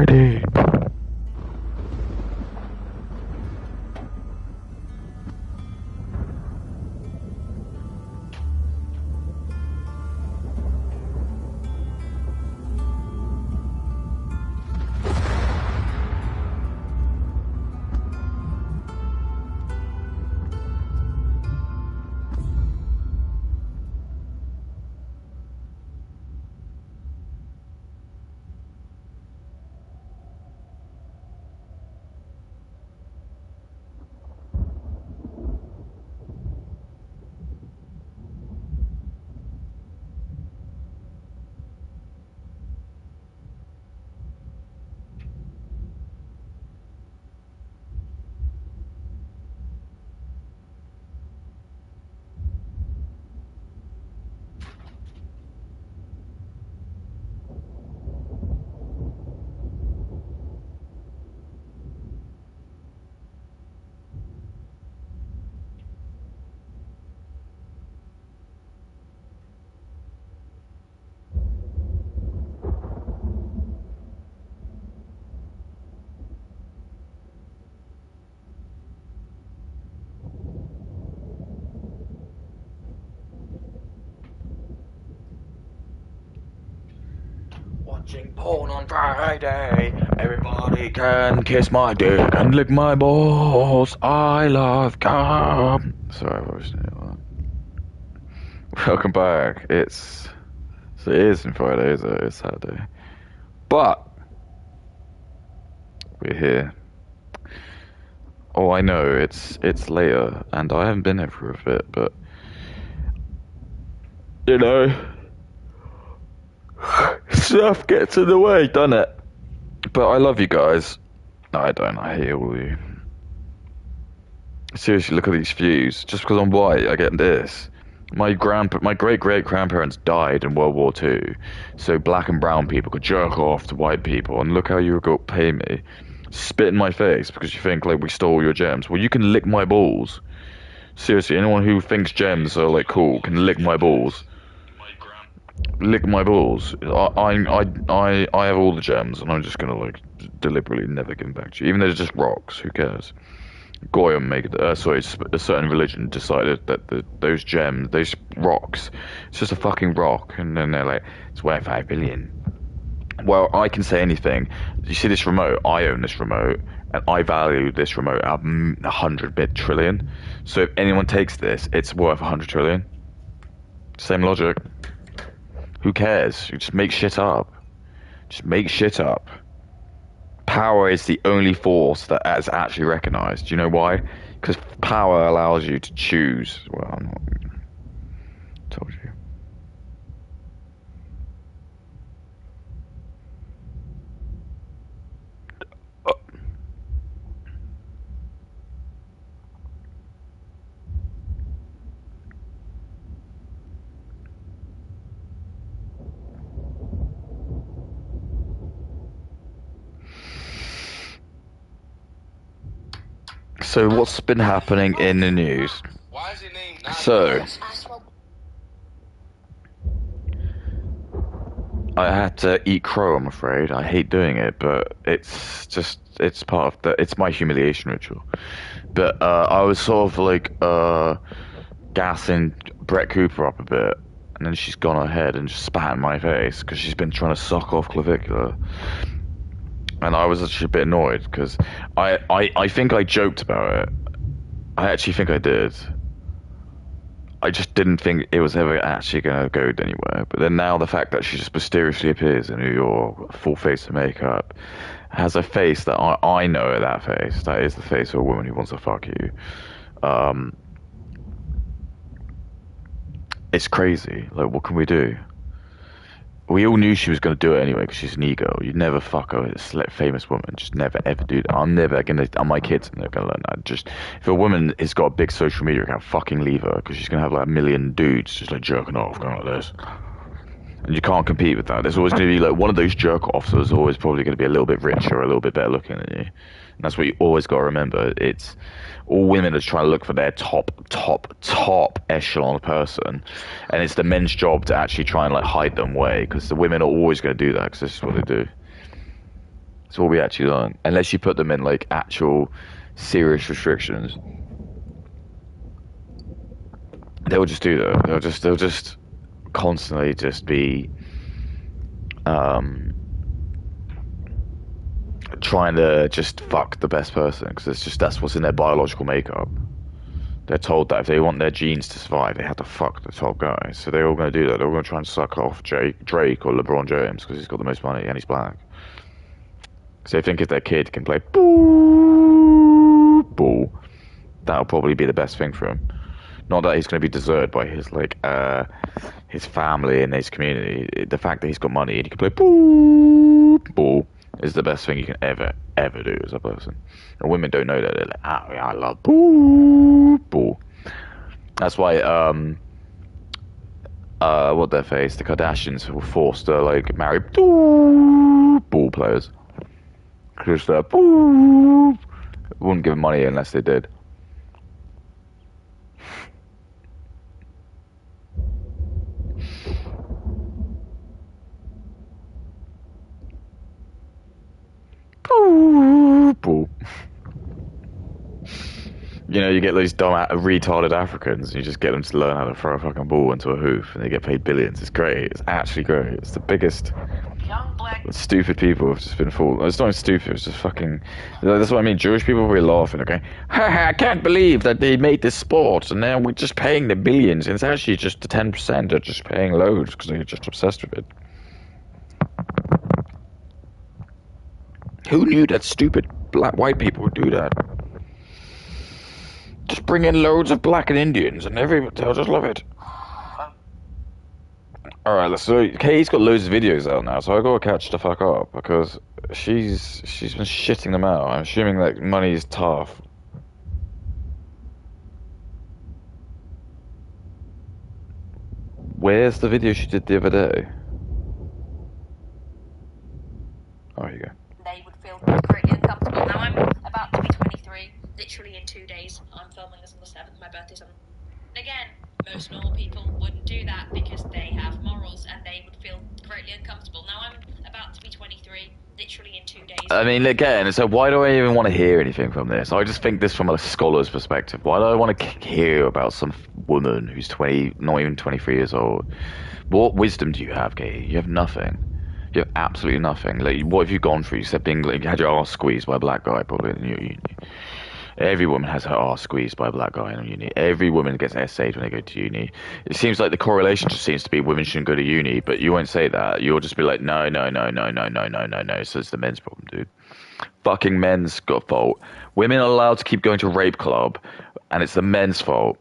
Friday. Watching porn on Friday. Everybody can kiss my dick and lick my balls. I love cum. Sorry, I was that. Welcome back. It isn't Friday, is it? It's Saturday. But we're here. Oh, I know it's later, and I haven't been here for a bit, but you know, stuff gets in the way, doesn't it? But I love you guys. No, I don't. I hate all of you. Seriously, look at these views. Just because I'm white, I get this. My great-great-grandparents died in World War II, so black and brown people could jerk off to white people, and look how you got pay me. Spit in my face because you think like we stole your gems. Well, you can lick my balls. Seriously, anyone who thinks gems are like cool can lick my balls. Lick my balls. I have all the gems, and I'm just gonna like deliberately never give them back to you, even though they're just rocks. Who cares? Goyim a certain religion decided that those gems, those rocks, it's just a fucking rock, and then they're like, it's worth 5 billion. Well, I can say anything. You see this remote? I own this remote, and I value this remote at 100 trillion. So if anyone takes this, it's worth 100 trillion. Same logic. Who cares? You just make shit up. Just make shit up. Power is the only force that is actually recognized. Do you know why? Because power allows you to choose. Well, I'm not. Told you. So what's been happening in the news? So I had to eat crow, I'm afraid. I hate doing it, but it's part of it's my humiliation ritual. But I was sort of like gassing Brett Cooper up a bit, and then she's gone ahead and just spat in my face because she's been trying to suck off clavicular. And I was actually a bit annoyed because I think I joked about it. I actually think I did. I just didn't think it was ever actually going to go anywhere. But then now the fact that she just mysteriously appears in New York, full face of makeup, has a face that I know that face. That is the face of a woman who wants to fuck you. It's crazy. Like, what can we do? We all knew she was going to do it anyway because she's an ego. You'd never fuck a famous woman. Just never ever do that. I'm never going to. My kids are never going to learn that. Just if a woman has got a big social media account, fucking leave her because she's going to have like a million dudes just like jerking off going like this. And you can't compete with that. There's always going to be like one of those jerk offs that's always probably going to be a little bit richer or a little bit better looking than you. And that's what you always got to remember. It's all women are trying to look for their top echelon person, and it's the men's job to actually try and like hide them away because the women are always going to do that because this is what they do. That's what we actually learn. Unless you put them in like actual serious restrictions, they'll just do that. They'll just constantly just be um, trying to just fuck the best person because it's just that's what's in their biological makeup. They're told that if they want their genes to survive, they have to fuck the top guy. So they're all going to do that. They're all going to try and suck off Drake or LeBron James because he's got the most money and he's black. Because they think if their kid can play ball, that'll probably be the best thing for him. Not that he's going to be deserted by his family and his community. The fact that he's got money and he can play ball is the best thing you can ever do as a person. And women don't know that. They're like, yeah, I love ball. That's why what their face, the Kardashians were forced to like marry ball players because wouldn't give them money unless they did. Ball. You know, you get these dumb, retarded Africans, and you just get them to learn how to throw a fucking ball into a hoop, and they get paid billions. It's great. It's actually great. It's the biggest. Stupid people have just been fooled. It's not stupid. It's just fucking. That's what I mean. Jewish people were laughing. Okay, I can't believe that they made this sport, and now we're just paying the billions. And it's actually just the 10% are just paying loads because they're just obsessed with it. Who knew that stupid white people would do that? Just bring in loads of black and Indians, and they'll just love it. All right, so Katie's got loads of videos out now, so I gotta catch the fuck up because she's been shitting them out. I'm assuming that money is tough. Where's the video she did the other day? Oh, here you go. They would feel pretty uncomfortable. Now I'm about to be 23, literally in 2 days. I'm filming this on the 7th. My birthday's on. Again, most normal people wouldn't do that because they have morals and they would feel greatly uncomfortable. Now I'm about to be 23, literally in 2 days. I mean, again, so why do I even want to hear anything from this? I just think this from a scholar's perspective. Why do I want to hear about some woman who's 20, not even 23 years old? What wisdom do you have, Katie? You have nothing. You have absolutely nothing. Like, what have you gone through? You said being like, you had your arse squeezed by a black guy, probably in your uni. Every woman has her arse squeezed by a black guy in uni. Every woman gets essayed when they go to uni. It seems like the correlation just seems to be women shouldn't go to uni, but you won't say that. You'll just be like, no. So it's the men's problem, dude. Fucking men's got fault. Women are allowed to keep going to rape club, and it's the men's fault.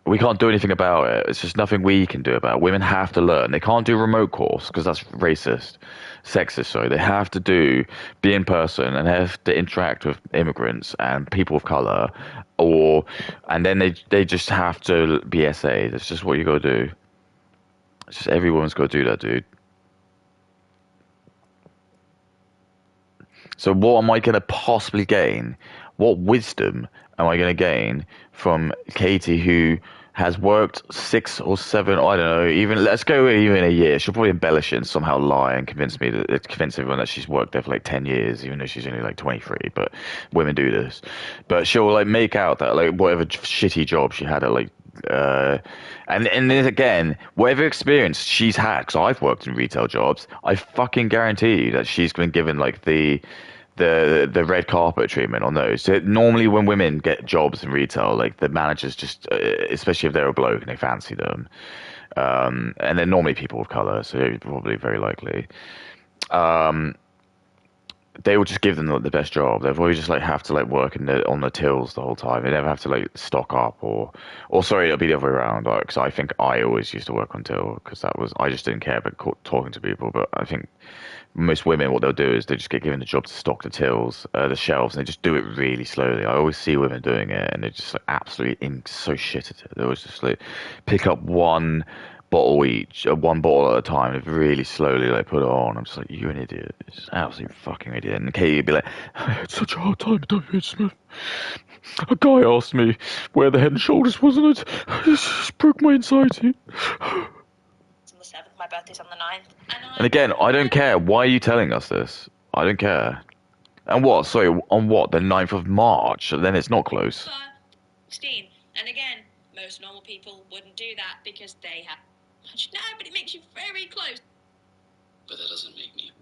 We can't do anything about it. It's just nothing we can do about it. Women have to learn. They can't do remote course because that's sexist. Sorry, they have to be in person and have to interact with immigrants and people of color, and then they just have to be essayed. It's just what you got to do. It's just every woman's got to do that, dude. So what am I going to possibly gain? What wisdom am I going to gain from Katie, who has worked 6 or 7, I don't know, even let's go even a year. She'll probably embellish it and somehow lie and convince everyone that she's worked there for like 10 years, even though she's only like 23. But women do this. But she'll like make out that like whatever shitty job she had at like and then again, whatever experience she's had, because I've worked in retail jobs, I fucking guarantee you that she's been given like the red carpet treatment on those. So normally when women get jobs in retail, like the managers just, especially if they're a bloke and they fancy them, and they're normally people of color, so probably very likely, they will just give them the best job. They'll probably just like have to like work on the tills the whole time. They never have to like stock up or sorry, it'll be the other way around. Because I think I always used to work on till because I just didn't care about talking to people. But I think most women, what they'll do is they just get given the job to stock the tills, the shelves, and they just do it really slowly. I always see women doing it, and they're just like absolutely so shit at it. They always just like pick up one bottle each, one bottle at a time, and really slowly like put it on. I'm just like, you're an idiot. It's just absolute fucking idiot. And Katie would be like, I had such a hard time at WH Smith. A guy asked me where the Head and Shoulders was, and it just broke my anxiety. It's on the 7th, my birthday's on the 9th. And again, I don't care. Why are you telling us this? I don't care. And what? Sorry, on what? The 9th of March? Then it's not close. 16. And again, most normal people wouldn't do that because they have much. No, but it makes you very close. But that doesn't make me.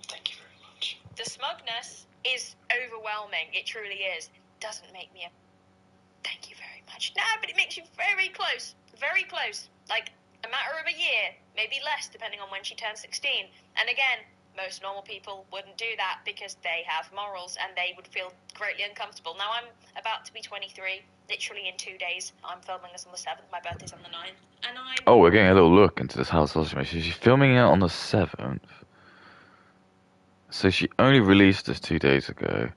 Thank you very much. The smugness is overwhelming. It truly is. Doesn't make me a. Thank you very much. No, but it makes you very close. Very close. Like a matter of a year, maybe less, depending on when she turns 16. And again, most normal people wouldn't do that because they have morals and they would feel greatly uncomfortable. Now, I'm about to be 23, literally in 2 days. I'm filming this on the 7th, my birthday's on the 9th. And Oh, we're getting a little look into this house sausage making. She's filming it on the 7th. So she only released this 2 days ago.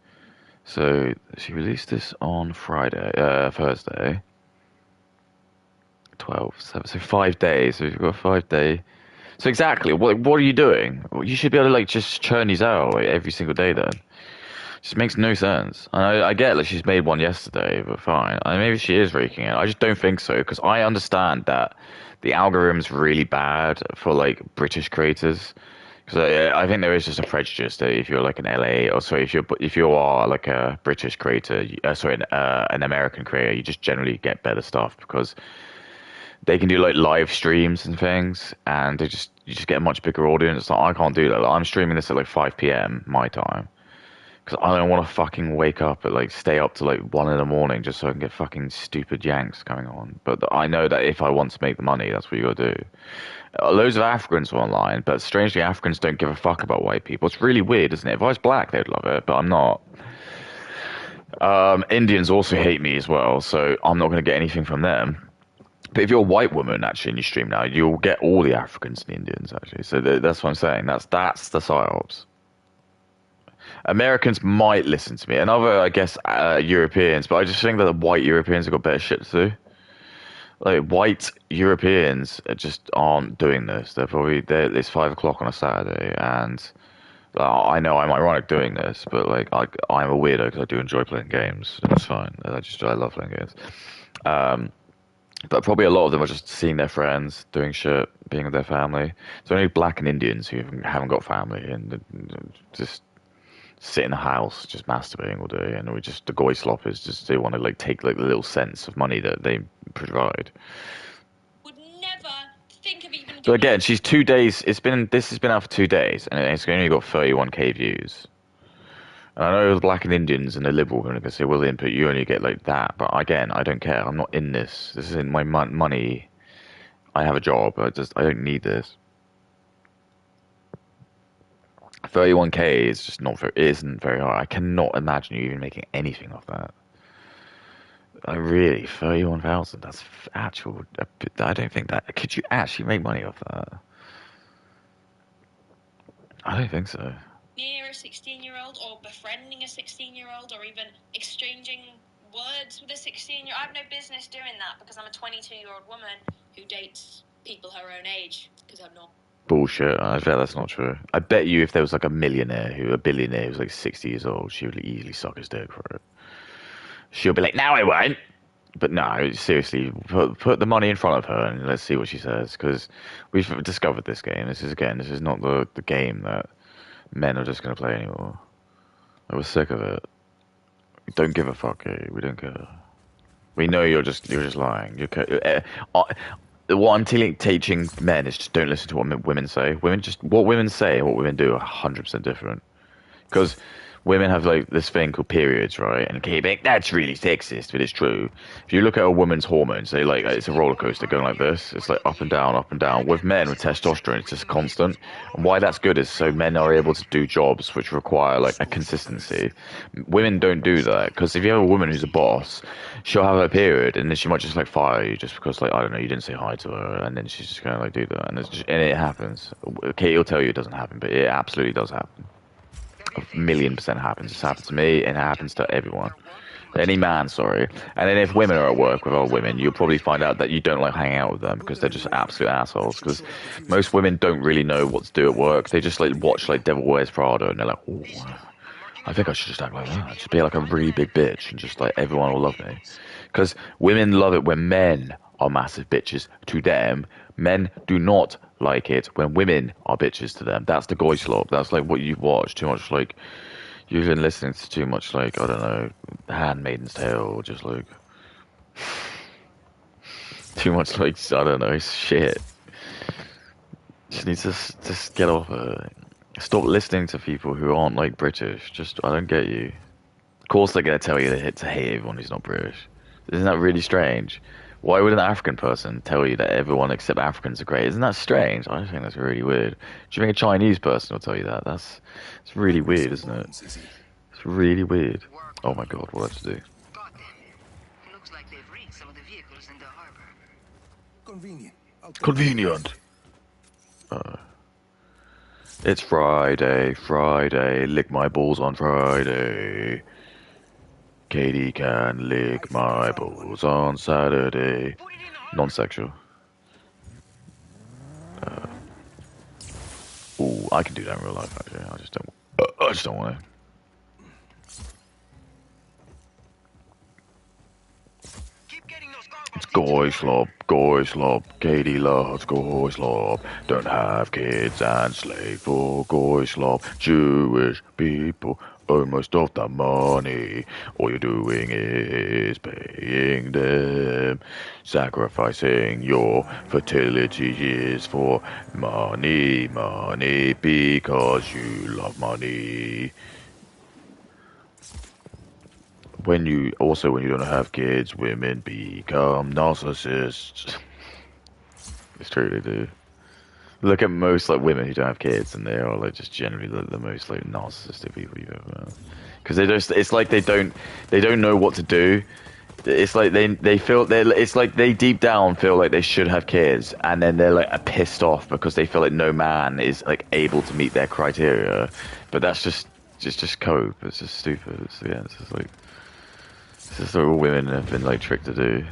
So she released this on Thursday. 12, 7, so 5 days. So you've got a 5 day. So exactly, what are you doing? You should be able to like just churn these out like, every single day then. Just makes no sense. And I get that she's made one yesterday, but fine. Maybe she is raking it. I just don't think so because I understand that the algorithm's really bad for like British creators. Because I think there is just a prejudice that if you're like an LA or sorry if you are like a British creator, an American creator, you just generally get better stuff because they can do like live streams and things, and you just get a much bigger audience. Like, I can't do that. Like, I'm streaming this at like 5 p.m. my time because I don't want to fucking wake up at like stay up to like 1 in the morning just so I can get fucking stupid yanks going on. But I know that if I want to make the money, that's what you gotta do. Loads of Africans are online, but strangely Africans don't give a fuck about white people. It's really weird, isn't it? If I was black, they'd love it, but I'm not. Indians also hate me as well, so I'm not gonna get anything from them. But if you're a white woman actually in your stream now, you'll get all the Africans and the Indians actually. So that's what I'm saying. That's the psyops. Americans might listen to me, and other I guess Europeans, but I just think that the white Europeans have got better shit to do. Like white Europeans just aren't doing this. It's 5 o'clock on a Saturday, and I know I'm ironic doing this, but like I'm a weirdo because I do enjoy playing games. And it's fine. I love playing games. But probably a lot of them are just seeing their friends, doing shit, being with their family. It's only black and Indians who haven't got family and just sit in the house, just masturbating all day. And the goy sloppers just they want to like take like the little cents of money that they provide. Would never think of even. So again, she's 2 days. This has been out for 2 days, and it's only got 31k views. And I know the black and Indians and the liberal are going to say, well, the input, you only get like that. But again, I don't care. I'm not in this. This isn't my money. I have a job. I don't need this. 31k is just isn't very hard. I cannot imagine you even making anything off that. Really, 31,000. That's actual. I don't think that. Could you actually make money off that? I don't think so. Near a 16-year-old or befriending a 16-year-old or even exchanging words with a 16-year-old. I have no business doing that because I'm a 22-year-old woman who dates people her own age because I'm not. Bullshit. I bet that's not true. I bet you if there was like a billionaire a billionaire who's like 60 years old, she would easily suck his dick for it. She'll be like, no, I won't. But no, seriously, put the money in front of her and let's see what she says. Because we've discovered this game. This is not the game that men are just going to play anymore. I was sick of it. We don't give a fuck, eh? We don't care. We know you're just lying. What I'm teaching men is just don't listen to what women say. What women say and what women do are 100% different. Because women have like this thing called periods, right? And keep it, that's really sexist, but it's true. If you look at a woman's hormones, it's a roller coaster going like this. It's like up and down, up and down. With men, with testosterone, it's just constant. And why that's good is so men are able to do jobs which require like a consistency. Women don't do that because if you have a woman who's a boss, she'll have her period and then she might just like fire you just because like I don't know, you didn't say hi to her, and then she's just gonna like do that, and it happens. Katie will tell you it doesn't happen, but it absolutely does happen. 1,000,000% happens. It's happened to me, and it happens to everyone. Any man, sorry. And then if women are at work with other women, you'll probably find out that you don't like hanging out with them because they're just absolute assholes. Because most women don't really know what to do at work. They just like watch like Devil Wears Prada, and they're like, oh, I think I should just act like that. Just be like a really big bitch, and just like everyone will love me. Because women love it when men are massive bitches to them. Men do not like it when women are bitches to them. That's the goy slop. That's like what you've watched too much, like You've been listening to too much, like, I don't know, Handmaiden's Tale, or just like too much, like, I don't know, shit. Just need to just get off it. Stop listening to people who aren't like British. Just I don't get you. Of course they're gonna tell you to hate everyone who's not British. Isn't that really strange? Why would an African person tell you that everyone except Africans are great? Isn't that strange? I think that's really weird. Do you think a Chinese person will tell you that? It's really weird, isn't it? It's really weird. Oh my god, what did I do? Got them. Looks like they've reached some of the vehicles in the harbor. Convenient. Convenient. It's Friday, Friday. Lick my balls on Friday. Katie can lick my balls on Saturday. Non-sexual. Ooh, I can do that in real life. Actually, I just don't. I just don't want to. Keep getting those carbons. Goy slob, Katie loves goy slob. Don't have kids and slave for goy slob. Jewish people earn most of the money. All you're doing is paying them. Sacrificing your fertility years for money, money, because you love money. When you don't have kids, women become narcissists. It's true, they do. Look at most like women who don't have kids, and they are like just generally the most like narcissistic people you've ever met. Because it's like they don't know what to do. It's like they feel it's like they deep down feel like they should have kids, and then they're like pissed off because they feel like no man is like able to meet their criteria. But that's just cope. It's just stupid. It's just like. This is what all women have been like tricked to do.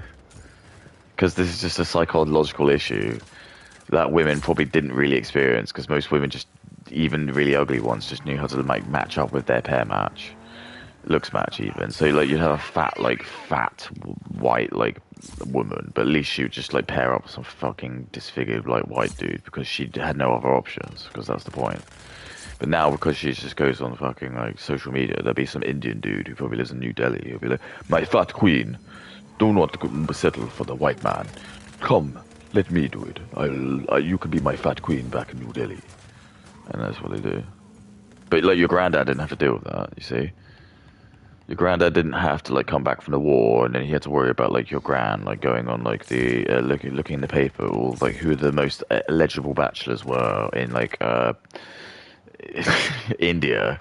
Because this is just a psychological issue that women probably didn't really experience. Because most women just, even really ugly ones, just knew how to like match up with their pair match, looks match even. So like you'd have a fat white like woman, but at least she would just like pair up with some fucking disfigured like white dude because she had no other options. Because that's the point. But now, because she just goes on fucking like social media, there'll be some Indian dude who probably lives in New Delhi. He'll be like, "My fat queen, do not settle for the white man. Come, let me do it. You can be my fat queen back in New Delhi." And that's what they do. But like your granddad didn't have to deal with that. You see, your granddad didn't have to like come back from the war, and then he had to worry about like your gran like going on like the looking in the paper, or like who the most eligible bachelors were in like India.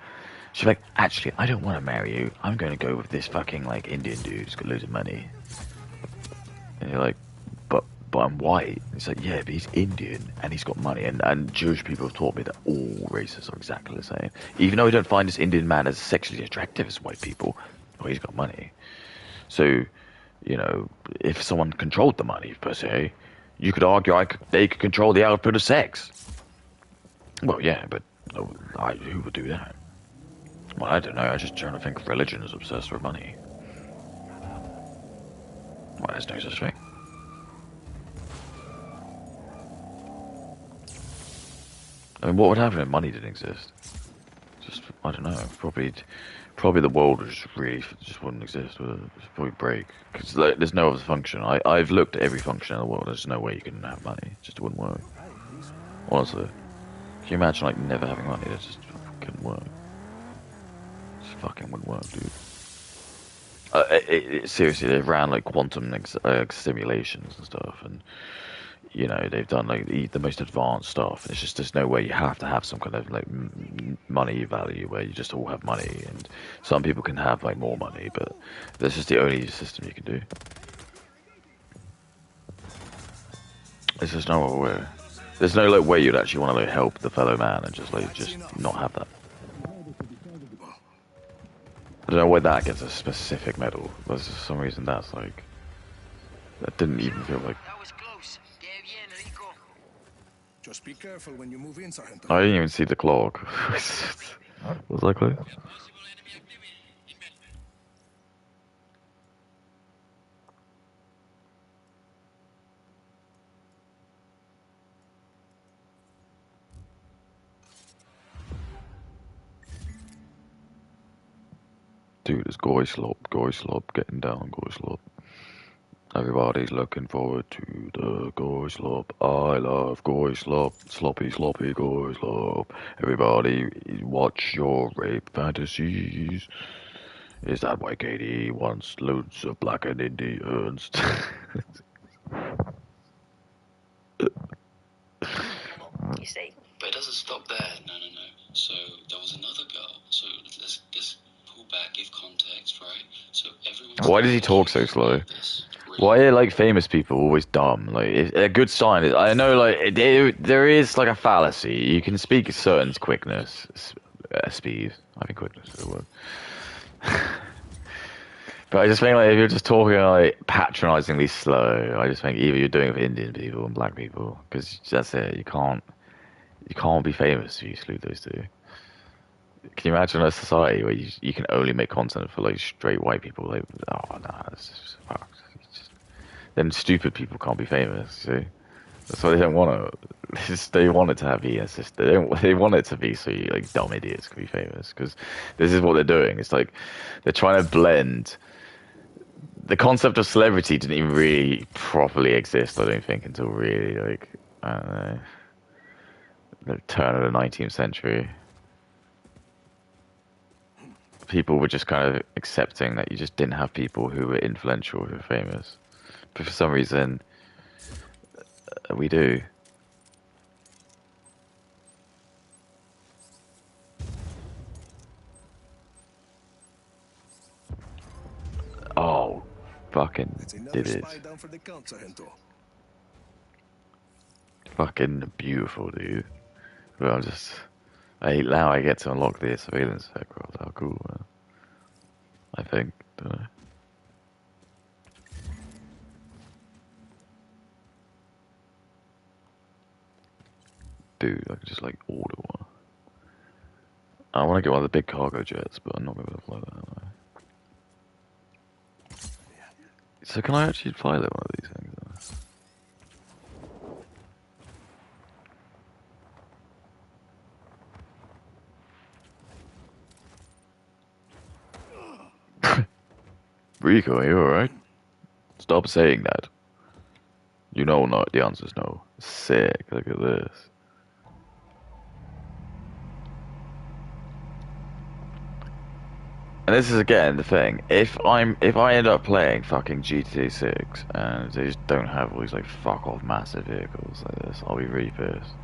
She's like, actually, I don't want to marry you. I'm going to go with this fucking like Indian dude who's got loads of money. And you're like, but I'm white. It's like, yeah, but he's Indian and he's got money. And Jewish people have taught me that all races are exactly the same. Even though I don't find this Indian man as sexually attractive as white people, well, he's got money. So, you know, if someone controlled the money per se, you could argue they could control the output of sex. Well, yeah, but who would do that? Well, I don't know. I just trying to think of religion as obsessed with money. Well, there's no such thing. I mean, what would happen if money didn't exist? Just, I don't know. Probably the world would just wouldn't exist. Would it? It'd probably break. Because like, there's no other function. I've looked at every function in the world. There's no way you can have money. It just wouldn't work. Honestly. Can you imagine like never having money? That just couldn't work. Just fucking wouldn't work, dude. Seriously, they've ran like quantum simulations and stuff, and you know they've done like the most advanced stuff. It's just there's no way you have to have some kind of like money value where you just all have money, and some people can have like more money, but that's just the only system you can do. There's just no other way. There's no like way you'd actually want to like help the fellow man and just not have that. I don't know why that gets a specific medal. There's just some reason that's like that didn't even feel like. That was close. Que bien, Rico. Just be careful when you move in, Sergeant. I didn't even see the clock. Was that close? Dude, it's Goy Slop, getting down, Goy Slop. Everybody's looking forward to the Goy Slop. I love Goy Slop, sloppy, sloppy Goy Slop. Everybody, watch your rape fantasies. Is that why Katie wants loads of black and Indians? You see. But it doesn't stop there. No. So there was another girl. So let's pull back, give context, right? So everyone's Why does he talk so slow? Why are like famous people always dumb? Like a good sign is I know like there is like a fallacy. You can speak a certain quickness, speed. I think quickness is the word. But I just think like if you're just talking like patronizingly slow, I just think either you're doing it for Indian people and black people because that's it. You can't be famous if you exclude those two. Can you imagine a society where you can only make content for like straight white people? Like, oh no, it's just fucked. Then stupid people can't be famous. See, that's why they don't want to. They want it to have ESS. They don't. They want it to be so you, like dumb idiots can be famous because this is what they're doing. It's like they're trying to blend. The concept of celebrity didn't even really properly exist. I don't think until really like I don't know the turn of the 19th century. People were just kind of accepting that you just didn't have people who were influential who were famous. But for some reason, we do. Oh, fucking That's another did it. spy down for the count, Sargento. Fucking beautiful, dude. But I'm just... now I get to unlock the surveillance aircraft. How cool, man. I think. Don't know. Dude, I could just like order one. I want to get one of the big cargo jets, but I'm not going to fly that, am I? So can I actually fly that one of these things? Rico, are you alright? Stop saying that. You know not the answer's no. Sick, look at this. And this is again the thing. If I end up playing fucking GTA 6 and they just don't have all these like fuck off massive vehicles like this, I'll be really pissed.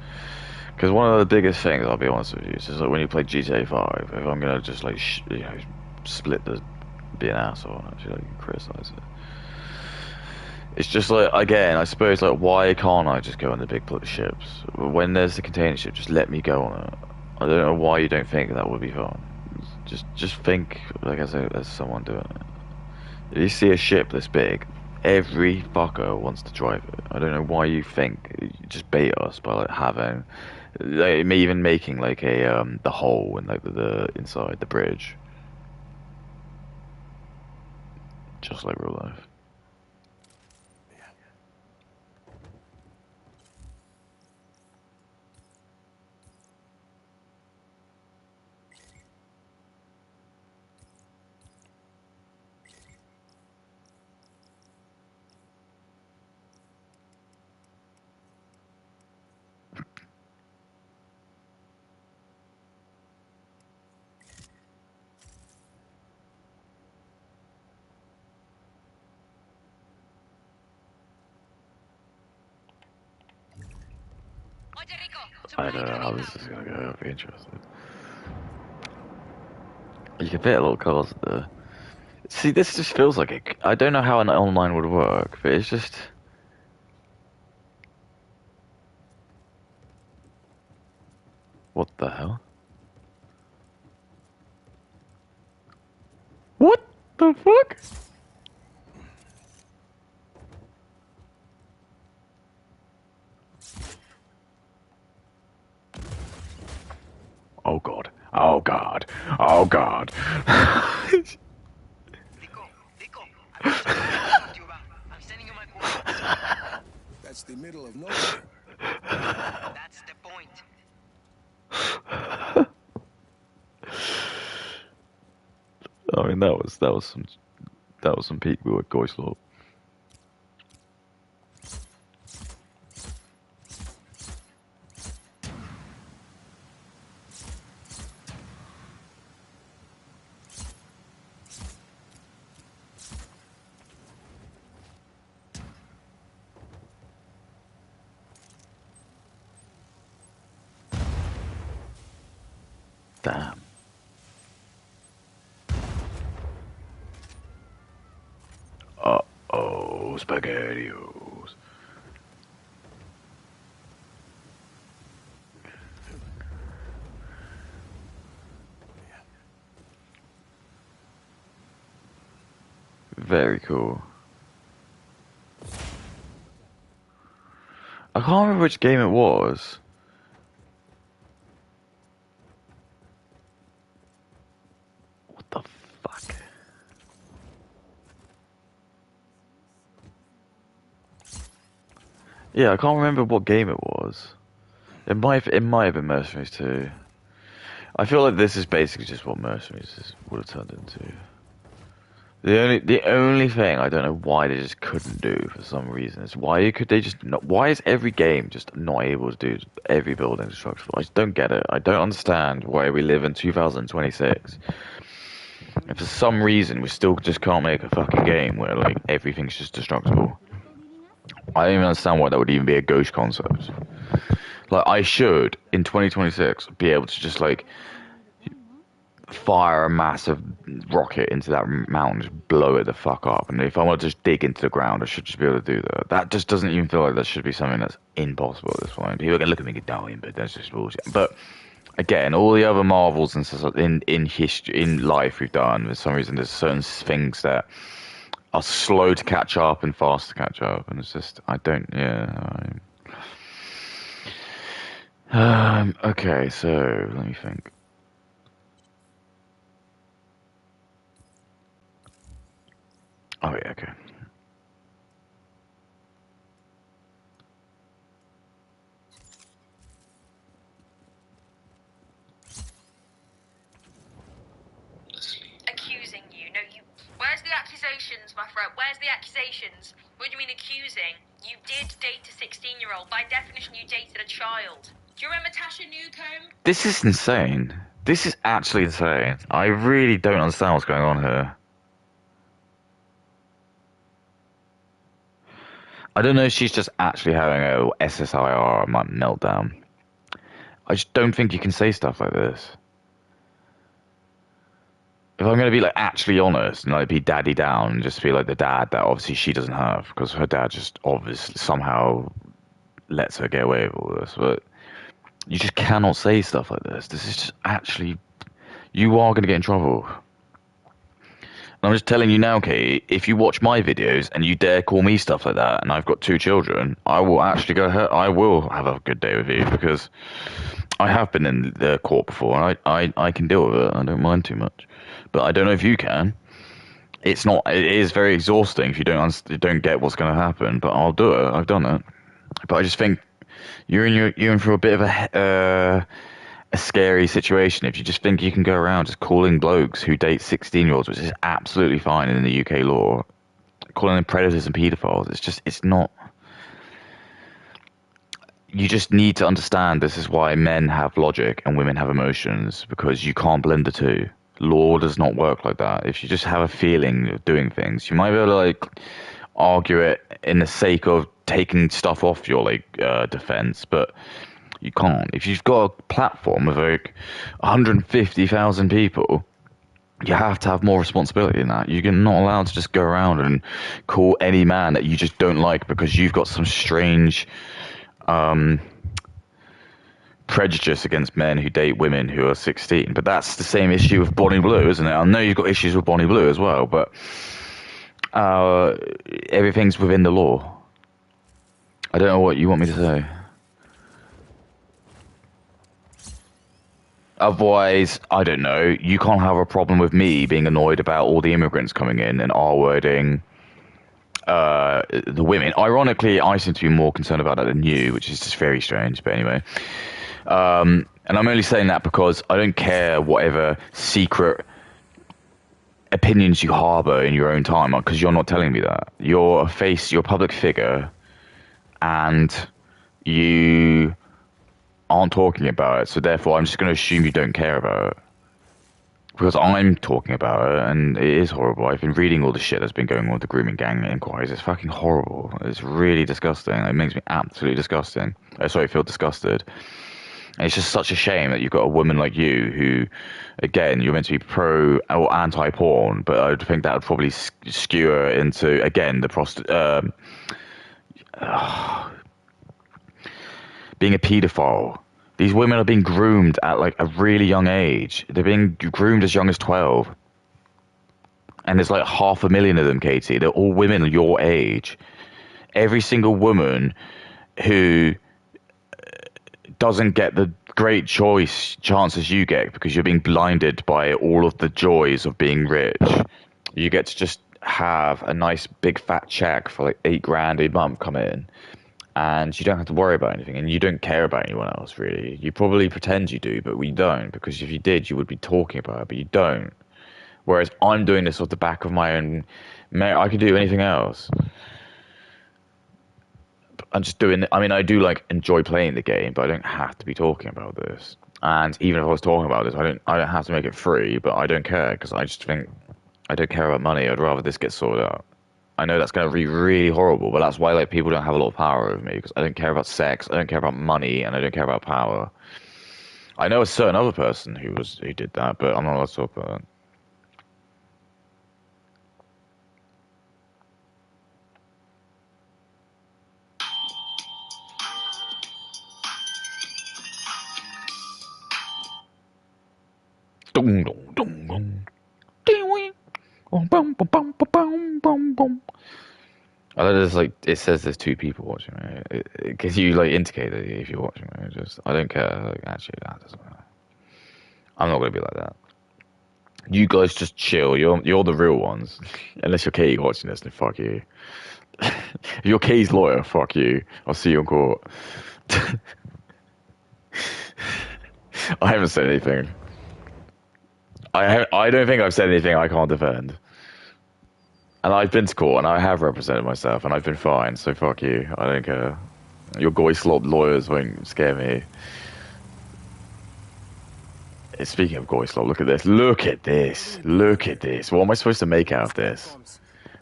Because one of the biggest things, I'll be honest with you, is just like when you play GTA 5, if I'm gonna just like split the be an asshole and actually like criticize it. It's just like again, I suppose like why can't I just go on the big ships when there's the container ship? Just let me go on it. I don't know why you don't think that would be fun. Just think like as someone doing it. If you see a ship this big, every fucker wants to drive it. I don't know why you think you just bait us by like having, like even making like a the hole in like the inside the bridge, just like real life. I don't know how this is gonna go. I'll be interested. You can fit a lot of cars there. See, this just feels like it. I don't know how an online would work, but it's just. What the hell? What the fuck? Oh god. Oh god. Oh god. Nico, I'm sending you my coordinates. That's the middle of nowhere. That's the point. I mean, that was some peak Goislop. Damn. Uh-oh, SpaghettiOs. Very cool. I can't remember which game it was. What the fuck? Yeah, I can't remember what game it was. It might have been Mercenaries 2. I feel like this is basically just what would have turned into. The only thing I don't know why they just couldn't do for some reason is why could they just not, why is every game just not able to do every building structure? I just don't get it. I don't understand why we live in 2026. And for some reason we still just can't make a fucking game where like everything's just destructible. I don't even understand why that would even be a ghost concept. Like I should in 2026 be able to just like fire a massive rocket into that mountain, just blow it the fuck up. And if I want to just dig into the ground, I should just be able to do that. That just doesn't even feel like that should be something that's impossible at this point. People are gonna look at me dying, but that's just bullshit. But again, all the other marvels and stuff in history, in life we've done, for some reason, there's certain things that are slow to catch up and fast to catch up, and it's just I don't. Yeah. Okay, so let me think. Oh yeah, okay. Leslie. Accusing you. No, you. Where's the accusations, my friend? Where's the accusations? What do you mean accusing? You did date a 16-year-old. By definition, you dated a child. Do you remember Tasha Newcomb? This is insane. This is actually insane. I really don't understand what's going on here. I don't know if she's just actually having a SSIR meltdown. I just don't think you can say stuff like this. If I'm going to be like actually honest and like be daddy down and just be like the dad that obviously she doesn't have because her dad just obviously somehow lets her get away with all this, but you just cannot say stuff like this. This is just actually, you are going to get in trouble. And I'm just telling you now, Kate, if you watch my videos and you dare call me stuff like that, and I've got 2 children, I will actually I will have a good day with you because I have been in the court before and I can deal with it. I don't mind too much. But I don't know if you can. It is very exhausting if you don't get what's going to happen, but I'll do it. I've done it. But I just think you're in for a bit of a scary situation if you just think you can go around just calling blokes who date 16-year-olds, which is absolutely fine in the UK law, calling them predators and paedophiles. It's not. You just need to understand this is why men have logic and women have emotions, because you can't blend the two. Law does not work like that. If you just have a feeling of doing things, you might be able to like argue it in the sake of taking stuff off your defense, but you can't. If you've got a platform of like 150,000 people, you have to have more responsibility than that. You're not allowed to just go around and call any man that you just don't like because you've got some strange prejudice against men who date women who are 16. But that's the same issue with Bonnie Blue, isn't it? I know you've got issues with Bonnie Blue as well, but everything's within the law. I don't know what you want me to say. Otherwise, I don't know, you can't have a problem with me being annoyed about all the immigrants coming in and R-wording the women. Ironically, I seem to be more concerned about that than you, which is just very strange, but anyway. And I'm only saying that because I don't care whatever secret opinions you harbor in your own time, because you're not telling me that. You're a face, you're a public figure, and you aren't talking about it. So therefore, I'm just going to assume you don't care about it. Because I'm talking about it, and it is horrible. I've been reading all the shit that's been going on with the grooming gang inquiries. It's fucking horrible. It's really disgusting. It makes me absolutely disgusting. I feel disgusted. And it's just such a shame that you've got a woman like you who, again, you're meant to be pro or anti-porn, but I think that would probably skew her into, again, the being a paedophile. These women are being groomed at like a really young age. They're being groomed as young as 12. And there's like 500,000 of them, Katie. They're all women your age. Every single woman who doesn't get the great chances you get because you're being blinded by all of the joys of being rich. You get to just have a nice big fat check for like $8,000 a month come in. And you don't have to worry about anything, and you don't care about anyone else, really. You probably pretend you do, but we don't, because if you did, you would be talking about it, but you don't. Whereas I'm doing this off the back of my own merit. I could do anything else. I'm just doing, I mean, I do, like, enjoy playing the game, but I don't have to be talking about this. And even if I was talking about this, I don't have to make it free, but I don't care, because I just think, I don't care about money. I'd rather this get sorted out. I know that's going to be really horrible, but that's why like people don't have a lot of power over me, because I don't care about sex, I don't care about money, and I don't care about power. I know a certain other person who did that, but I'm not allowed to talk about that. Dong, dong, dong, dong. Ding, bum, bum, bum, bum, bum, bum, bum. I know there's like it says there's two people watching me. Because you like indicate that if you're watching me. Just I don't care. Like, actually, that doesn't matter. I'm not gonna be like that. You guys just chill. You're the real ones. Unless you're Katie watching this, then fuck you. If you're Katie's lawyer, fuck you. I'll see you in court. I haven't said anything. I don't think I've said anything I can't defend. And I've been to court and I have represented myself and I've been fine, so fuck you. I don't care. Your goy slop lawyers won't scare me. Speaking of goy slop, look at this. Look at this. Look at this. What am I supposed to make out of this?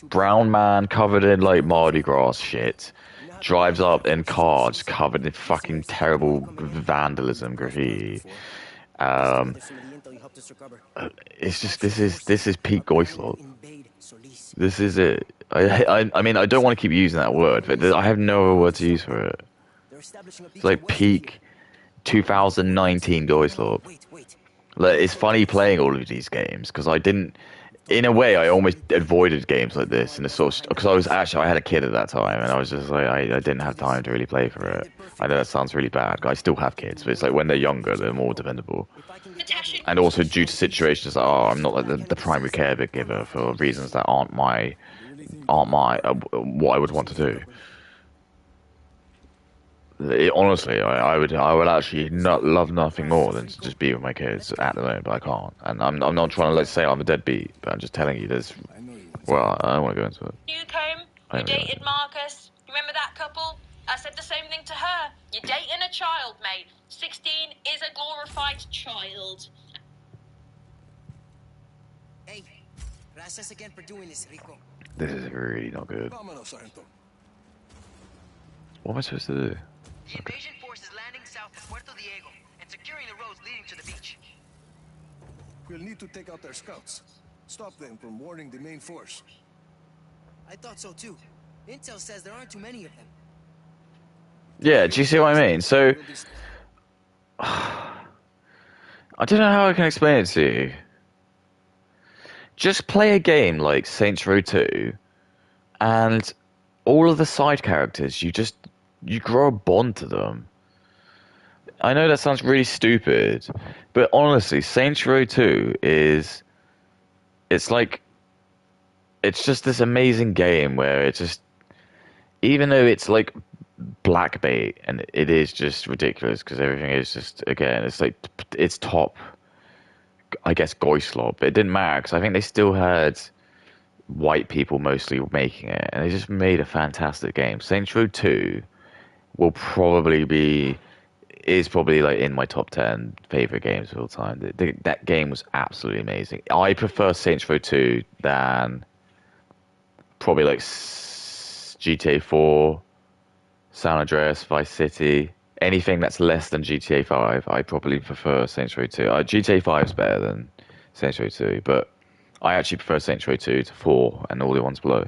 Brown man covered in like Mardi Gras shit. Drives up in cars covered in fucking terrible vandalism, graffiti. It's just this is peak Goislop. This is it. I mean I don't want to keep using that word, but I have no other word to use for it. It's like peak 2019 Goislop. Like it's funny playing all of these games because I didn't. In a way, I almost avoided games like this, and it's sort of because I had a kid at that time, and I was just like I didn't have time to really play for it. I know that sounds really bad. I still have kids, but it's like when they're younger, they're more dependable. And also due to situations that I'm not like the primary caregiver for reasons that aren't my what I would want to do. Honestly, I would actually not love nothing more than to just be with my kids at the moment, but I can't. And I'm not trying to say I'm a deadbeat, but I'm just telling you there's. Well, I don't want to go into it. Newcomb, you dated Marcus. Remember that couple? I said the same thing to her. You're dating a child, mate. 16 is a glorified child. Hey, gracias again for doing this, Rico. This is really not good. What am I supposed to do? The invasion force is landing south of Puerto Diego and securing the roads leading to the beach. We'll need to take out their scouts. Stop them from warning the main force. I thought so too. Intel says there aren't too many of them. Yeah, do you see what I mean? So, I don't know how I can explain it to you. Just play a game like Saints Row 2, and all of the side characters, you grow a bond to them. I know that sounds really stupid, but honestly, Saints Row 2 it's just this amazing game where it just, even though it's like black bait and it is just ridiculous because everything is just, again, it's like, it's top I guess, Goyslop. But it didn't matter because I think they still had white people mostly making it, and they just made a fantastic game. Saints Row 2 will probably be is probably like in my top 10 favorite games of all time. That game was absolutely amazing. I prefer Saints Row 2 than probably like GTA 4, San Andreas, Vice City. Anything that's less than GTA 5, I probably prefer Saints Row 2. GTA 5 is better than Saints Row 2, but I actually prefer Saints Row 2 to 4 and all the ones below.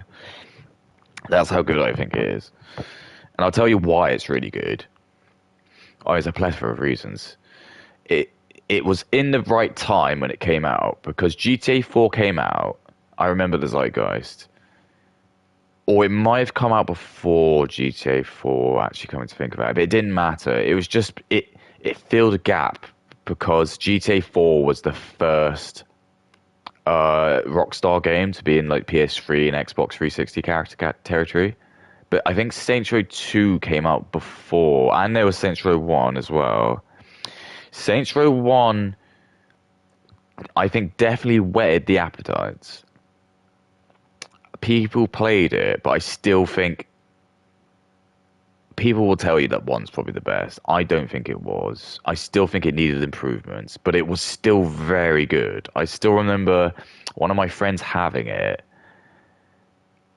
That's how good I think it is. And I'll tell you why it's really good. Oh, there's a plethora of reasons. It it was in the right time when it came out because GTA 4 came out. I remember the zeitgeist. Or it might have come out before GTA 4, actually coming to think about it. But it didn't matter. It was just it filled a gap because GTA 4 was the first Rockstar game to be in like PS3 and Xbox 360 territory. But I think Saints Row 2 came out before, and there was Saints Row 1 as well. Saints Row 1, I think, definitely whetted the appetites. People played it, but I still think people will tell you that 1's probably the best. I don't think it was. I still think it needed improvements, but it was still very good. I still remember one of my friends having it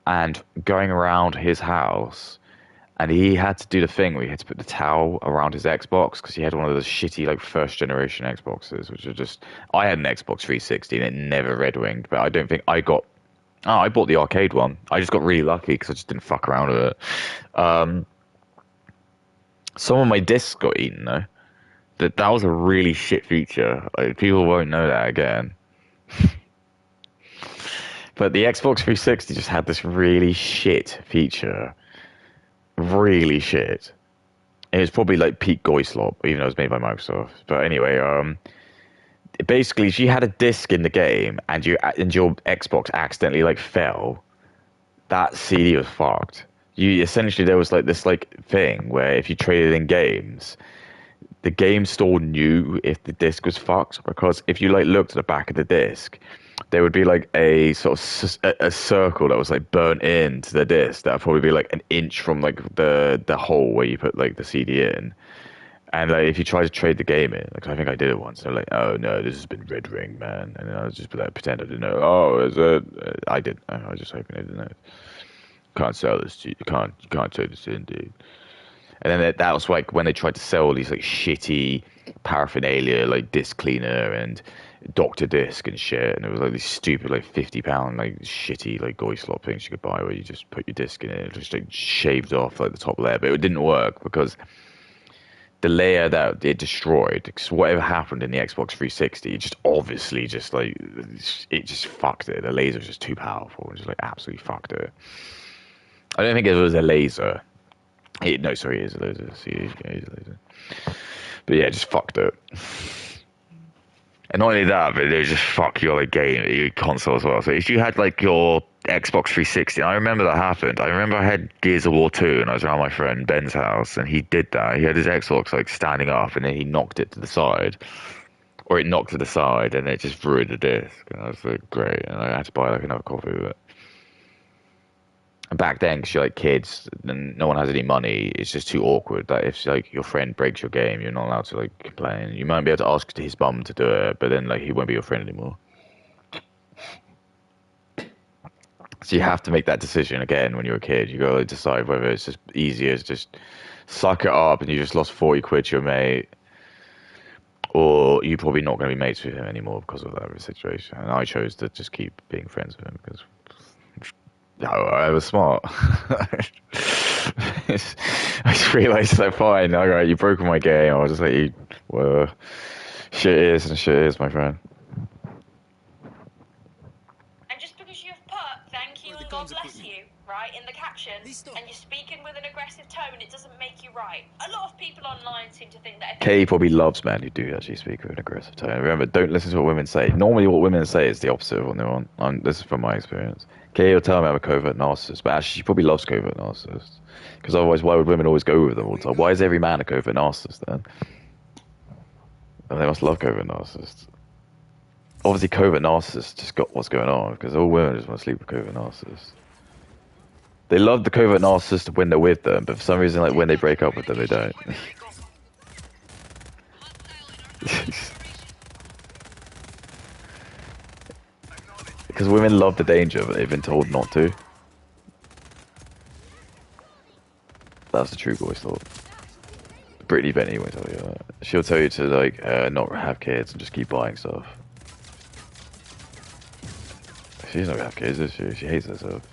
and going around his house, and he had to do the thing where he had to put the towel around his Xbox because he had one of those shitty like first generation Xboxes, which are just. I had an Xbox 360 and it never red winged, but I don't think I got. Oh, I bought the arcade one. I just got really lucky because I just didn't fuck around with it. Some of my discs got eaten though. That was a really shit feature. Like, people won't know that again. But the Xbox 360 just had this really shit feature. Really shit. And it's probably like peak Goyslop, even though it was made by Microsoft. But anyway, basically, if you had a disc in the game and your Xbox accidentally like fell, that CD was fucked. You essentially there was like this like thing where if you traded in games, the game store knew if the disc was fucked because if you like looked at the back of the disc, there would be like a sort of a circle that was like burnt into the disc that would probably be like an inch from like the hole where you put like the CD in. And like if you try to trade the game in, like I think I did it once, they're like, "Oh no, this has been red ring, man," and then I was just like pretend I didn't know. Oh, is it? I didn't. I was just hoping I didn't know. Can't sell this to you. You can't trade this in, dude. And then that was like when they tried to sell all these like shitty paraphernalia, like disc cleaner and Doctor Disc and shit. And it was like these stupid like £50 like shitty like Goyslop things you could buy where you just put your disc in it, and just like shaved off like the top layer. But it didn't work because the layer that it destroyed, because whatever happened in the Xbox 360, it just obviously just like it just fucked it. The laser was just too powerful and just like absolutely fucked it. I don't think it was a laser. No, sorry, it is a laser. See, yeah, it is a laser. But yeah, just fucked it. And not only that, but they just fuck your like game, your console as well. So if you had like your Xbox 360, I remember that happened. I remember I had Gears of War 2 and I was around my friend Ben's house and he did that. He had his Xbox like standing up and then he knocked it to the side. Or it knocked to the side and it just ruined the disc. And I was like, great. And I had to buy like another copy of it. And back then, because you're like kids and no one has any money, it's just too awkward. That if like your friend breaks your game, you're not allowed to like complain. You might be able to ask his mum to do it, but then like he won't be your friend anymore. So you have to make that decision again when you're a kid. You gotta decide whether it's just easier to just suck it up and you just lost 40 quid to your mate, or you're probably not going to be mates with him anymore because of that situation. And I chose to just keep being friends with him because. No, I was smart. I just realised that fine. All right, you broke my game. I'll just let you. Well, shit is and shit is, my friend. And just because you've put "thank you" and "God bless you" right in the caption, and you're speaking with an aggressive tone, it doesn't make you right. A lot of people online seem to think that. Katie probably loves men who do actually speak with an aggressive tone. Remember, don't listen to what women say. Normally, what women say is the opposite of what they want. This is from my experience. Katie will tell me I'm a covert narcissist, but actually she probably loves covert narcissists. Because otherwise, why would women always go with them all the time? Why is every man a covert narcissist then? And they must love covert narcissists. obviously covert narcissists just got what's going on because all women just want to sleep with covert narcissists. They love the covert narcissist when they're with them, but for some reason, like when they break up with them, they don't. Because women love the danger, but they've been told not to. That's the true boy's thought. Brittany Benny won't tell you that. She'll tell you to like not have kids and just keep buying stuff. She's not gonna have kids, is she? She hates herself.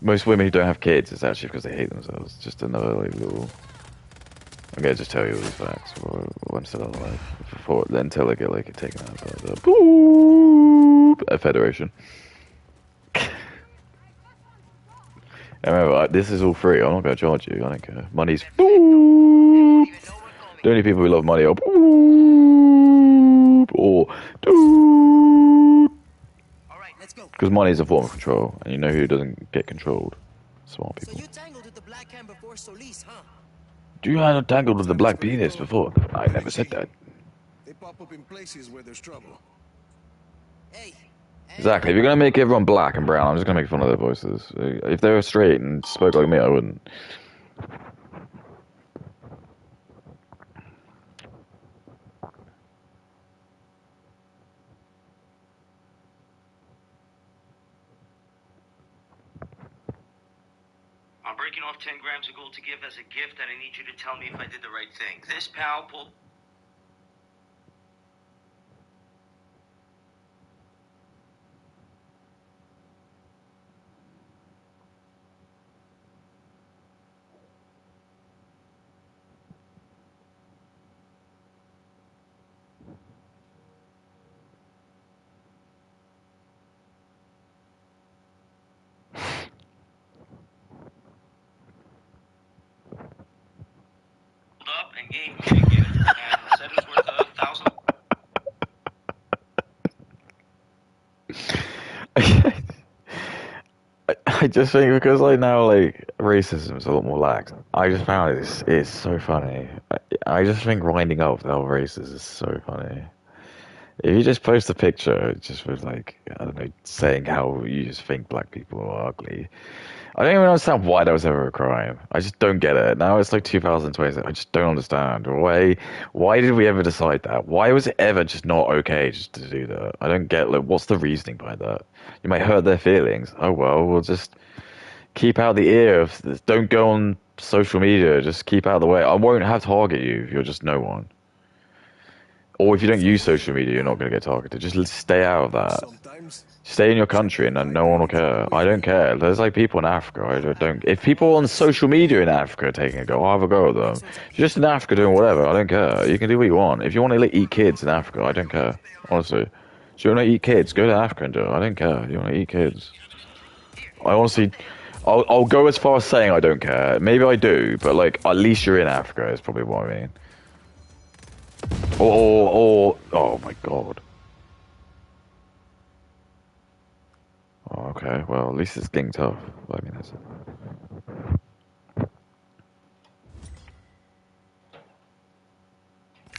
Most women who don't have kids, it's actually because they hate themselves. Just another like little. I'm gonna just tell you all these facts while I'm still alive, until I get like taken out by the boop, a federation. And remember, this is all free. I'm not gonna charge you. I don't care. Money's boop. The only people who love money are boop or doop. Because money is a form of control, and you know who doesn't get controlled? Smart people. So you tangled with the black hand before Solis, huh? You had tangled with the black penis before. I never said that. They pop up in places where there's trouble. Hey. Exactly. If you're gonna make everyone black and brown, I'm just gonna make fun of their voices. If they were straight and spoke like me, I wouldn't. I'm breaking off 10 grams of gold to give as a gift, and I need you to tell me if I did the right thing. This pal pulled... up and gave me a gift, and said it was worth $1,000. I just think because like now like racism is a lot more lax. I just found it's so funny. I just think winding up with how racist is so funny. If you just post a picture just with like I don't know saying how you just think black people are ugly, I don't even understand why that was ever a crime. I just don't get it. Now it's like 2020. I just don't understand why did we ever decide that? Why was it ever just not okay just to do that? I don't get like what's the reasoning behind that? You might hurt their feelings. Oh well, we'll just keep out the ear of this. Don't go on social media. Just keep out of the way. I won't have to target you if you're just no one. Or if you don't use social media, you're not going to get targeted. Just stay out of that. Stay in your country and then no one will care. I don't care. There's like people in Africa. I don't. If people on social media in Africa are taking a go, I'll have a go at them. If you're just in Africa doing whatever, I don't care. You can do what you want. If you want to like, eat kids in Africa, I don't care. Honestly. If you want to eat kids, go to Africa and do it. I don't care. You want to eat kids. I honestly... I'll go as far as saying I don't care. Maybe I do, but like at least you're in Africa is probably what I mean. Oh my god. Oh, okay, well, at least it's getting tough. I mean, that's it.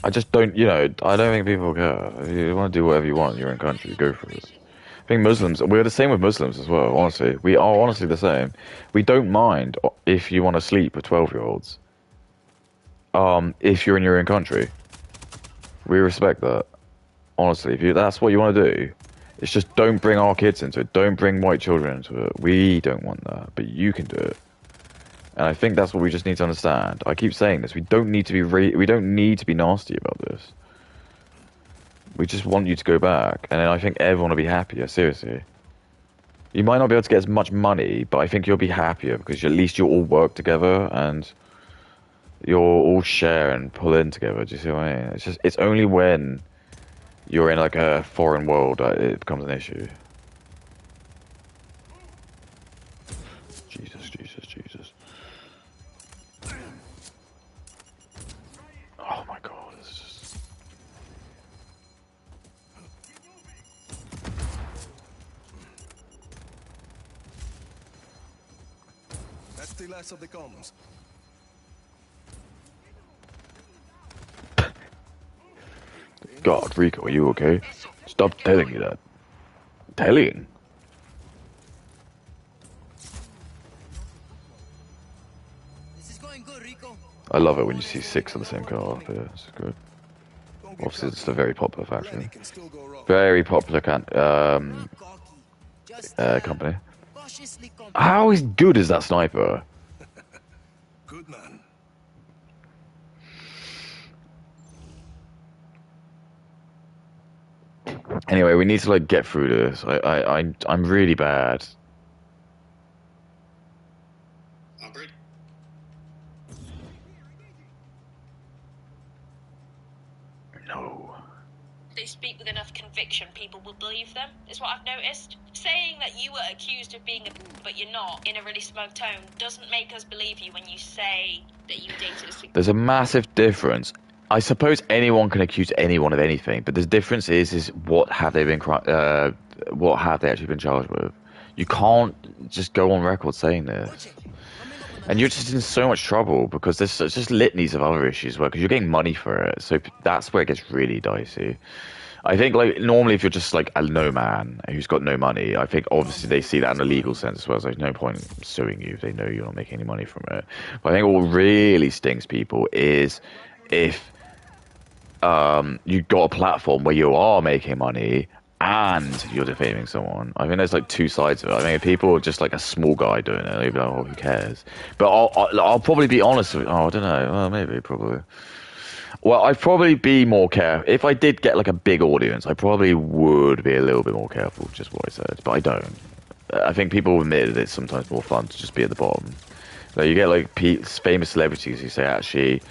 I just don't, I don't think people care. If you want to do whatever you want in your own country, go for it. I think Muslims, we're the same with Muslims as well, honestly. We are honestly the same. We don't mind if you want to sleep with 12-year-olds. If you're in your own country. We respect that. Honestly, if that's what you want to do, it's just don't bring our kids into it. Don't bring white children into it. We don't want that, but you can do it. And I think that's what we just need to understand. I keep saying this. We don't need to be we don't need to be nasty about this. We just want you to go back, and then I think everyone will be happier. Seriously. You might not be able to get as much money, but I think you'll be happier because at least you'll all work together and you'll all share and pull in together. Do you see what I mean? It's only when you're in like a foreign world that it becomes an issue. Jesus. Oh my god, it's just... That's the last of the columns. God, Rico, are you okay? Stop telling you that. Telling? This is going good, Rico. I love it when you see 6 of the same car. Yeah, it's good. Don't get Obviously, it's a cocky. very popular Plenty factory. can still go wrong. Very popular Not cocky. Just company. cautiously confident. How is good is that sniper? Good man. Anyway, we need to like get through this. I'm really bad. Aubrey? No. They speak with enough conviction, people will believe them, is what I've noticed. Saying that you were accused of being a but you're not, in a really smug tone, doesn't make us believe you when you say that you dated a There's a massive difference. I suppose anyone can accuse anyone of anything, but the difference is what have they been what have they actually been charged with? You can't just go on record saying this. And you're just in so much trouble because there's just litanies of other issues because you're getting money for it. So that's where it gets really dicey. I think like normally if you're just like a no man who's got no money, I think obviously they see that in a legal sense as well. So there's no point suing you if they know you're not making any money from it. But I think what really stings people is if you got a platform where you are making money and you're defaming someone. I think there's like two sides of it. I think if people are just like a small guy doing it, they'd be like, oh, who cares? But I'll probably be honest with I don't know. Well, maybe, probably. Well, I'd probably be more careful. If I did get like a big audience, I probably would be a little bit more careful with just what I said. But I don't. I think people admit that it's sometimes more fun to just be at the bottom. Like you get like famous celebrities who say actually,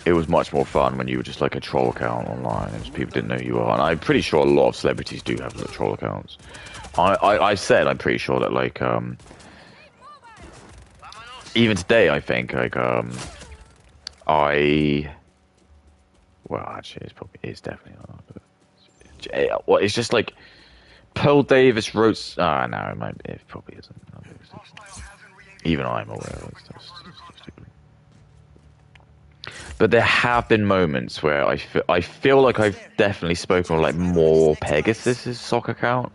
it was much more fun when you were just like a troll account online and people didn't know who you are. And I'm pretty sure a lot of celebrities do have like, troll accounts. I said I'm pretty sure that like even today I think like well actually it's definitely not. But, well, it's just like Pearl Davis wrote. Ah, no, it probably isn't. Even I'm aware of it. But there have been moments where I feel like I've definitely spoken on like more Pegasus' sock account.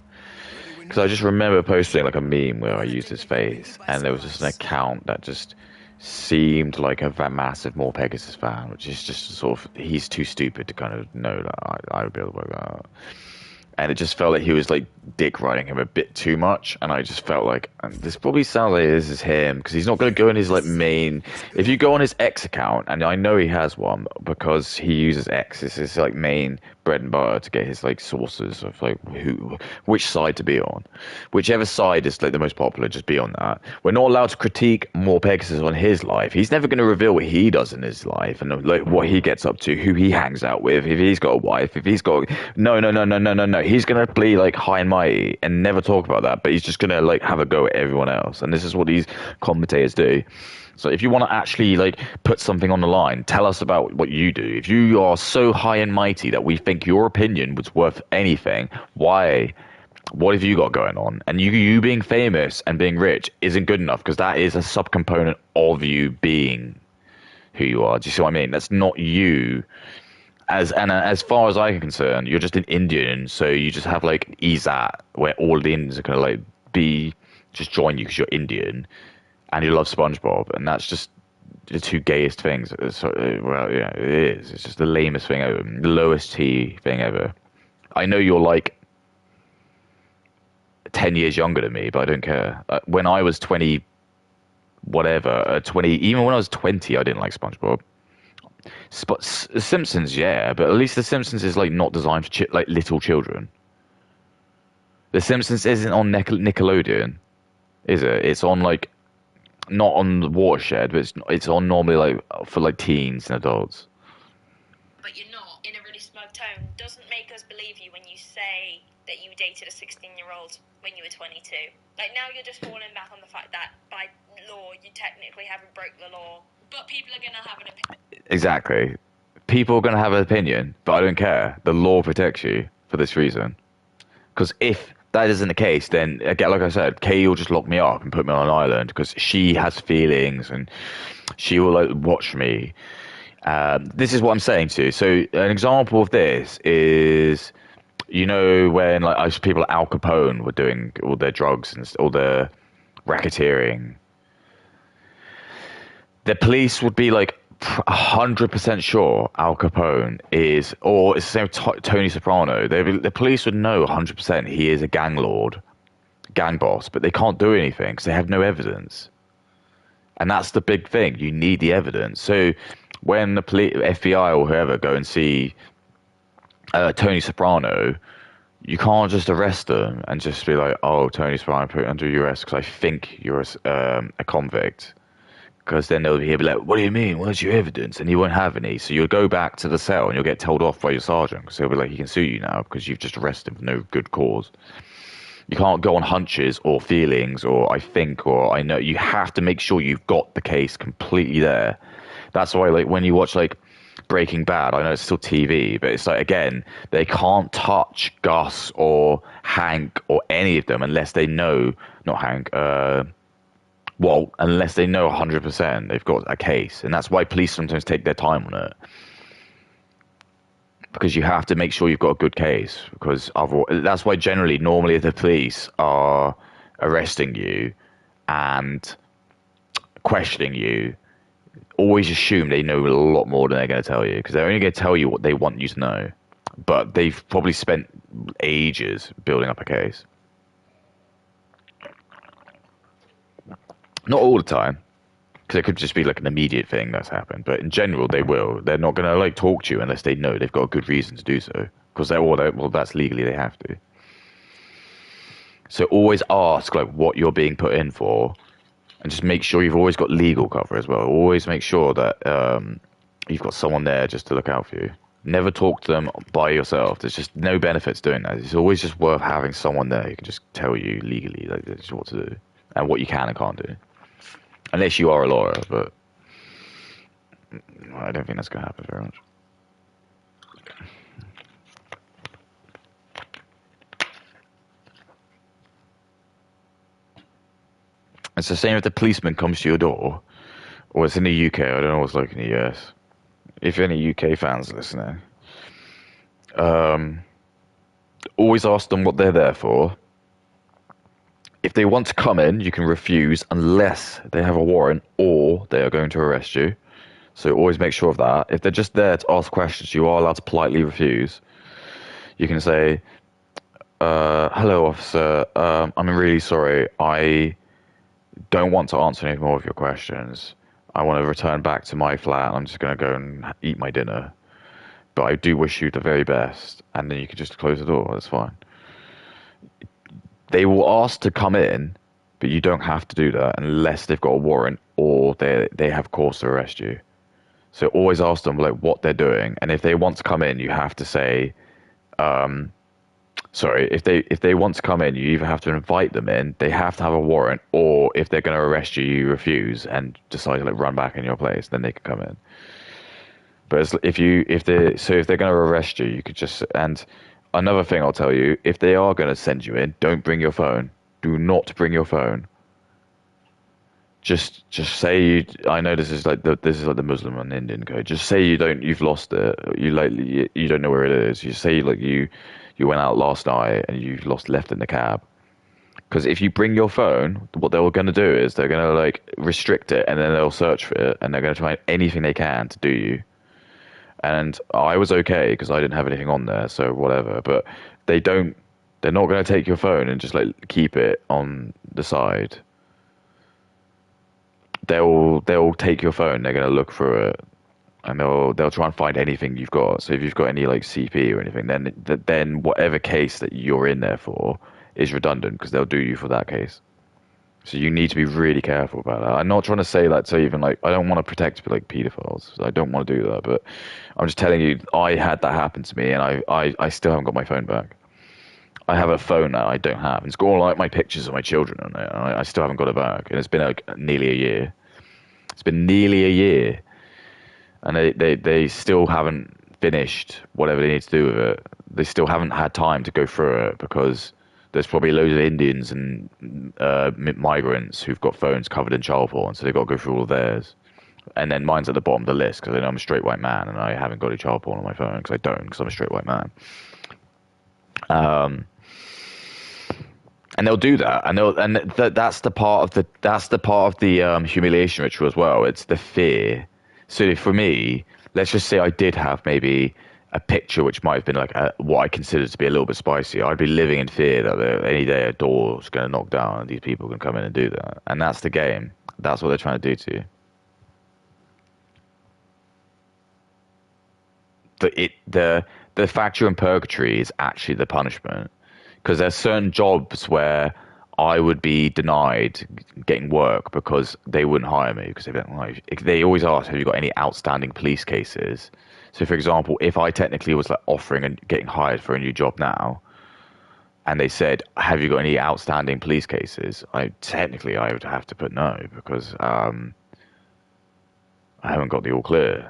Because I just remember posting like a meme where I used his face and there was just an account that just seemed like a massive more Pegasus fan, which is just sort of, he's too stupid to kind of know that I would be able to work that out. And it just felt like he was like dick riding him a bit too much, and I just felt like this probably sounds like this is him because he's not going to go in his like main. If you go on his X account, and I know he has one because he uses X as his like main bread and butter to get his like sources of like which side to be on, whichever side is like the most popular, just be on that. We're not allowed to critique more Pegasus on his life. He's never going to reveal what he does in his life and like what he gets up to, who he hangs out with, if he's got a wife, if he's got no. He's gonna be like high and mighty and never talk about that, but he's just gonna like have a go at everyone else, and this is what these commentators do. So if you want to actually like put something on the line, tell us about what you do. If you are so high and mighty that we think your opinion was worth anything, why? What have you got going on? And you being famous and being rich isn't good enough because that is a subcomponent of you being who you are. Do you see what I mean? That's not you. As far as I'm concerned, you're just an Indian, so you just have like ESAT, where all the Indians are gonna like just join you because you're Indian, and you love SpongeBob, and that's just the two gayest things. So, well, yeah, it is. It's just the lamest thing ever, the lowest T thing ever. I know you're like 10 years younger than me, but I don't care. When I was 20, whatever, 20, even when I was 20, I didn't like SpongeBob. Simpsons, yeah, but at least The Simpsons is like not designed for like little children. The Simpsons isn't on Nickelodeon, is it? It's on like not on the Watershed, but it's on normally like for like teens and adults. But you're not, in a really smug tone, doesn't make us believe you when you say that you dated a 16-year-old when you were 22. Like now you're just falling back on the fact that by law you technically haven't broke the law. But people are going to have an opinion. Exactly. People are going to have an opinion, but I don't care. The law protects you for this reason. Because if that isn't the case, then, again, like I said, Katie will just lock me up and put me on an island because she has feelings and she will like watch me. This is what I'm saying to you. So an example of this is, you know, when like people at Al Capone were doing all their drugs and all their racketeering, the police would be like 100% sure Al Capone is, or it's the same with Tony Soprano. The police would know 100% he is a gang lord, gang boss, but they can't do anything because they have no evidence. And that's the big thing. You need the evidence. So when the FBI or whoever go and see Tony Soprano, you can't just arrest them and just be like, "Oh, Tony Soprano put under arrest because I think you're a convict." Because then they'll be like, "What do you mean? Where's your evidence?" And you won't have any. So you'll go back to the cell and you'll get told off by your sergeant because they'll be like, "He can sue you now because you've just arrested him for no good cause." You can't go on hunches or feelings or I think or I know. You have to make sure you've got the case completely there. That's why, like, when you watch like Breaking Bad, I know it's still TV, but it's like, again, they can't touch Gus or Hank or any of them unless they know, not Hank, Walt, unless they know 100% they've got a case. And that's why police sometimes take their time on it. Because you have to make sure you've got a good case. Because that's why normally the police are arresting you and questioning you, always assume they know a lot more than they're going to tell you. Because they're only going to tell you what they want you to know. But they've probably spent ages building up a case. Not all the time. Because it could just be like an immediate thing that's happened. But in general, they will. They're not going to like talk to you unless they know they've got a good reason to do so. Because well, that's legally they have to. So always ask like what you're being put in for, and just make sure you've always got legal cover as well. Always make sure that you've got someone there just to look out for you. Never talk to them by yourself. There's just no benefits doing that. It's always just worth having someone there who can just tell you legally like what to do and what you can and can't do. Unless you are a lawyer, but I don't think that's going to happen very much. It's the same if the policeman comes to your door, or it's in the UK. I don't know what's like in the US. If any UK fans listening, always ask them what they're there for. If they want to come in, you can refuse unless they have a warrant or they are going to arrest you. So always make sure of that. If they're just there to ask questions, you are allowed to politely refuse. You can say, hello, officer. I'm really sorry. I don't want to answer any more of your questions. I want to return back to my flat. I'm just going to go and eat my dinner. But I do wish you the very best. And then you can just close the door. That's fine. They will ask to come in, but you don't have to do that unless they've got a warrant or they have cause to arrest you. So always ask them like what they're doing, and if they want to come in, you have to say, sorry. If they want to come in, you either have to invite them in, they have to have a warrant, or if they're going to arrest you, you refuse and decide to like run back in your place, then they can come in. But if they're going to arrest you, you could just and. Another thing I'll tell you, if they are going to send you in, don't bring your phone. Do not bring your phone. Just say I know this is like the Muslim and Indian code. Just say you've lost it. You don't know where it is. You say like you went out last night and you've left in the cab. Because if you bring your phone, what they're going to do is they're going to like restrict it and then they'll search for it and they're going to try anything they can to do you. And I was okay because I didn't have anything on there, so whatever. But they're not going to take your phone and just like keep it on the side. They'll take your phone. They're going to look through it, and they'll try and find anything you've got. So if you've got any like CP or anything, then whatever case that you're in there for is redundant because they'll do you for that case. So you need to be really careful about that. I'm not trying to say that to even like I don't want to protect like pedophiles. I don't want to do that, but I'm just telling you I had that happen to me, and I still haven't got my phone back. I have a phone that I don't have. It's got all like my pictures of my children on it, and I still haven't got it back. And it's been like nearly a year. It's been nearly a year, and they still haven't finished whatever they need to do with it. They still haven't had time to go through it because there's probably loads of Indians and migrants who've got phones covered in child porn, so they've got to go through all of theirs. And then mine's at the bottom of the list because I know I'm a straight white man and I haven't got any child porn on my phone because I don't, because I'm a straight white man. And they'll do that, and that's the part of the humiliation ritual as well. It's the fear. So for me, let's just say I did have maybe a picture which might have been like what I considered to be a little bit spicy. I'd be living in fear that any day a door's going to knock down and these people can come in and do that. And that's the game. That's what they're trying to do to you. The fact you're in purgatory is actually the punishment, because there's certain jobs where I would be denied getting work because they wouldn't hire me because they don't like. They always ask, "Have you got any outstanding police cases?" So, for example, if I technically was like offering and getting hired for a new job now, and they said, "Have you got any outstanding police cases?" I would have to put no because I haven't got the all clear.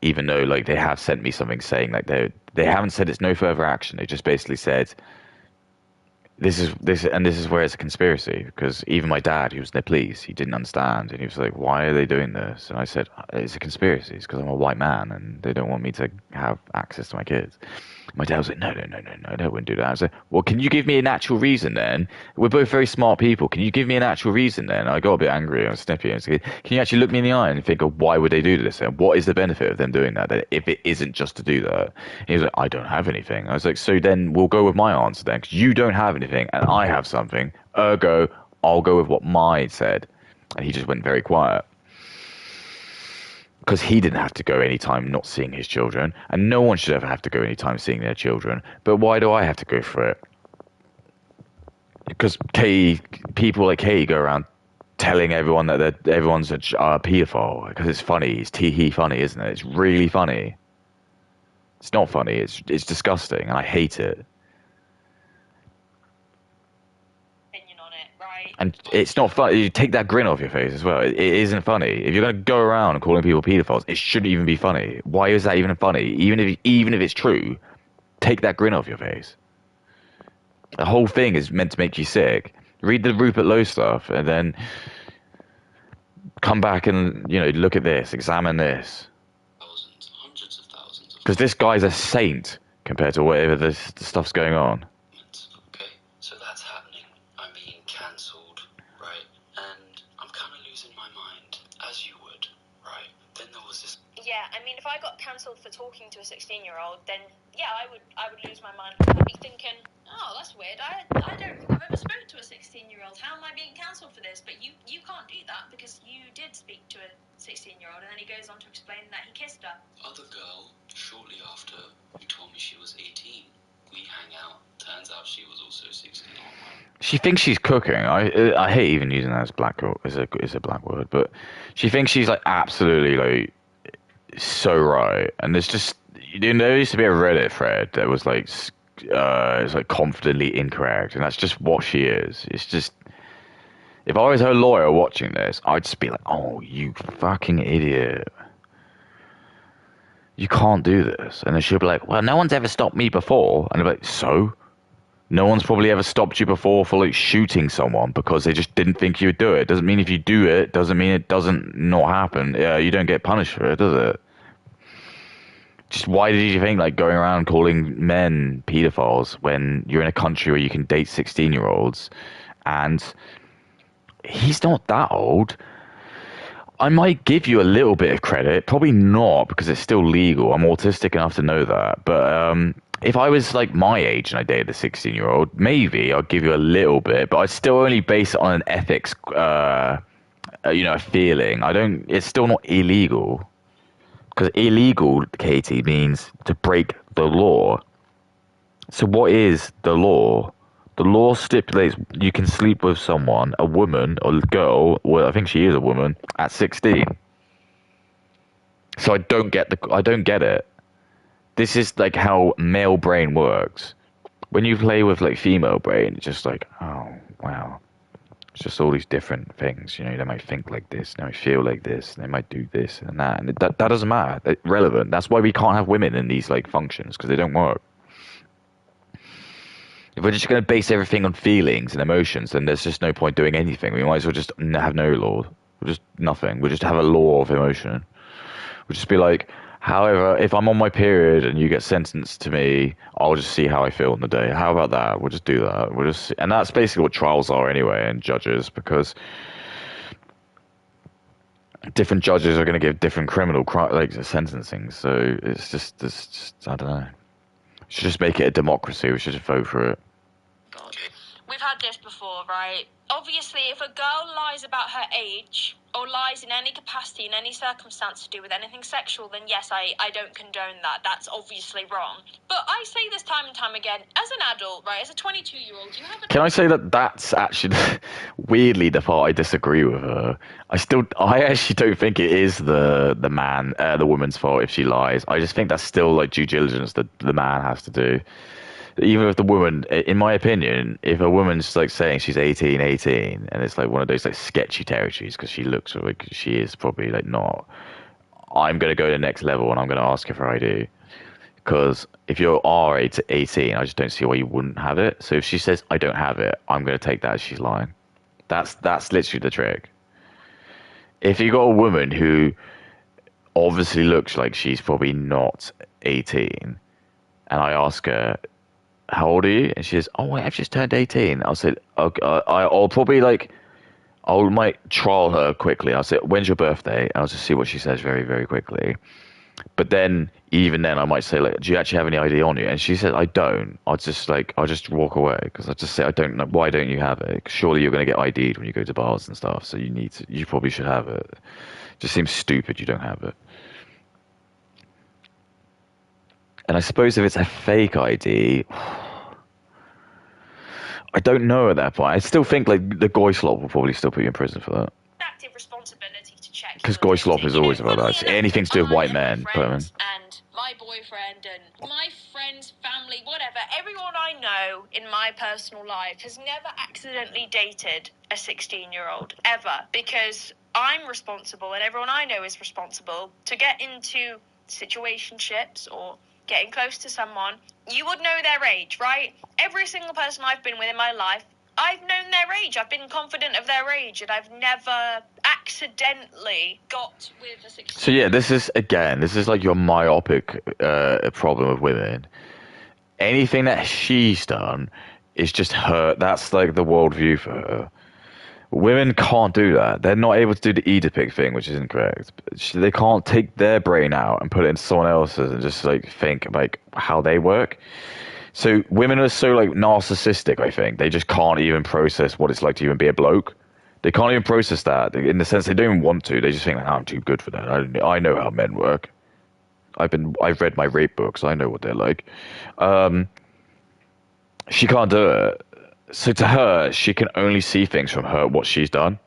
Even though like they have sent me something saying like they haven't said it's no further action. They just basically said this is where it's a conspiracy, because even my dad, who was in the police, he didn't understand, and he was like, "Why are they doing this?" And I said, "It's a conspiracy. It's because I'm a white man, and they don't want me to have access to my kids." My dad was like, "No, they wouldn't do that." I was like, "Well, can you give me an actual reason then? We're both very smart people. Can you give me an actual reason then?" I got a bit angry and snippy. I was like, "Can you actually look me in the eye and think of why would they do this? And what is the benefit of them doing that? If it isn't just to do that?" And he was like, "I don't have anything." I was like, "So then we'll go with my answer then, because you don't have anything and I have something. Ergo, I'll go with what mine said." And he just went very quiet, because he didn't have to go any time not seeing his children, and no one should ever have to go any time seeing their children. But why do I have to go for it? Because people like Katie go around telling everyone that everyone's a paedophile because it's funny. It's tee-hee funny, isn't it? It's really funny. It's not funny. It's disgusting, and I hate it. Opinion on it, right? And it's not funny. You take that grin off your face as well. It isn't funny. If you're going to go around calling people paedophiles, it shouldn't even be funny. Why is that even funny? Even if it's true, take that grin off your face. The whole thing is meant to make you sick. Read the Rupert Lowe stuff, and then come back and look at this, examine this. Thousands, hundreds of thousands of Because this guy's a saint compared to whatever the stuff's going on. Okay, so that's happening. I'm being cancelled, right? And I'm kind of losing my mind, as you would, right? Then there was this. Yeah, I mean, if I got cancelled for talking to a 16-year-old, then yeah, I would lose my mind. I'd be thinking, oh, that's weird. I don't think I've ever spoken to a 16-year-old. How am I being cancelled for this? But you can't do that because you did speak to a 16-year-old, and then he goes on to explain that he kissed her. Other girl, shortly after, who told me she was 18. We hang out. Turns out she was also 16. She thinks she's cooking. I hate even using that as a black word, but she thinks she's like absolutely like so right. And there's just there used to be a Reddit thread that was like it's like confidently incorrect, and that's just what she is. It's just, if I was her lawyer watching this, I'd just be like, "Oh, you fucking idiot. You can't do this." And then she'll be like, "Well, no one's ever stopped me before." And I'd be like, "So? No one's probably ever stopped you before for like shooting someone because they just didn't think you would do it. Doesn't mean if you do it, doesn't mean it doesn't not happen. Yeah, you don't get punished for it, does it?" Just why did you think like going around calling men pedophiles when you're in a country where you can date 16-year-olds, and he's not that old. I might give you a little bit of credit, probably not because it's still legal. I'm autistic enough to know that. But if I was like my age and I dated a 16-year-old, maybe I'd give you a little bit, but I'd still only base it on an ethics, a feeling. It's still not illegal. Because illegal, Katie, means to break the law. So what is the law? The law stipulates you can sleep with someone, a woman or girl, well, I think she is a woman, at 16. So I don't get it. This is like how male brain works. When you play with like female brain, it's just like, oh, wow. It's just all these different things, they might think like this, they might feel like this, they might do this and that, and that doesn't matter. It's relevant. That's why we can't have women in these like functions, because they don't work. If we're just going to base everything on feelings and emotions, then there's just no point doing anything. We might as well just have no law. We'll just nothing. We'll just have a law of emotion. We'll just be like, however, if I'm on my period and you get sentenced to me, I'll just see how I feel in the day. How about that? We'll just do that. We'll just see. And that's basically what trials are anyway, and judges, because different judges are going to give different like sentencing. So it's just I don't know. We should just make it a democracy. We should just vote for it. We've had this before, right? Obviously, if a girl lies about her age or lies in any capacity, in any circumstance to do with anything sexual, then yes, I don't condone that. That's obviously wrong. But I say this time and time again, as an adult, right, as a 22-year-old, you have a... Can I say that that's actually weirdly the part I disagree with her? I actually don't think it is the woman's fault if she lies. I just think that's still like due diligence that the man has to do. Even if the woman, in my opinion, if a woman's like saying she's 18, and it's like one of those like sketchy territories because she looks like she is probably like not, I'm going to go to the next level and I'm going to ask her for ID. Because if you are 18, I just don't see why you wouldn't have it. So if she says, I don't have it, I'm going to take that as she's lying. That's literally the trick. If you got a woman who obviously looks like she's probably not 18, and I ask her, how old are you? And she says, oh, wait, I've just turned 18. I'll say, okay, I'll probably like, might trial her quickly. I'll say, when's your birthday? I'll just see what she says very, very quickly. But then, even then, I might say, like, do you actually have any ID on you? And she said, I don't. I'll just walk away because I just say, I don't know. Why don't you have it? 'Cause surely you're going to get ID'd when you go to bars and stuff. So you probably should have it. It just seems stupid you don't have it. And I suppose if it's a fake ID, I don't know at that point. I still think like the Goyslop will probably still put you in prison for that. Active responsibility to check. Because Goyslop is always about that. It's anything to do with white men. And my boyfriend and my friends, family, whatever, everyone I know in my personal life has never accidentally dated a 16-year-old ever, because I'm responsible and everyone I know is responsible to get into situationships or getting close to someone. You would know their age, right? Every single person I've been with in my life, I've known their age. I've been confident of their age, and I've never accidentally got with a 16. So yeah, this is like your myopic problem of women. Anything that she's done is just her. That's like the worldview for her. Women can't do that. They're not able to do the Oedipus thing, which is incorrect. They can't take their brain out and put it into someone else's and just like think like how they work. So women are so like narcissistic, I think. They just can't even process what it's like to even be a bloke. They can't even process that in the sense they don't even want to. They just think, I'm too good for that. I know how men work. I've read my rape books. I know what they're like. She can't do it. So to her, she can only see things from what she's done.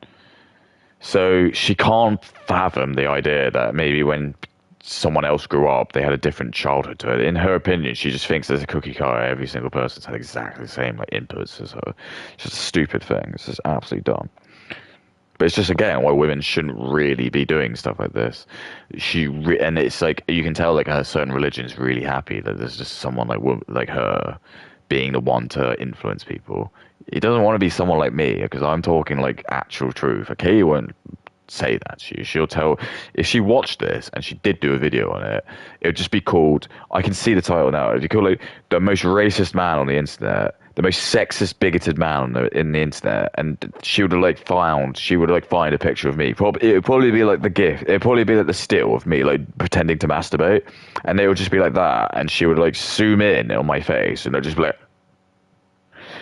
So she can't fathom the idea that maybe when someone else grew up, they had a different childhood to it. In her opinion, she just thinks there's a cookie cutter. Every single person's had exactly the same like inputs as her. It's just a stupid thing. It's just absolutely dumb. But it's just, again, why women shouldn't really be doing stuff like this. And it's like, you can tell like a certain religion's really happy that there's just someone like her being the one to influence people. He doesn't want to be someone like me, because I'm talking like actual truth. Okay, he won't say that to you. She'll tell, if she watched this and she did do a video on it, it would just be called, I can see the title now, it'd be called like the most racist man on the internet, the most sexist, bigoted man in the internet. And she would have find a picture of me. It would probably be like the GIF. It'd probably be like the still of me like pretending to masturbate, and it would just be like that. And she would like zoom in on my face, and it'd just be like,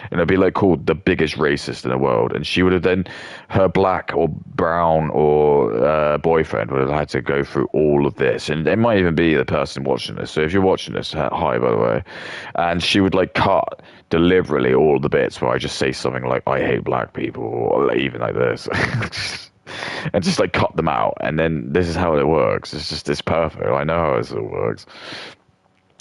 and it'd be like called the biggest racist in the world. And she would have then, her black or brown or boyfriend would have had to go through all of this. And it might even be the person watching this. So if you're watching this, hi, by the way. And she would like cut deliberately all the bits where I just say something like, I hate black people, or even like this. And just like cut them out. And then this is how it works. It's perfect. I know how this all works.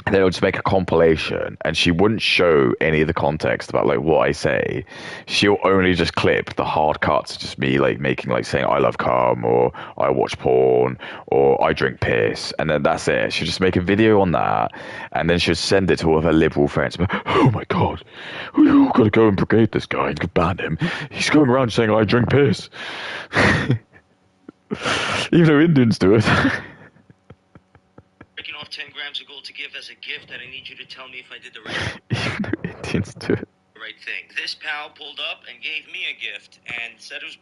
They would just make a compilation, and she wouldn't show any of the context about like what I say. She'll only just clip the hard cuts, just me like making like saying I love cum, or I watch porn, or I drink piss, and then that's it. She'll just make a video on that, and then she'll send it to all of her liberal friends. Oh my god, we've got to go and brigade this guy and ban him. He's going around saying I drink piss. Even though Indians do it. Breaking off 10 grams of gold to give as a gift, and I need you to tell me if I did the right Even though Indians do it. thing. This pal pulled up and gave me a gift and said it was.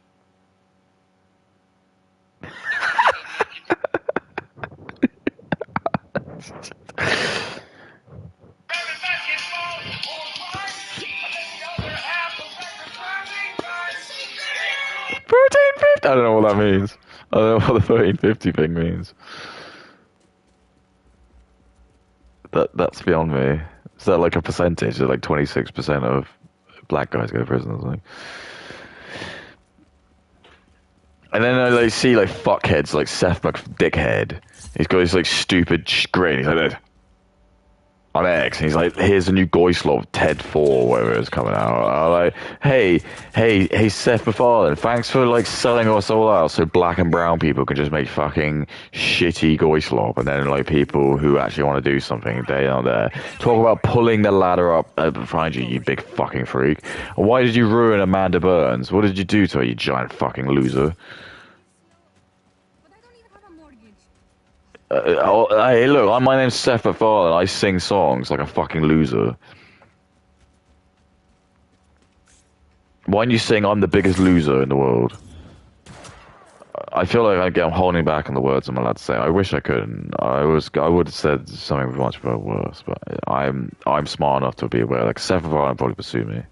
$13.50. I don't know what that means. I don't know what the 13.50 thing means. That's beyond me. Is that like a percentage? Is it like 26% of black guys go to prison or something? And then I like see like fuckheads like Seth McDickhead. He's got his like stupid grin. He's like this. On X, and he's like, here's a new Goyslov TED 4, whatever it's coming out. I'm like, hey, Seth MacFarlane, thanks for like selling us all out so black and brown people can just make fucking shitty Goyslov, and then like people who actually want to do something, they aren't there. Talk about pulling the ladder up behind you, you big fucking freak. Why did you ruin Amanda Burns? What did you do to her, you giant fucking loser? Hey, look, my name's Seth MacFarlane. I sing songs like a fucking loser. Why don't you sing I'm the biggest loser in the world? I feel like I'm holding back on the words I'm allowed to say. I wish I could. I would have said something much worse, but I'm smart enough to be aware. Like Seth MacFarlane probably pursue me.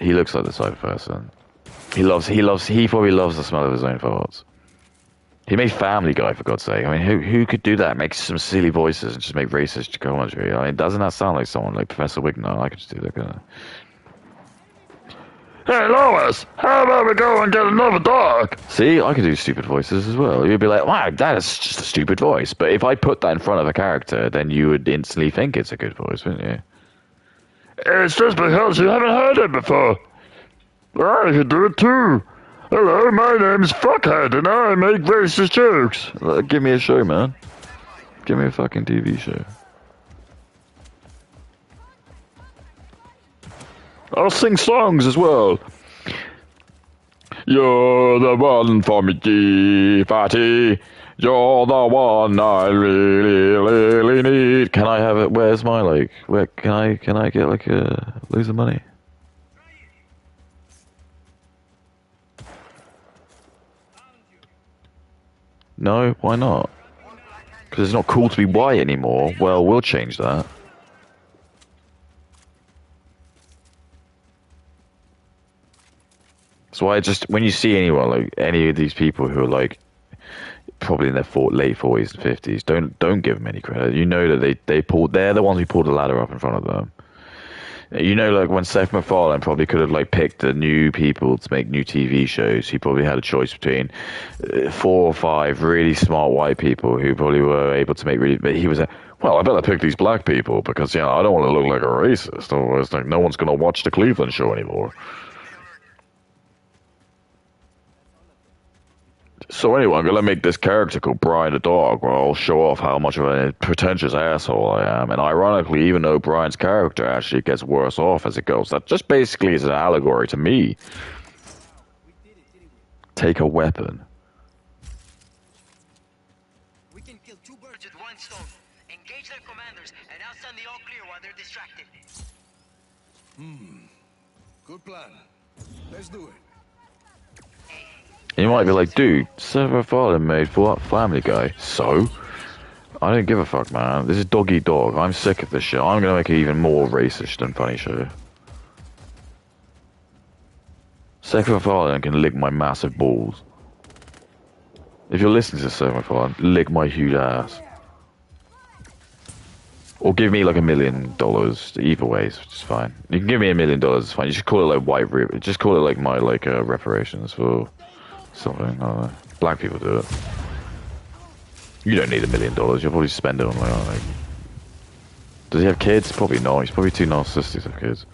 He looks like the type of person. He probably loves the smell of his own farts. He made Family Guy, for God's sake. I mean, who could do that? Make some silly voices and just make racist commentary. I mean, doesn't that sound like someone like Professor Wigner? I could just do that, couldn't I? Hey, Lois, how about we go and get another dog? See, I could do stupid voices as well. You'd be like, wow, that is just a stupid voice. But if I put that in front of a character, then you would instantly think it's a good voice, wouldn't you? It's just because you haven't heard it before. I could do it too. Hello, my name's Fuckhead, and I make racist jokes. Give me a show, man. Give me a fucking TV show. I'll sing songs as well. You're the one for me, fatty. You're the one I really need. Can I have it? Where's my like? Where can I get like a loads of money? No, why not? Because it's not cool to be white anymore. Well, we'll change that. So when you see anyone, like any of these people who are like probably in their late 40s and 50s, don't give them any credit. You know that they're the ones who pulled the ladder up in front of them. You know, like when Seth MacFarlane probably could have like picked the new people to make new TV shows, he probably had a choice between 4 or 5 really smart white people who probably were able to make really. But he was well, I better pick these black people because I don't want to look like a racist. Otherwise, like no one's gonna watch the Cleveland show anymore. So anyway, I'm gonna make this character called Brian the Dog, where I'll show off how much of a pretentious asshole I am. And ironically, even though Brian's character actually gets worse off as it goes, that just basically is an allegory to me. Take a weapon. We can kill 2 birds with 1 stone. Engage their commanders, and I'll send the all clear while they're distracted. Good plan. Let's do it. You might be like, dude, Seth MacFarlane made Family Guy. So? I don't give a fuck, man. This is dog eat dog. I'm sick of this shit. I'm gonna make it even more racist than funny show. Seth MacFarlane can lick my massive balls. If you're listening to Seth MacFarlane, lick my huge ass. Or give me like $1 million. Either way, it's just fine. You can give me $1 million. It's fine. You should call it like just call it like my reparations for something. I don't know. Black people do it. You don't need $1 million. You'll probably spend it on like. Does he have kids? Probably not. He's probably too narcissistic to have kids.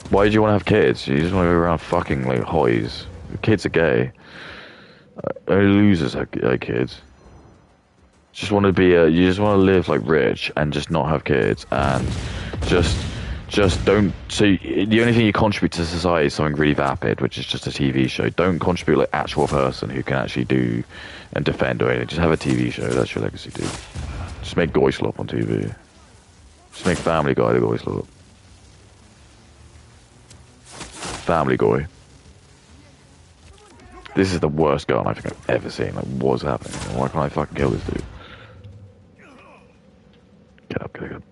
Why do you want to have kids? You just want to go around fucking like hotties. Kids are gay. Only losers have kids. You just want to live like rich and just not have kids and just Just don't. So the only thing you contribute to society is something really vapid, which is just a TV show. Don't contribute like actual person who can actually do and defend or anything. Just have a TV show. That's your legacy, dude. Just make Goy Slop on TV. Just make Family Guy the Goy Slop. Family Guy. This is the worst gun I think I've ever seen. Like, what's happening? Why can't I fucking kill this dude? Get up, get up.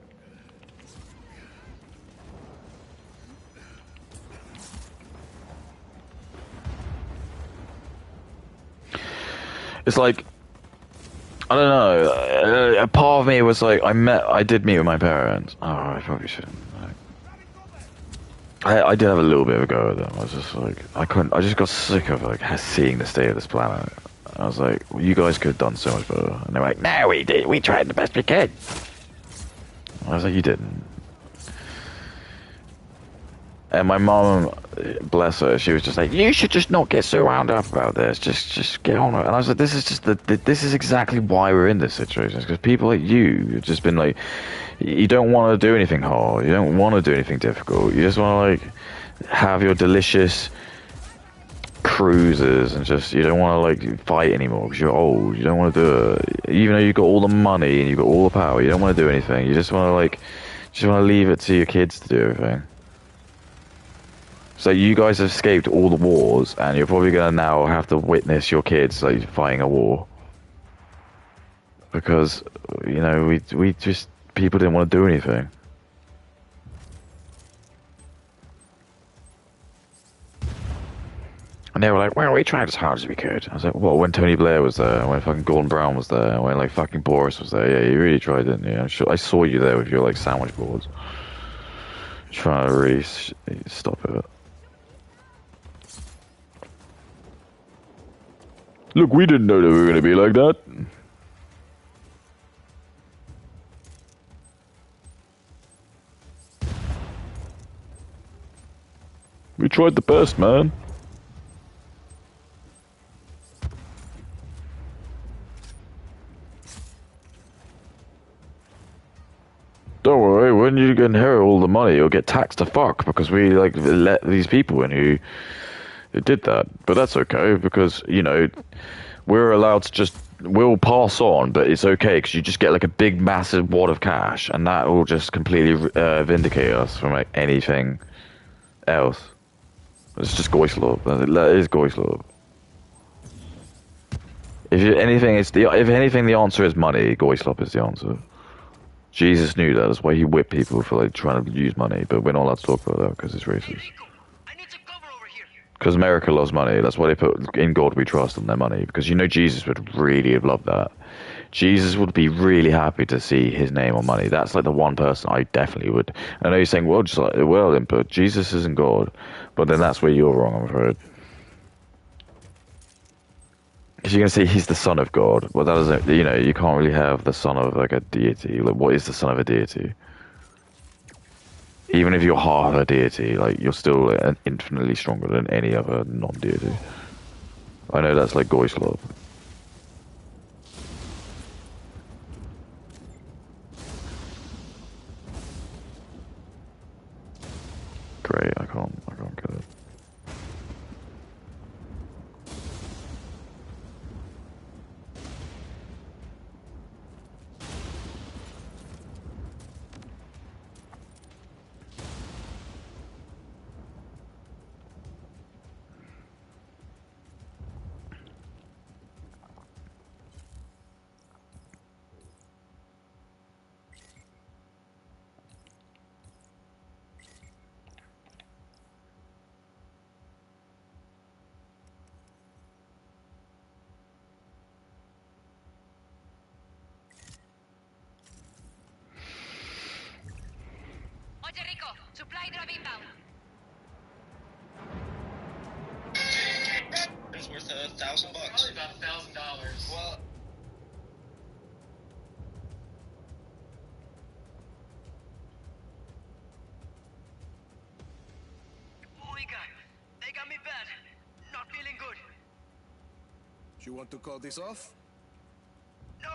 It's like, I don't know. A part of me was like, I did meet with my parents. Oh, I probably shouldn't. I did have a little bit of a go at them. I was just like, I just got sick of like seeing the state of this planet. I was like, well, you guys could have done so much better. And they were like, no, we did. We tried the best we could. I was like, you didn't. And my mom, bless her, she was just like, you should just not get so wound up about this. Just get on with it. And I was like, this is just this is exactly why we're in this situation. Because people like you have just been like, you don't want to do anything hard. You don't want to do anything difficult. You just want to like have your delicious cruises and just, you don't want to like fight anymore because you're old. You don't want to do it. Even though you've got all the money and you've got all the power, you don't want to do anything. You just want to like, leave it to your kids to do everything. So you guys have escaped all the wars, and you're probably gonna now have to witness your kids like fighting a war. Because, you know, we just, people didn't want to do anything. And they were like, well, we tried as hard as we could. I was like, well, when Tony Blair was there, when fucking Gordon Brown was there, when like fucking Boris was there, yeah, you really tried, didn't you? I'm sure I saw you there with your like sandwich boards. Trying to really stop it. Look, we didn't know that we were going to be like that. We tried the best, man. Don't worry, when you inherit all the money, you'll get taxed to fuck because we like let these people in who did that. But that's okay because, you know, we're allowed to just, we'll pass on, but it's okay because you just get like a big massive wad of cash and that will just completely vindicate us from like anything else. It's just Goyslov. That is Goyslov. If anything, the answer is money. Goyslov is the answer. Jesus knew that. That's why he whipped people for like trying to use money. But we're not allowed to talk about that because it's racist. Because America loves money. That's why they put in God we trust on their money. Because you know Jesus would really have loved that. Jesus would be really happy to see his name on money. That's like the one person I definitely would. I know you're saying, well, just like, well, then, but Jesus isn't God. But then that's where you're wrong, I'm afraid. Because you're going to say he's the son of God. Well, that doesn't, you know, you can't really have the son of like a deity. Like, what is the son of a deity? Even if you're half a deity, like, you're still infinitely stronger than any other non-deity. I know that's like Goyslov. Great, I can't get it. Supply drop inbound. It's worth $1,000. Probably about $1,000. Well, Oiga, they got me bad. Not feeling good. You want to call this off? No!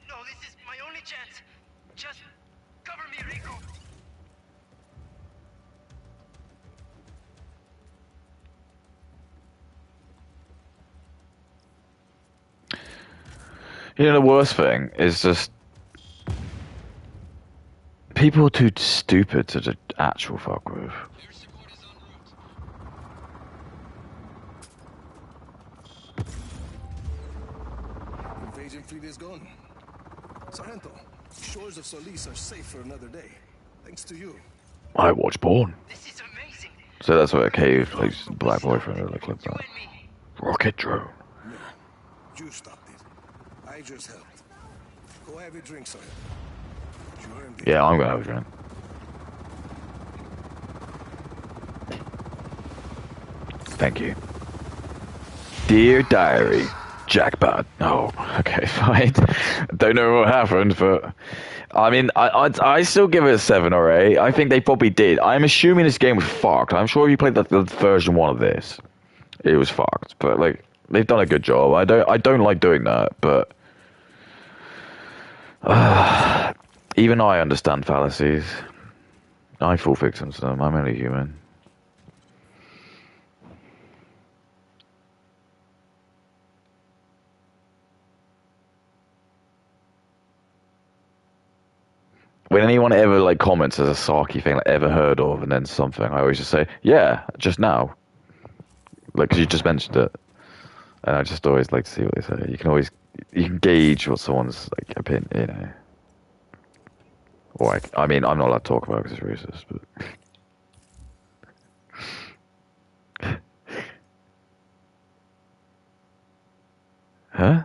No, this is my only chance. Just cover me, Rico. You know, the worst thing is just people are too stupid to just actual fuck with. Invasion fleet is gone. Sargento, shores of Solis are safe for another day. Thanks to you. I watch porn. This is amazing. So that's what a cave plays black boyfriend or like You that. and me. Rocket drone. No, you stopped it. I just helped. Go have a drink, Sargento. You earned it. Yeah, I'm gonna have a drink. Thank you. Dear Diary, jackpot. Oh, okay, fine. Don't know what happened, but I mean, I still give it a 7 or 8. I think they probably did. I'm assuming this game was fucked. I'm sure if you played the version 1 of this, it was fucked. But like, they've done a good job. I don't like doing that, but even I understand fallacies. I fall victim to them. I'm only human. When anyone ever like comments as a Saki thing like ever heard of and then something, I always just say, yeah, just now. Like, 'cause you just mentioned it. And I just always like to see what they say. You can gauge what someone's like opinion, you know. Or I mean, I'm not allowed to talk about it because it's racist, but. Huh?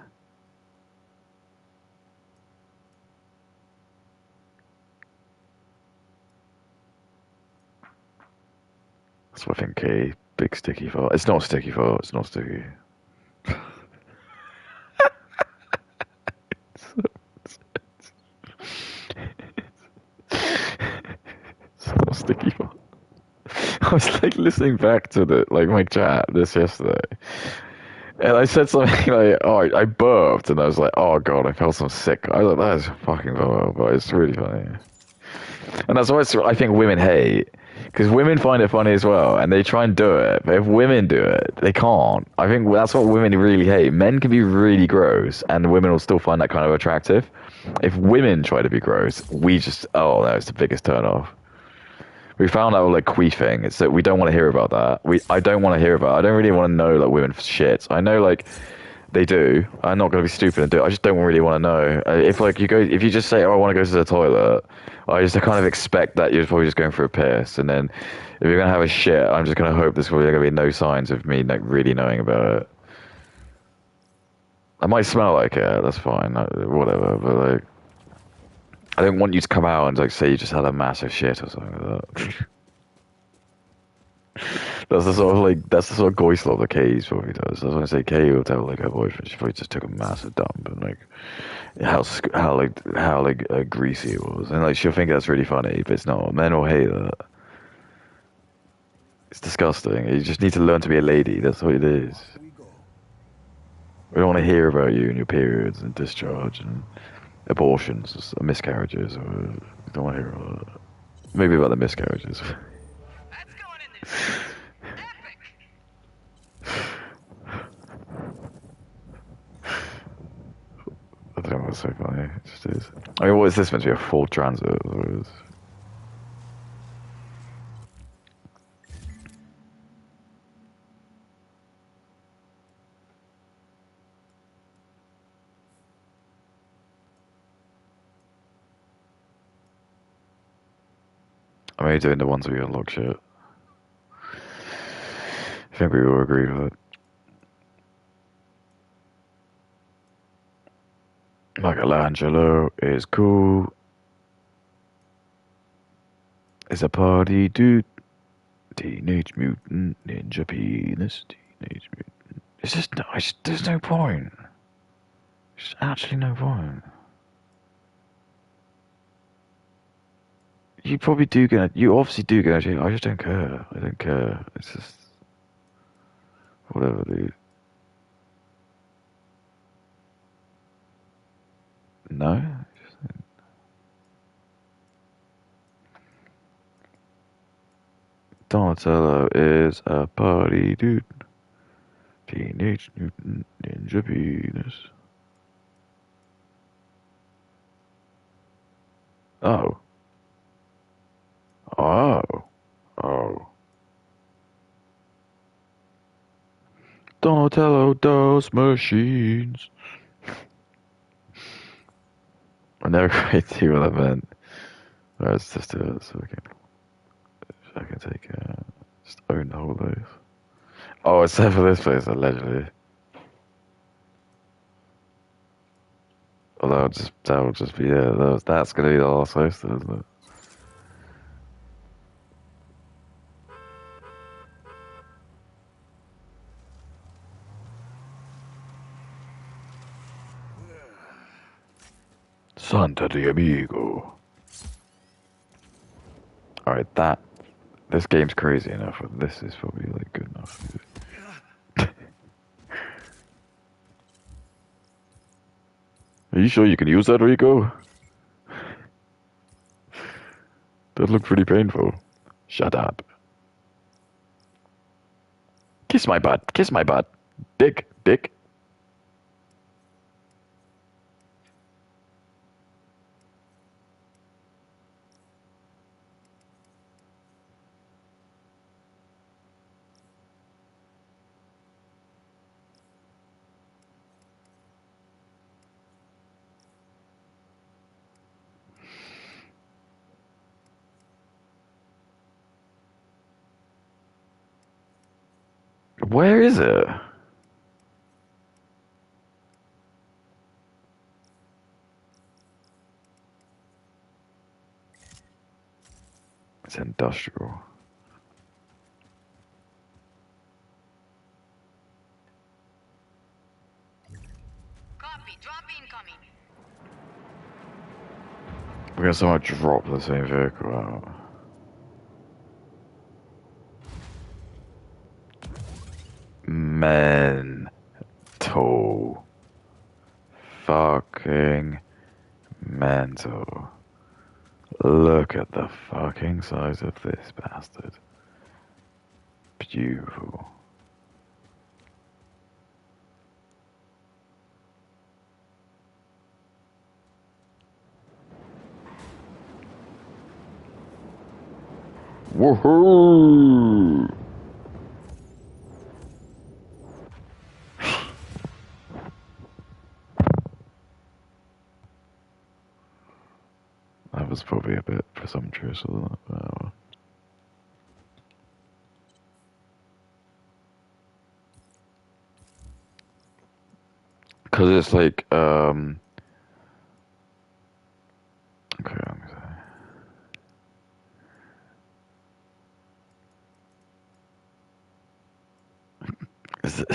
That's what I think, K. Big sticky fart. It's not sticky fart, it's not sticky. It's not sticky fart. I was like listening back to my chat this yesterday. And I said something like, oh, I burped, and I was like, oh god, I felt so sick. I was like, that is fucking vile, but it's really funny. And that's what I think women hate. Because women find it funny as well, and they try and do it. But if women do it, they can't. I think that's what women really hate. Men can be really gross, and women will still find that kind of attractive. If women try to be gross, we just, oh, that was the biggest turn off. We found out like queefing. It's that we don't want to hear about that. I don't want to hear about it. I don't really want to know like women shit. I know like they do. I'm not going to be stupid and do it. I just don't really want to know. If you just say, oh, I want to go to the toilet, I just kind of expect that you're probably just going for a piss. And then if you're going to have a shit, I'm just going to hope there's probably going to be no signs of me like really knowing about it. I might smell like it. That's fine. Whatever. But like, I don't want you to come out and like say you just had a massive shit or something like that. That's the sort of goislov that Kay's probably does. That's when I say Kay will tell like her boyfriend she probably just took a massive dump and like how greasy it was, and like she'll think that's really funny, but it's not. Men will hate that. It's disgusting. You just need to learn to be a lady. That's what it is. We go. We don't want to hear about you and your periods and discharge and abortions, or miscarriages. Or we don't want to hear about that. Maybe about the miscarriages. That's going in there. I don't know what's so funny. It just is. I mean, what is this meant to be a full transit? I'm only doing the ones we unlock shit. I think we all agree with it. Michelangelo is cool. Is a party dude. Teenage Mutant Ninja Penis. Teenage Mutant. It's just no. There's no point. There's actually no point. You probably do get. You obviously do get. I just don't care. I don't care. It's just whatever, dude. No. Donatello is a party dude. Teenage Mutant Ninja Penis. Oh. Oh. Oh. Donatello does machines. I never quite see what that meant. Let's just do it so I can take just own the whole place. Oh, except for this place, allegedly. Although that would just be that's gonna be the last place, isn't it? Santa de Amigo. Alright, this game's crazy enough, but this is probably like good enough. Are you sure you can use that, Rico? That looked pretty painful. Shut up. Kiss my butt. Kiss my butt. Dick. Dick. Where is it? It's industrial. Copy. Drop incoming. We're gonna somehow drop the same vehicle out. Mental. Fucking mental. Look at the fucking size of this bastard. Beautiful. Woohoo! That was probably a bit presumptuous, wasn't it? Because it's like, okay, I'm gonna say. Is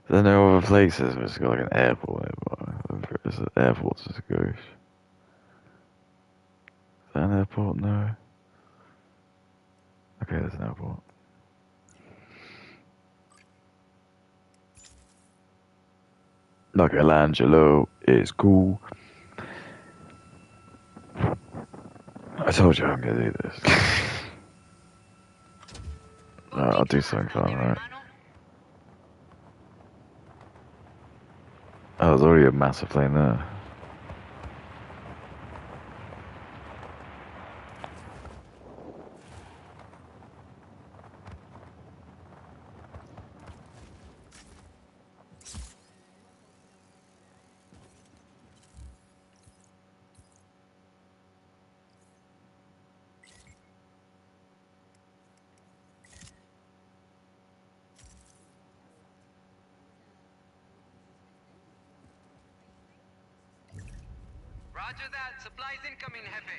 there no other places where it's got like an airport nearby? Is it airports as it goes? Is there an airport? No. Okay, there's an airport. Michelangelo is cool. I told you I'm gonna do this. I'll do something fun, right? Oh, there's already a massive plane there. Roger that. Supplies incoming, Hefe.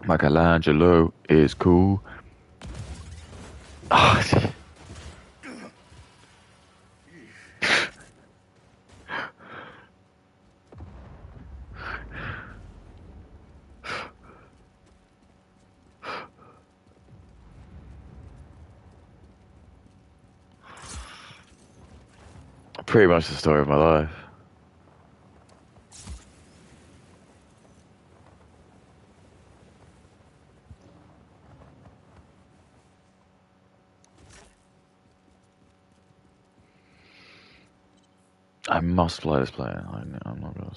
Michelangelo is cool. Oh, pretty much the story of my life. I must fly this plane. I'm not gonna.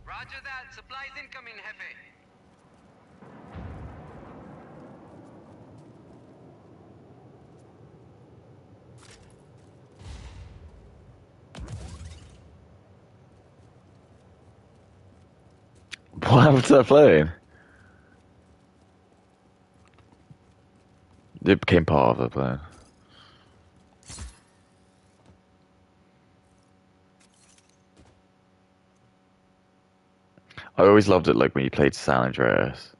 Roger that. Supplies incoming, Jefe. What happened to that plane? It became part of the plane. I always loved it, like when you played San Andreas.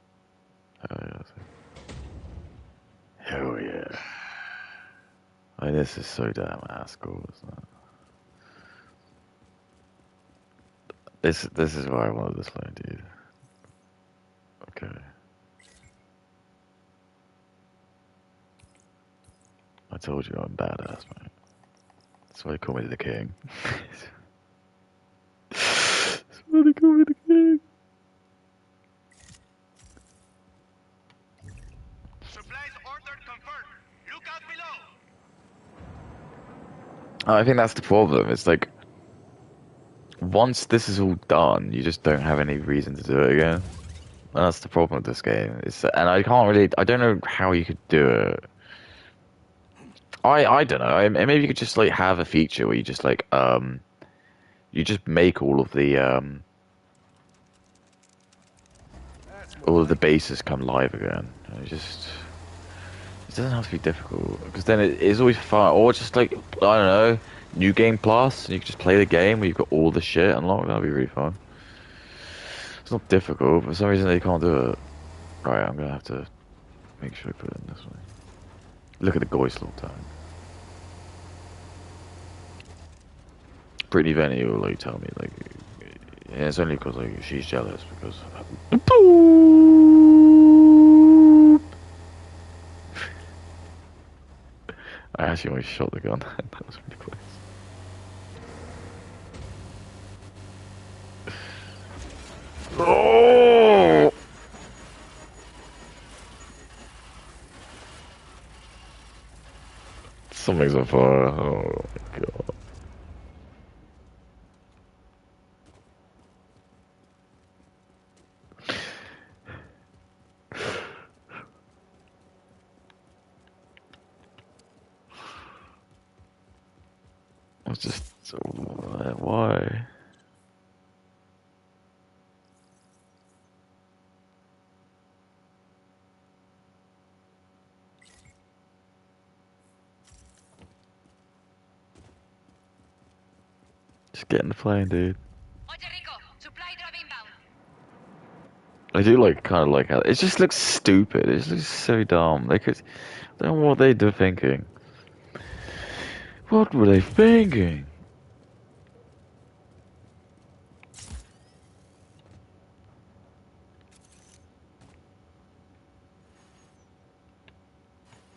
Oh yeah. Hell yeah. Oh, this is so damn ass cool, isn't it? This is why I wanted this plane, dude. Okay. I told you I'm badass, mate. That's why they call me the king. That's why they call me the king. Supplies ordered confirmed. Look out below. I think that's the problem. It's like once this is all done, you just don't have any reason to do it again. And that's the problem with this game. And I can't really. I don't know how you could do it. I don't know. Maybe you could just like have a feature where you just like you just make all of the bases come live again. And it doesn't have to be difficult because then it is always fun. Or just like I don't know, New Game Plus, and you can just play the game where you've got all the shit unlocked. That'd be really fun. It's not difficult, but for some reason they can't do it. Right, I'm gonna have to make sure I put it in this way. Look at the Goislov time. Brittany Venny will like tell me like, yeah, it's only because like she's jealous because. I actually almost shot the gun. That was really close. Oh! Something's on fire. Oh my god. I was just why? Just get in the plane, dude. Supply drop inbound. I do like kind of like how it just looks stupid. It just looks so dumb. They could, I don't know what they do thinking. What were they thinking?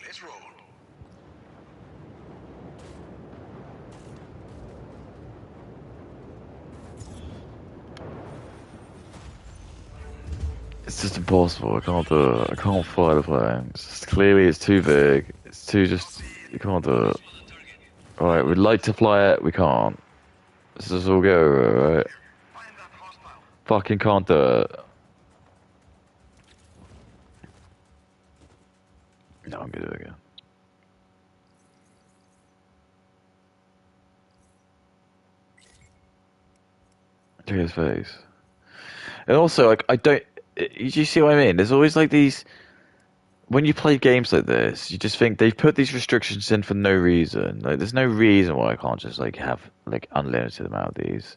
Let's roll. It's just impossible. I can't do it. I can't fly the plane. It's just, clearly, it's too big. It's too just. You can't do it. Alright, we'd like to fly it. We can't. Let's just all go over it, right? Fucking can't do it. No, I'm gonna do it again. Look at his face. And also, like, I don't. You see what I mean? There's always like these. When you play games like this, you just think they've put these restrictions in for no reason. Like, there's no reason why I can't just like have like unlimited amount of these.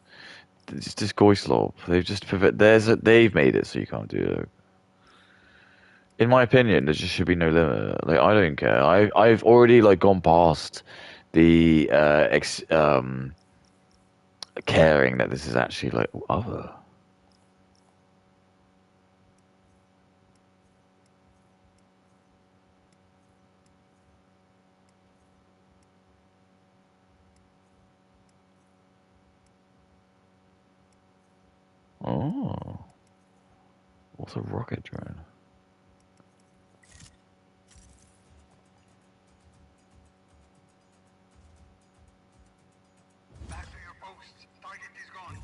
It's just Goislov. They've just they've made it so you can't do it. In my opinion, there just should be no limit. Like, I don't care. I've already like gone past the caring that this is actually like other. Oh, what's a rocket drone? Back to your posts. Target is gone.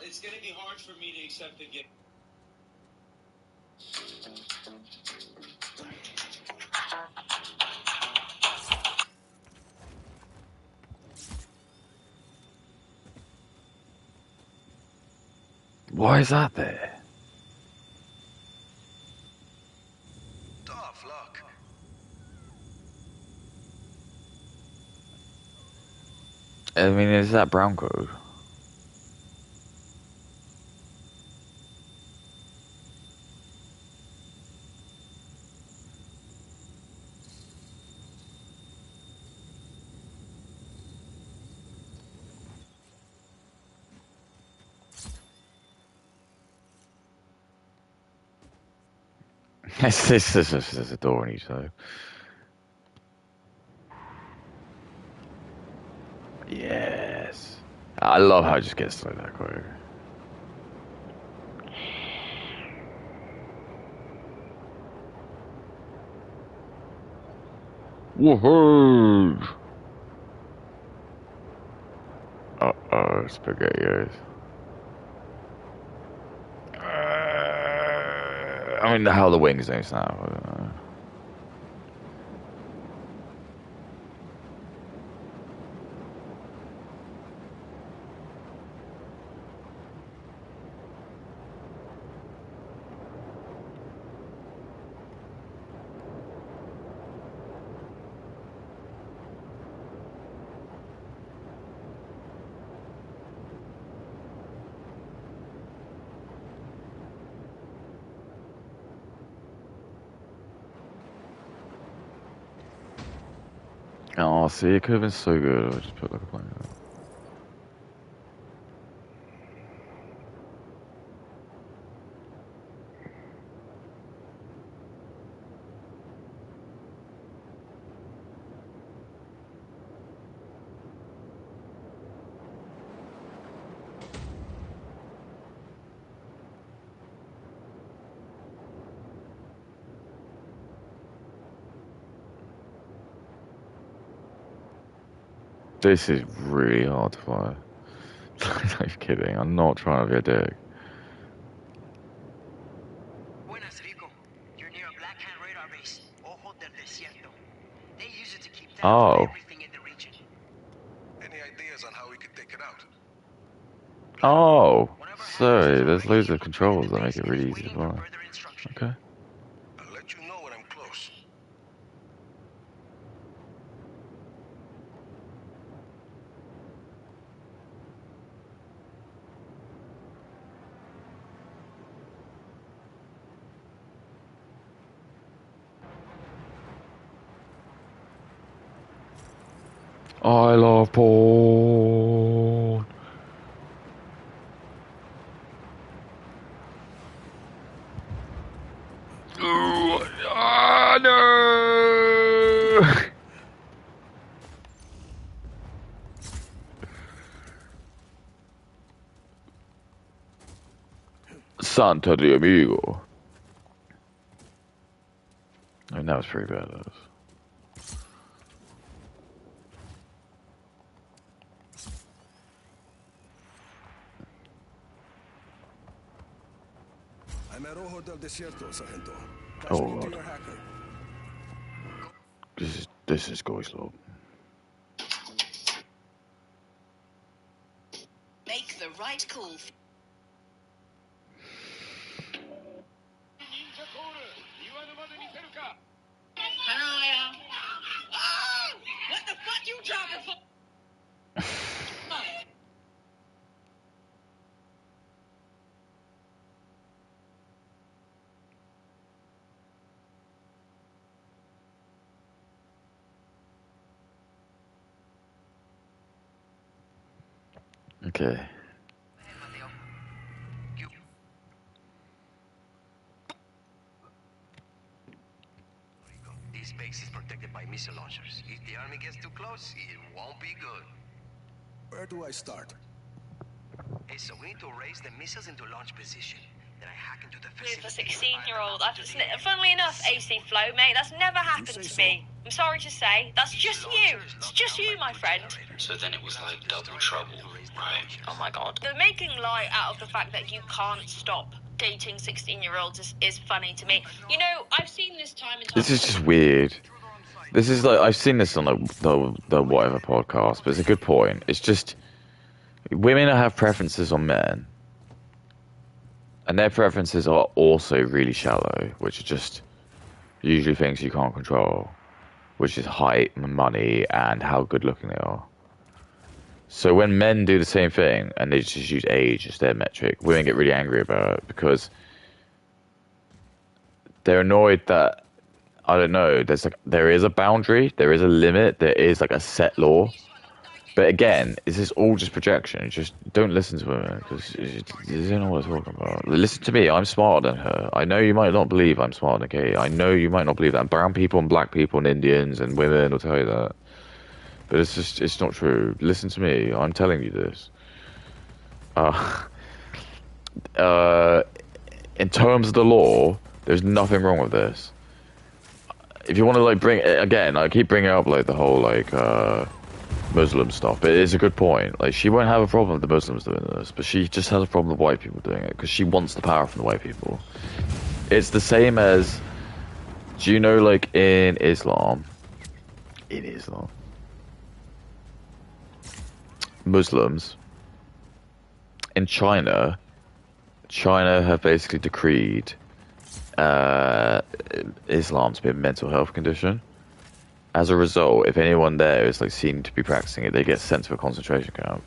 It's gonna be hard for me to accept the gift. Why is that there? Tough luck. I mean, is that brown code? There's a door on each side. Yes. I love how it just gets like that quick. Woohoo! Uh-oh, spaghettios. I mean, how the wings don't snap. I don't know. Oh, see, it could have been so good. I just put like a blank. This is really hard to fly. I'm kidding. I'm not trying to be a dick. Buenas, Rico. You're near a Black Hand radar base. Ojo del Desierto. They use it to keep tabs on Oh. everything in the region. Any ideas on how we could take it out? Oh. One of our Sorry, hackers is there's already loads of infiltrated controls the that make base it and is really easy to waiting for fly. further instruction. Okay. I'll let you know when I'm close. I love porn. Ooh, ah, no! Santa de amigo. I mean, that was pretty badass. I'm at Ojo del Desierto, Sargento. Patch Oh me into god, your hacker. this is going slow. Make the right call. What the fuck you dropping for? Okay. Mateo. You. This base is protected by missile launchers. If the army gets too close, it won't be good. Where do I start? Hey, so we need to raise the missiles into launch position. Then I hack into the With a facility. 16-year-old. Funnily enough, AC Flow, mate, that's never happened to me. I'm sorry to say. That's just you. It's just you, my friend. So then it was like double trouble, right? Oh my god. The making light out of the fact that you can't stop dating 16-year-olds is funny to me. You know, I've seen this time and time. This is just weird. This is like, I've seen this on the whatever podcast, but it's a good point. It's just, women have preferences on men. And their preferences are also really shallow, which are just usually things you can't control, which is height, money, and how good looking they are. So when men do the same thing and they just use age as their metric, women get really angry about it because they're annoyed that, I don't know, there is a boundary, there is a limit, there is like a set law. But again, this is all just projection. Just don't listen to women because you don't know what I'm talking about. Listen to me. I'm smarter than her. I know you might not believe I'm smarter than Kate. I know you might not believe that. Brown people and black people and Indians and women will tell you that. But it's not true. Listen to me. I'm telling you this. In terms of the law, there's nothing wrong with this. If you want to like bring again, I keep bringing up like the whole like Muslim stuff, but it is a good point. Like, she won't have a problem with the Muslims doing this, but she just has a problem with white people doing it because she wants the power from the white people. It's the same as, do you know, like in Islam, Muslims in China have basically decreed Islam to be a mental health condition. As a result, if anyone there is like seen to be practicing it, they get sent to a concentration camp,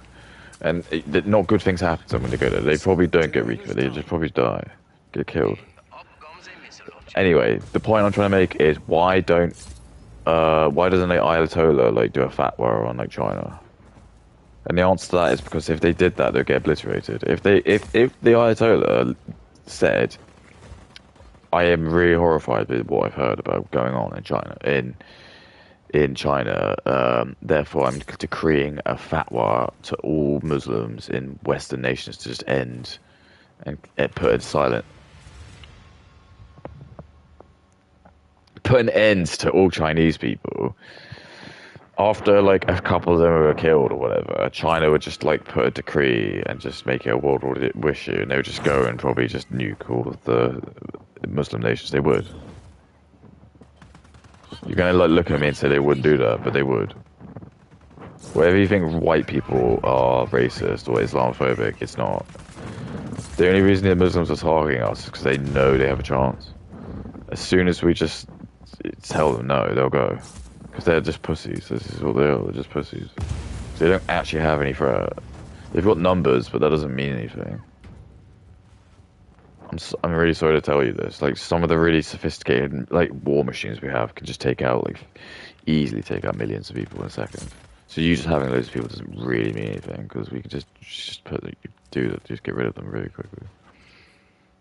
and not good things happen to them when they go there. They probably don't get recruited; they just probably die, get killed. Anyway, the point I'm trying to make is why doesn't the Ayatollah like do a fatwa on like China? And the answer to that is because if they did that, they'd get obliterated. If the Ayatollah said, "I am really horrified with what I've heard about going on in China," therefore I'm decreeing a fatwa to all Muslims in Western nations to just end and put an end to all Chinese people. After like a couple of them were killed or whatever, China would just like put a decree and just make it a world war issue, and they would just go and probably just nuke all of the Muslim nations. They would. You're gonna like look at me and say they wouldn't do that, but they would. Whatever you think white people are racist or Islamophobic, it's not. The only reason the Muslims are targeting us is because they know they have a chance. As soon as we just tell them no, they'll go. Because they're just pussies. This is what they are. They're just pussies. So they don't actually have any threat. They've got numbers, but that doesn't mean anything. I'm really sorry to tell you this. Like, some of the really sophisticated like war machines we have can just easily take out millions of people in a second. So you just having loads of people doesn't really mean anything because we can just get rid of them really quickly.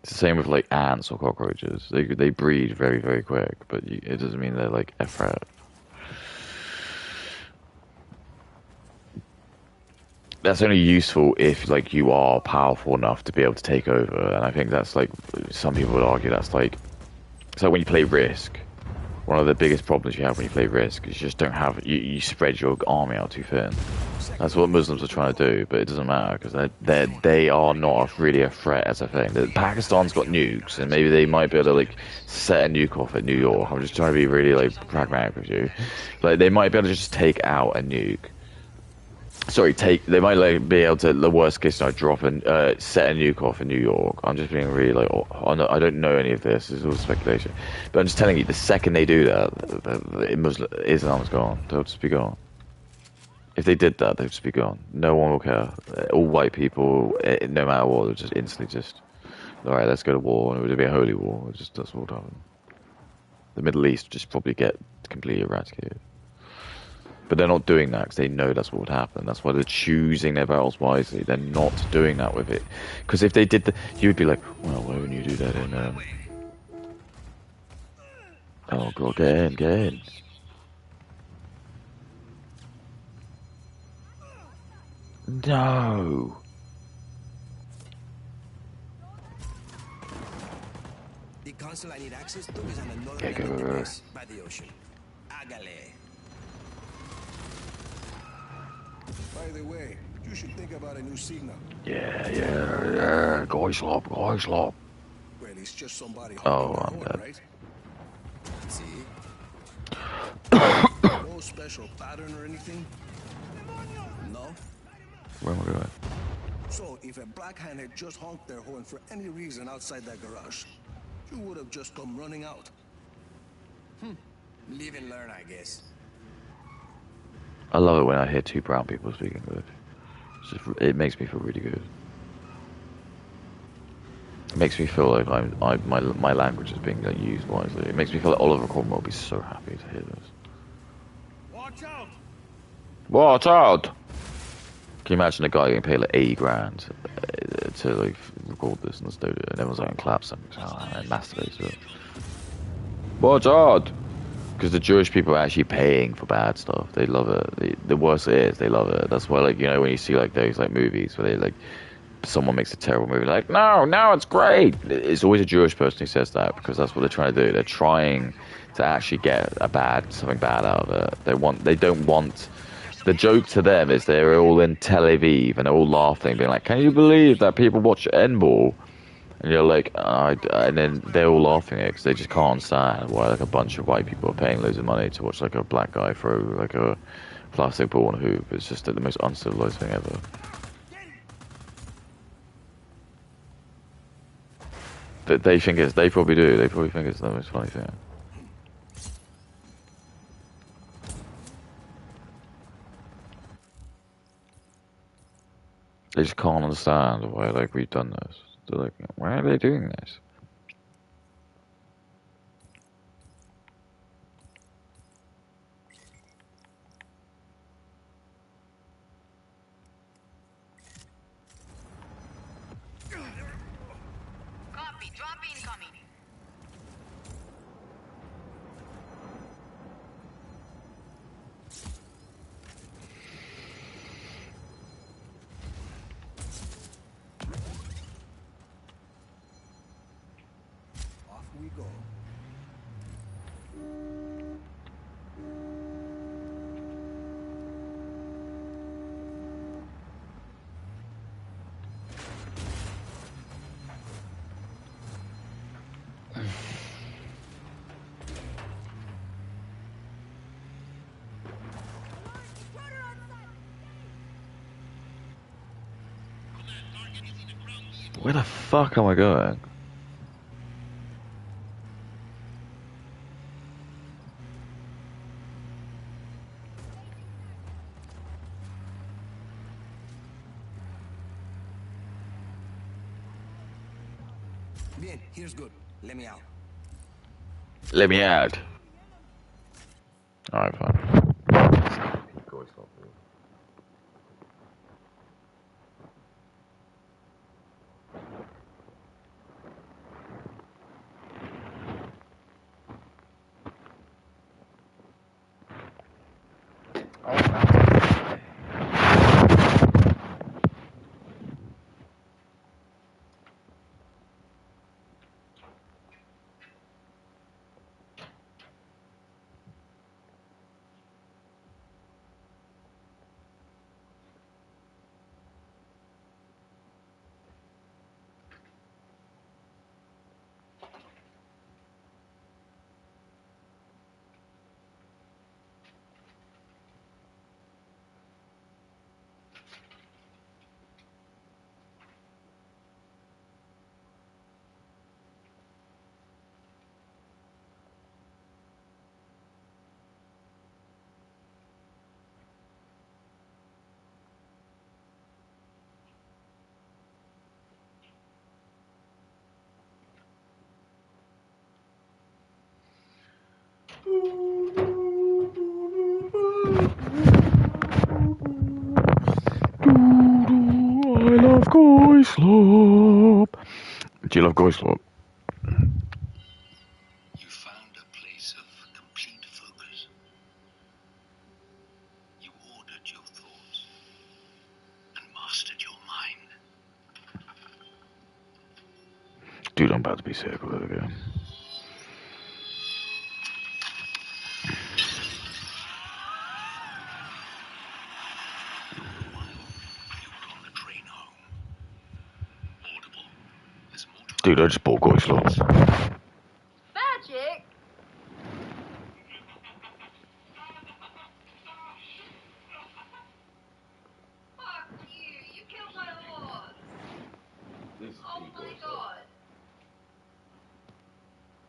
It's the same with like ants or cockroaches. They breed very, very quick, but it doesn't mean they're like a threat. That's only useful if like you are powerful enough to be able to take over, and I think that's like, some people would argue that's like, it's like when you play Risk. One of the biggest problems you have when you play Risk is you just don't have, you spread your army out too thin. That's what Muslims are trying to do, but it doesn't matter because they are not really a threat as a thing. Pakistan's got nukes, and maybe they might be able to like set a nuke off at New York. I'm just trying to be really like pragmatic with you. Like, they might be able to just take out a nuke. They might like be able to, the worst case scenario, drop and set a nuke off in New York. I'm just being really like, I don't know any of this. It's all speculation. But I'm just telling you, the second they do that, Islam's gone. They'll just be gone. If they did that, they'd just be gone. No one will care. All white people, no matter what, they'll just instantly just, all right, let's go to war, and it would be a holy war. That's what would happen. The Middle East would just probably get completely eradicated. But they're not doing that because they know that's what would happen. That's why they're choosing their battles wisely. They're not doing that with it. Because if they did, you would be like, well, why wouldn't you do that in? Oh god, get in, get in. No. The console I need access to is on another Yeah, end of the go. base, by the ocean. Hágale. By the way, you should think about a new signal. Yeah. Guy slop. Well, it's just somebody Oh, honking their I'm horn, dead. right? See? No special pattern or anything? No? Where am I going? So, if a black hand had just honked their horn for any reason outside that garage, you would have just come running out. Live and learn, I guess. I love it when I hear two brown people speaking English. It makes me feel really good. It makes me feel like my language is being used wisely. It makes me feel like Oliver Cromwell will be so happy to hear this. Watch out! Watch out! Can you imagine a guy getting paid like 80 grand to like record this in the studio, and everyone's like claps and masturbates to it. Watch out! Because the Jewish people are actually paying for bad stuff. They love it. The worse it is, they love it. That's why, like, you know, when you see like those like movies where they like someone makes a terrible movie, like, no, it's great. It's always a Jewish person who says that because that's what they're trying to do. They're trying to actually get something bad out of it. They don't want. The joke to them is they're all in Tel Aviv and they're all laughing, being like, "Can you believe that people watch N-Ball?" And you're like, and then they're all laughing at it because they just can't understand why like a bunch of white people are paying loads of money to watch like a black guy throw like a plastic ball in a hoop. It's just the most uncivilized thing ever. They probably do. They probably think it's the most funny thing. They just can't understand why like we've done this. They're like, why are they doing this? Copy. Drop incoming. Off we go. Where the fuck am I going? Bien, here's good. Let me out. Let me out. Alright, fine. Goislop. Do you love Goislop? You found a place of complete focus. You ordered your thoughts and mastered your mind. Dude, I'm about to be sick with it again. Dude, I just bought Goislop. Magic? Fuck you! You killed my horse! Oh my god!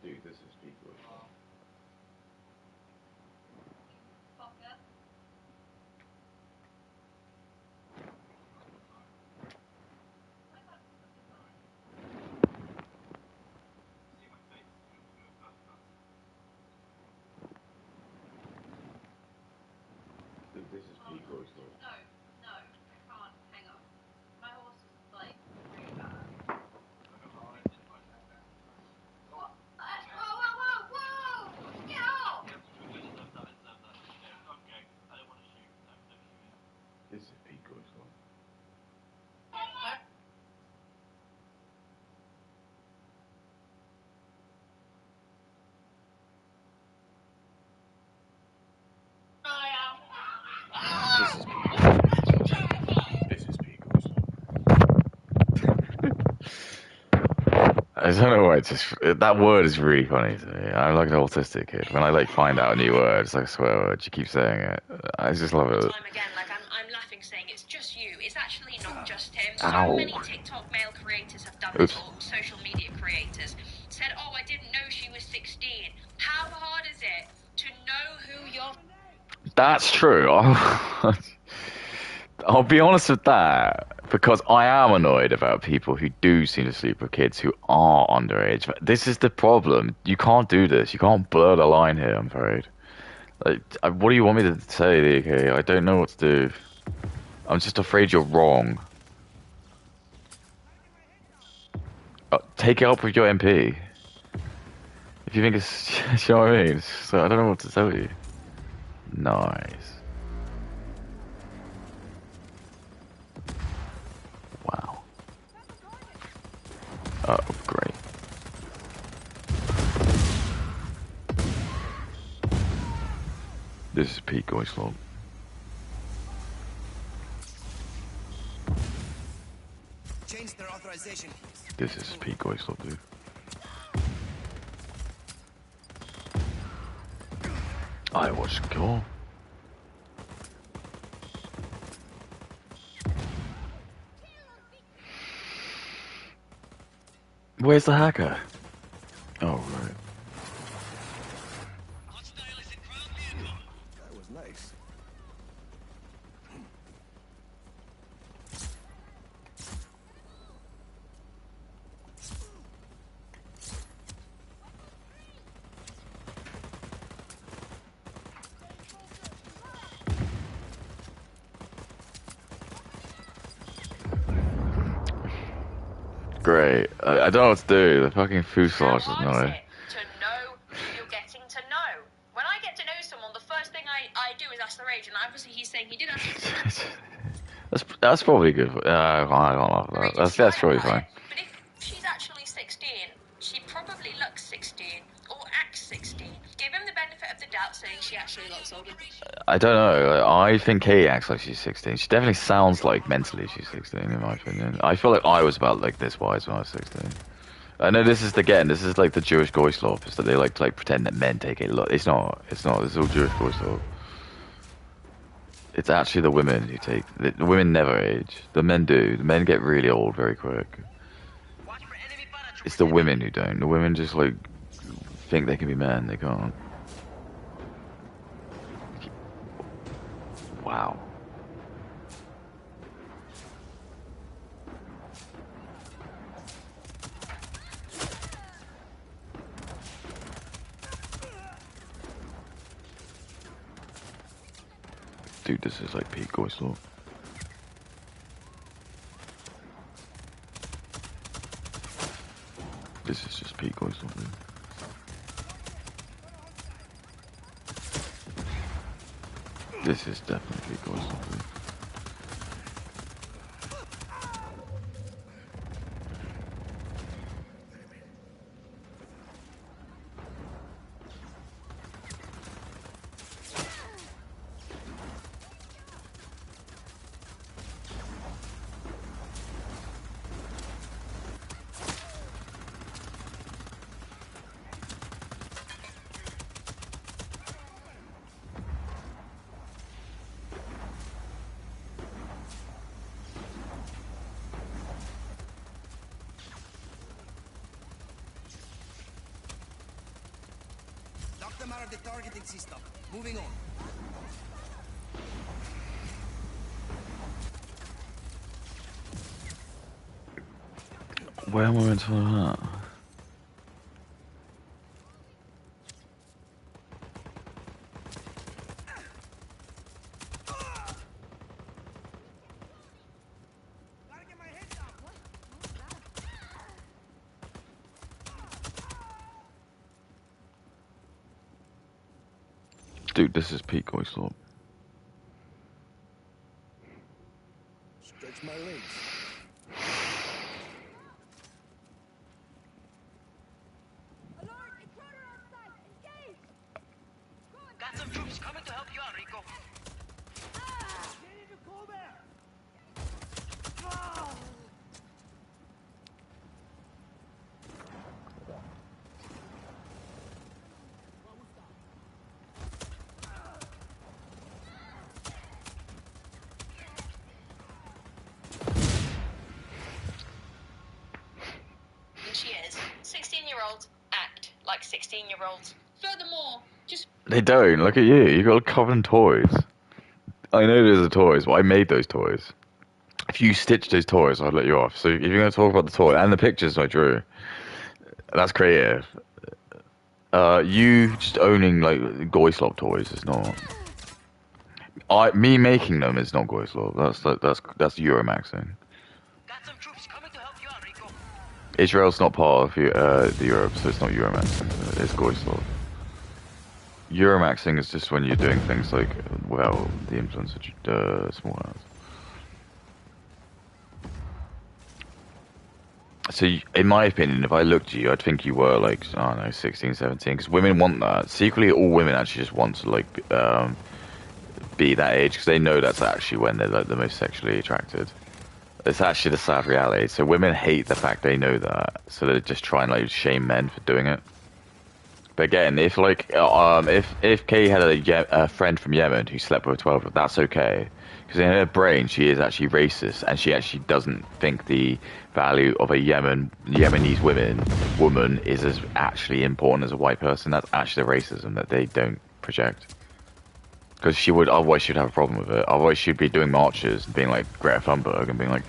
Dude, this is peak Goislop. Fucker. Dude, this is peak Goislop. No, no, I can't. Hang on. My horse is like really bad. What? Whoa, whoa, whoa, whoa! Get off! This is peak Goislop. This is peak Goislop. This is peak Goislop. I don't know why, it's just, that word is really funny to me. I'm like an autistic kid. When I like find out a new word, it's like a swear word, you keep saying it. I just love it. Time again, like I'm laughing saying it's just you. It's actually not just him. So Ow. many TikTok male creators have done Oops. this, or social media creators. Said, oh, I didn't know she was 16. How hard is it to know who you're... That's true. I'll be honest with that, because I am annoyed about people who do seem to sleep with kids who are underage. But this is the problem. You can't do this. You can't blur the line here, I'm afraid. Like, what do you want me to say, DK? I don't know what to do. I'm just afraid you're wrong. Take it up with your MP. If you think it's... you know what I mean? So I don't know what to tell you. Nice. Wow. Oh, great. This is peak Goislop. Change their authorization, please. This is peak Goislop, dude. I was cool. Where's the hacker? Oh, right. That was nice. Great. I don't know what to do. The fucking fuselage is How hard is annoying. it to know who you're getting to know? When I get to know someone, the first thing I do is ask their age, and obviously he's saying he did ask That's probably good. I don't know. That's probably fine. But if she's actually 16, she probably looks 16 or acts 16. Give him the benefit of the doubt, saying she actually looks older. I don't know. I think Katie acts like she's 16. She definitely sounds like mentally she's 16, in my opinion. I feel like I was about like this wise when I was 16. I know this is this is like the Jewish Goislop, is that they like to like pretend that men take a lot. It's not. It's not. It's all Jewish Goislop. It's actually the women who take. The women never age. The men do. The men get really old very quick. It's the women who don't. The women just like think they can be men. They can't. Wow. Dude, this is like peak Goislop. This is just peak or something. This is definitely peak or something. Knock them out of the targeting system. Moving on. Where am I going to find that? Gotta get my head down. Dude, this is peak Oislop. Stretch my legs. Got some troops coming to help you out, Rico. And she is. 16-year-olds act like 16-year-olds. Furthermore, just They don't. Look at you. You got covered in toys. I know those are toys, but I made those toys. If you stitched those toys, I'd let you off. So if you're going to talk about the toy and the pictures I drew, that's creative. You just owning like Goislop toys is not. Me making them is not Goislop. That's Euromaxing. Got some troops coming to help you out, Rico. Israel's not part of the Europe, so it's not Euromaxing. It's Goislop. Euromaxing is just when you're doing things like without the influence of small hours. So, in my opinion, if I looked at you, I'd think you were like, I don't know, 16, 17, because women want that. Secretly, all women actually just want to like be that age because they know that's actually when they're like the most sexually attracted. It's actually the sad reality. So women hate the fact they know that, so they just try and like shame men for doing it. But again, if like if Kay had a friend from Yemen who slept with a 12, that's okay. Because in her brain, she is actually racist, and she actually doesn't think the value of a Yemenese woman is as actually important as a white person. That's actually the racism that they don't project. Because she would, otherwise she'd have a problem with it. Otherwise she'd be doing marches and being like Greta Thunberg and being like,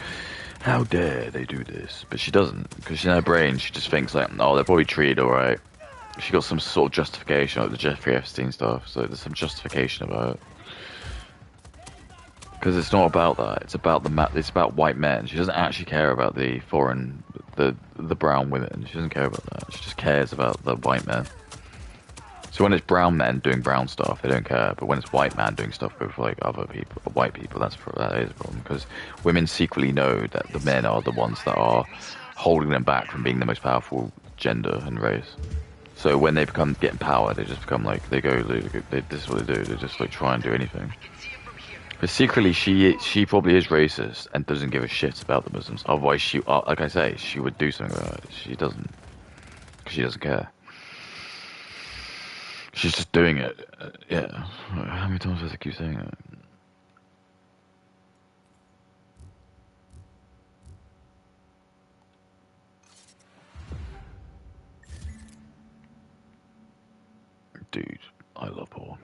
how dare they do this? But she doesn't, because in her brain she just thinks like, oh, they're probably treated alright. She got some sort of justification, like the Jeffrey Epstein stuff, so there's some justification about it. Because it's not about that. It's about it's about white men. She doesn't actually care about the foreign, the brown women. She doesn't care about that. She just cares about the white men. So when it's brown men doing brown stuff, they don't care. But when it's white man doing stuff with like other people, white people, that is a problem. Because women secretly know that the men are the ones that are holding them back from being the most powerful gender and race. So when they get in power, they just become like this is what they do. They just like try and do anything. But secretly, she probably is racist and doesn't give a shit about the Muslims. Otherwise, like I say, she would do something about it. She doesn't, because she doesn't care. She's just doing it. Yeah. How many times does I keep saying it? Dude, I love porn.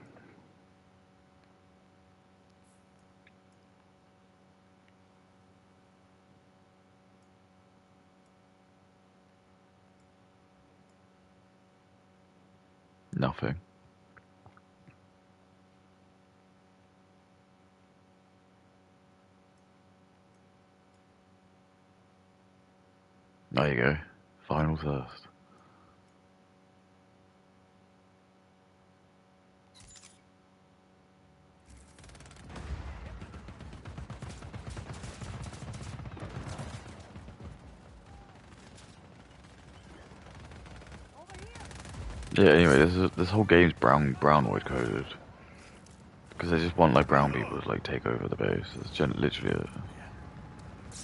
Nothing. There you go. Final thirst. Yeah. Anyway, this whole game's brownoid coded because they just want like brown people to like take over the base. It's literally it.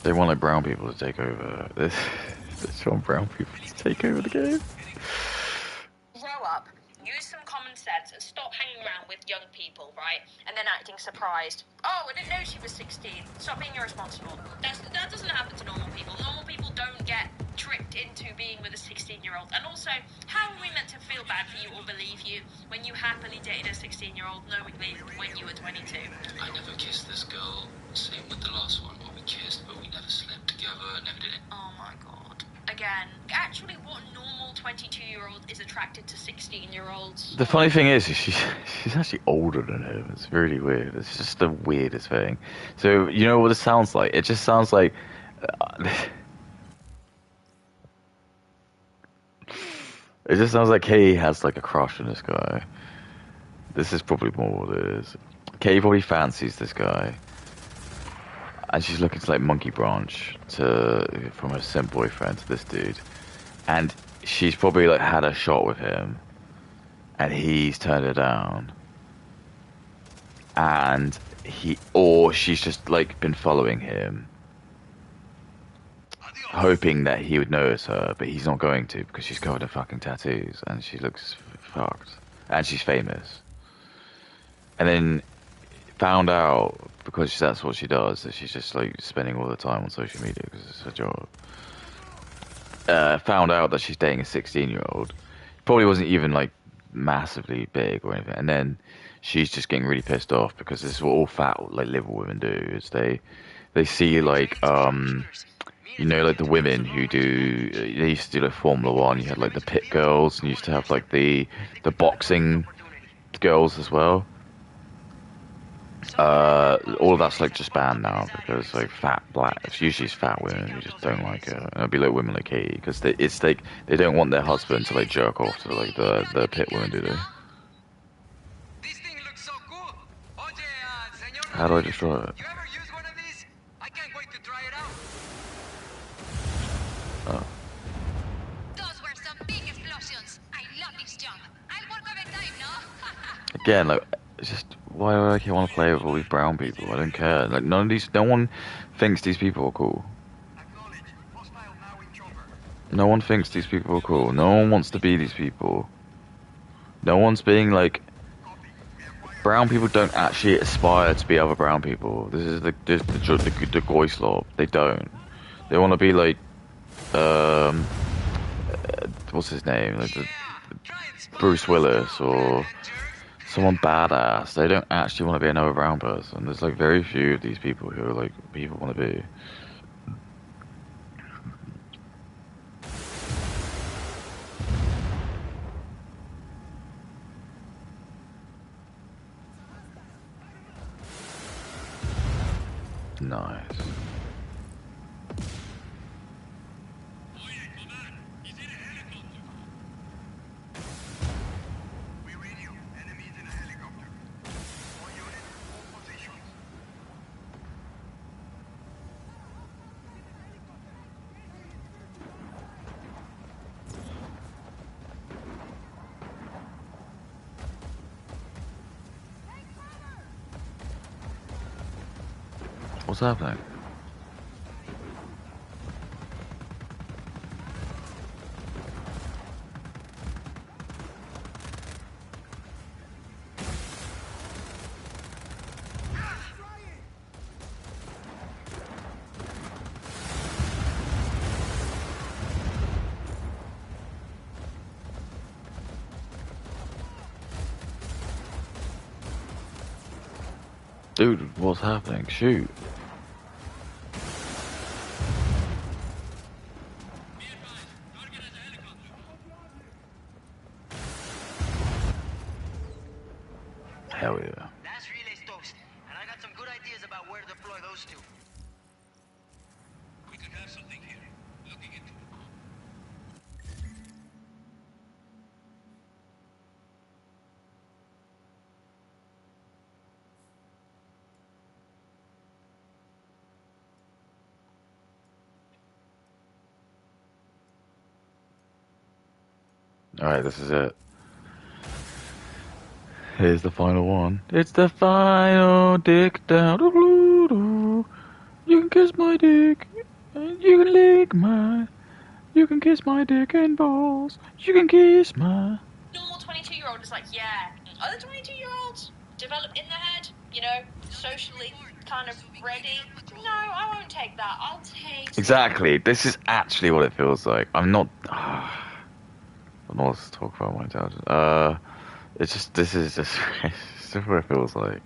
They want like brown people to take over. They just want brown people to take over the game. Grow up, use some common sense, and stop hanging around with young people, right? And then acting surprised. Oh, I didn't know she was 16. Stop being irresponsible. That doesn't happen to normal people. Normal people don't get tricked into being with a 16-year-old. And also, how are we meant to feel bad for you or believe you when you happily dated a 16-year-old knowingly when you were 22? I never kissed this girl. Same with the last one where we kissed, but we never slept together, never did it. Oh my god. Again, actually, what normal 22-year-old is attracted to 16-year-olds? The funny thing is, she's actually older than him. It's really weird. It's just the weirdest thing. So you know what it sounds like? It just sounds like. It just sounds like Kay has like a crush on this guy. This is probably more what it is. Kay probably fancies this guy, and she's looking to like monkey branch from her simp boyfriend to this dude, and she's probably like had a shot with him, and he's turned her down, and she's just like been following him, hoping that he would notice her, but he's not going to because she's covered in fucking tattoos and she looks fucked, and she's famous, and then found out because that's what she does, that she's just like spending all the time on social media because it's her job. Found out that she's dating a 16-year-old. Probably wasn't even like massively big or anything, and then she's just getting really pissed off because this is what all fat like liberal women do, is they see like you know, like the women who do, they used to do like Formula One. You had like the pit girls, and you used to have like the boxing girls as well. All of that's like just banned now because like it's usually fat women who just don't like it. And it'll be like women like Katie because it's like they don't want their husband to like jerk off to like the pit women, do they? This thing looks so cool. Oye, señor How do I Rodriguez, destroy it? you ever use one of these? I can't wait to try it out. Oh. Those were some big explosions. I love this job. I'll work overtime, no? Again, like, it's just why do I want to play with all these brown people? I don't care. Like no one thinks these people are cool. No one thinks these people are cool. No one wants to be these people. No one's being like, brown people don't actually aspire to be other brown people. This is the goy slob. They don't. They want to be like, what's his name? Like Bruce Willis or someone badass. They don't actually want to be another brown person. There's like very few of these people who are like people want to be. Nice. What's happening? Dude, what's happening? Shoot. Hell yeah. That's relay's toast, and I got some good ideas about where to deploy those two. We could have something here. Looking into it. Alright, this is it. Here's the final one. It's the final dick down. You can kiss my dick. And you can lick my. You can kiss my dick and balls. You can kiss my. Normal 22-year-old is like, yeah. Other 22-year-olds develop in their head, you know, socially kind of ready. No, I won't take that. I'll take... Exactly. This is actually what it feels like. I'm not. I'm not to talk about my dad. It's just. This is just. It's just what it feels like.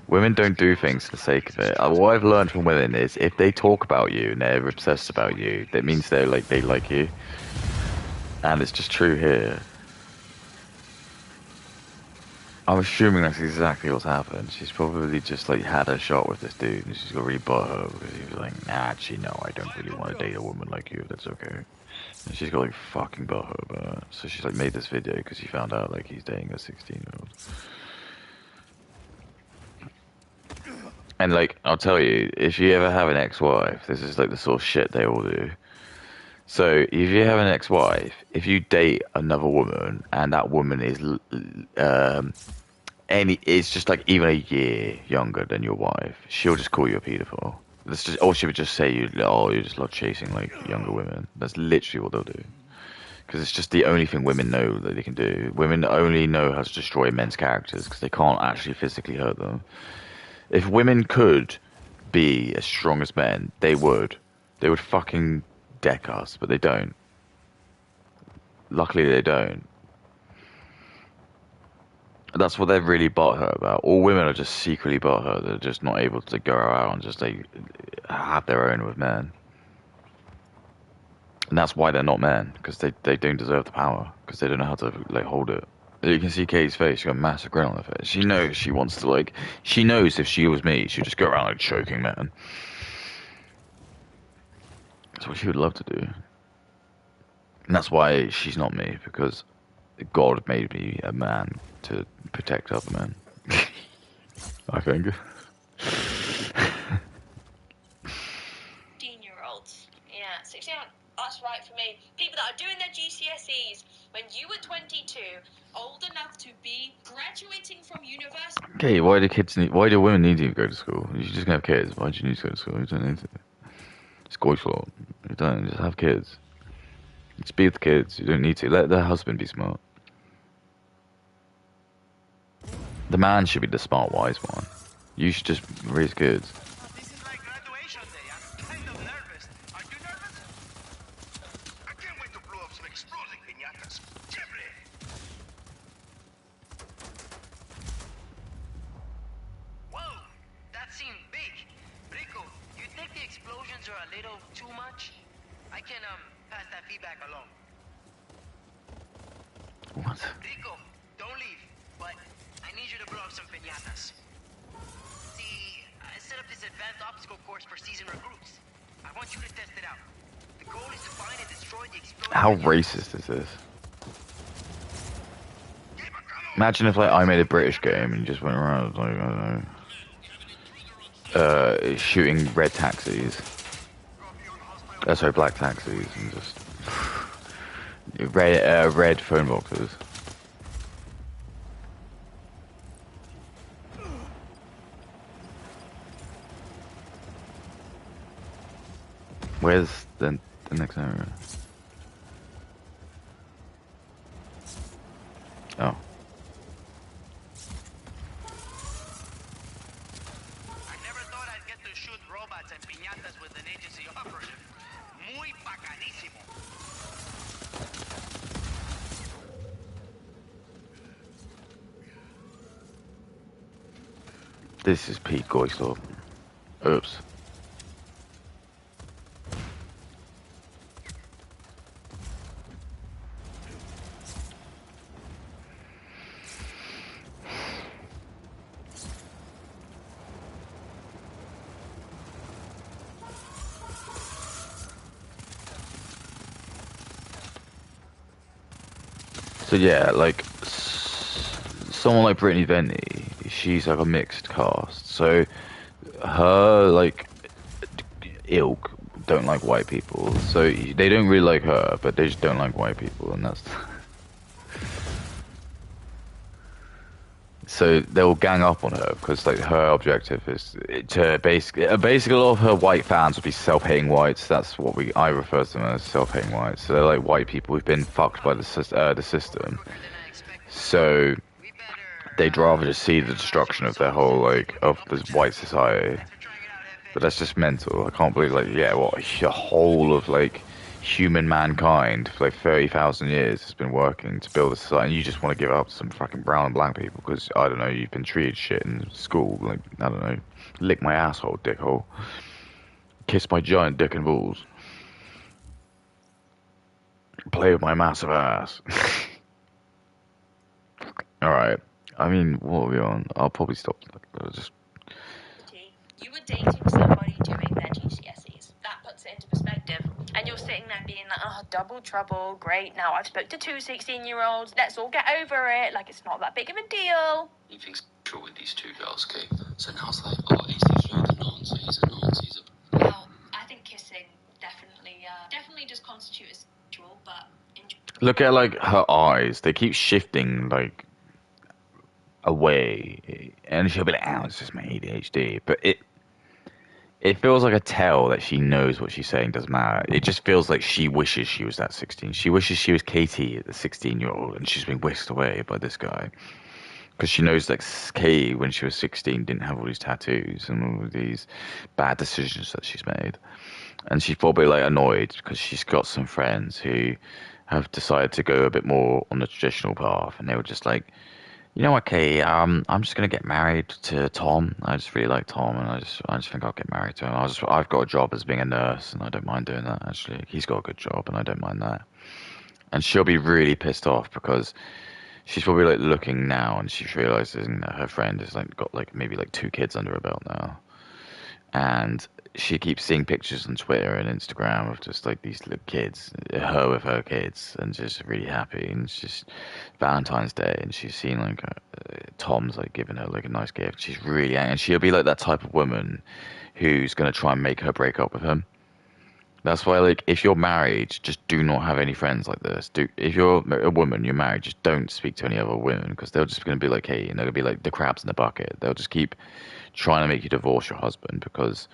Women don't do things for the sake of it. What I've learned from women is if they talk about you and they're obsessed about you, that means they like you. And it's just true here. I'm assuming that's exactly what's happened. She's probably just like had a shot with this dude and she's got really butthurt because he was like, nah, actually no, I don't really want to date a woman like you if that's okay. And she's got like fucking butthurt about it. So she's like made this video because she found out like he's dating a 16-year-old. And like, I'll tell you, if you ever have an ex-wife, this is like the sort of shit they all do. So if you have an ex-wife, if you date another woman and that woman is it's just like even a year younger than your wife, she'll just call you a pedophile. That's just, or she would just say you just love chasing like younger women. That's literally what they'll do. Because it's just the only thing women know that they can do. Women only know how to destroy men's characters because they can't actually physically hurt them. If women could be as strong as men, they would. They would fucking deck us, but they don't. Luckily, they don't. That's what they're really butthurt about. All women are just secretly butthurt. They're just not able to go out and just like have their own with men. And that's why they're not men, because they don't deserve the power, because they don't know how to like hold it. You can see Katie's face. She got a massive grin on her face. She knows she wants to like. She knows if she was me, she'd just go around like choking men. That's what she would love to do. And that's why she's not me, because God made me a man to protect other men. I think. 16-year-olds. Yeah, 16. That's right for me. People that are doing their GCSEs when you were 22, old enough to be graduating from university. Okay, why do women need you to go to school? You should just have kids. Why do you need to go to school? You don't need to. It's goyflot. You don't, just have kids. Just be with the kids. You don't need to. Let their husband be smart. The man should be the smart, wise one. You should just raise kids. This is like graduation day. I'm kind of nervous. Are you nervous? I can't wait to blow up some exploding piñatas. Siempre. Whoa, that seemed big. Rico, you think the explosions are a little too much? I can, pass that feedback along. What? Rico, don't leave, but I need you to blow up some piñatas. See, I set up this advanced obstacle course for season recruits. I want you to test it out. The goal is to find and destroy the explosion. How racist is this? Imagine if like I made a British game and just went around like I don't know, shooting red taxis. Sorry, black taxis and just red phone boxes. Where's the next area? Oh. I never thought I'd get to shoot robots and piñatas with an agency operative. Muy bacanísimo. This is Pete Goyslop. Oops. So yeah, like someone like Brittany Venney, she's like a mixed cast. So her like ilk don't like white people. So they don't really like her, but they just don't like white people, and that's So they'll gang up on her because like her objective is to basically a lot of her white fans would be self-hating whites. That's what I refer to them as, self-hating whites. So they're like white people who've been fucked by the system. Quicker than I expected. So We better, they'd rather just see the destruction of their whole like of this white society. thanks for trying it out, But that's just mental. I can't believe, like, yeah, what, the whole of, like, human mankind for, like, 30,000 years has been working to build a society, and you just want to give up to some fucking brown and black people because, I don't know, you've been treated shit in school. Like, I don't know, lick my asshole, dickhole. Kiss my giant dick and balls. Play with my massive ass. Alright. I mean, what are we on? I'll probably stop. Just You were dating somebody doing their GCSEs. That puts it into perspective. And you're sitting there being like, oh, double trouble, great. Now I've spoke to two 16-year-olds. Let's all get over it. Like, it's not that big of a deal. Anything's sure with these two girls, Kate. So now it's like, oh, is he through the nonce? He's a nonce. He's a... Well, I think kissing definitely does constitute as sexual, but... look at, like, her eyes. They keep shifting, like, away. And she'll be like, oh, it's just my ADHD. But it feels like a tell that she knows what she's saying doesn't matter. It just feels like she wishes she was that 16. She wishes she was Katie, the 16-year-old, and she's been whisked away by this guy. Because she knows that Katie, when she was 16, didn't have all these tattoos and all of these bad decisions that she's made. And she's probably, like, annoyed because she's got some friends who have decided to go a bit more on the traditional path. And they were just like, you know what, Kay? I'm just gonna get married to Tom. I just really like Tom, and I just think I'll get married to him. I've got a job as being a nurse, and I don't mind doing that. Actually, he's got a good job, and I don't mind that. And she'll be really pissed off because she's probably like looking now, and she's realizing that her friend has like got like maybe like 2 kids under her belt now, and she keeps seeing pictures on Twitter and Instagram of just like these little kids, her with her kids, and just really happy. And it's just Valentine's Day, and she's seen like Tom's like giving her like a nice gift. She's really angry, and she'll be like that type of woman who's gonna try and make her break up with him. That's why, like, if you're married, just do not have any friends like this. If you're a woman, you're married, just don't speak to any other women because they're just going to be like, hey, and they're going to be like the crabs in the bucket. They'll just keep trying to make you divorce your husband because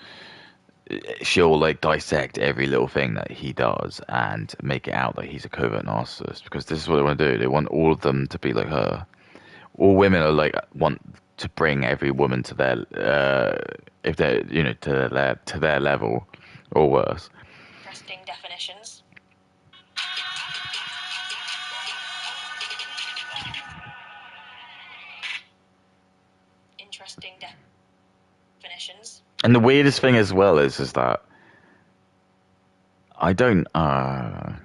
she'll like dissect every little thing that he does and make it out that he's a covert narcissist because this is what they want to do. They want all of them to be like her. All women are like want to bring every woman to their if they're to their level or worse. Interesting definitions. Interesting definitions. And the weirdest thing as well is that I don't I'm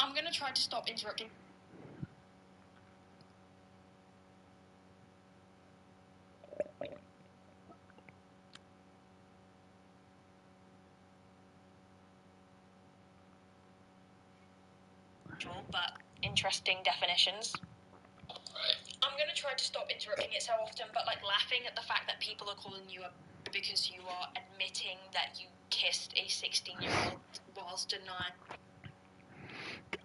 gonna try to stop interrupting. But interesting definitions. I'm gonna try to stop interrupting it so often, but like laughing at the fact that people are calling you a because you are admitting that you kissed a 16-year-old whilst denying.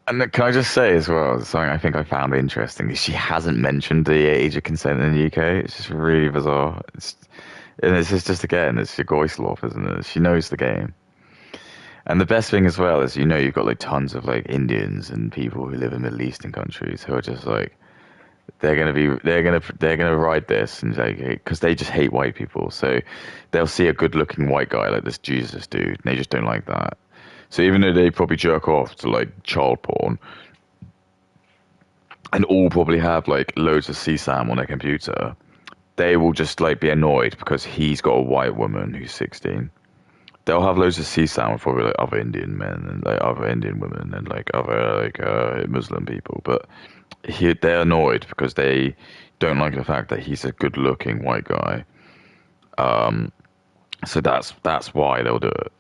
And can I just say as well, something I think I found interesting is she hasn't mentioned the age of consent in the UK. It's just really bizarre. And it's just again, it's your Goislov, isn't it? She knows the game. And the best thing as well is, you've got like tons of like Indians and people who live in Middle Eastern countries who are just like, they're gonna ride this and like, because they just hate white people. So they'll see a good-looking white guy like this Jesus dude, and they just don't like that. So even though they probably jerk off to like child porn, and all probably have like loads of CSAM on their computer, they will just like be annoyed because he's got a white woman who's 16. They'll have loads of CSAM with probably like other Indian men and like other Indian women and like other like Muslim people, but they're annoyed because they don't like the fact that he's a good-looking white guy. So that's why they'll do it.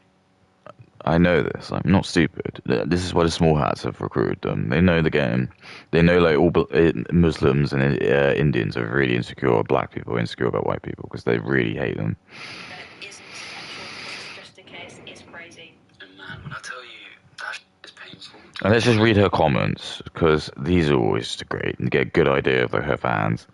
I know this. I'm not stupid. This is why the small hats have recruited them. They know the game. They know like all Muslims and Indians are really insecure. Black people are insecure about white people because they really hate them. That isn't sexual, it's just a case, is crazy. And man, when I tell you that is painful. And let's just read her comments because these are always great and get a good idea of like her fans.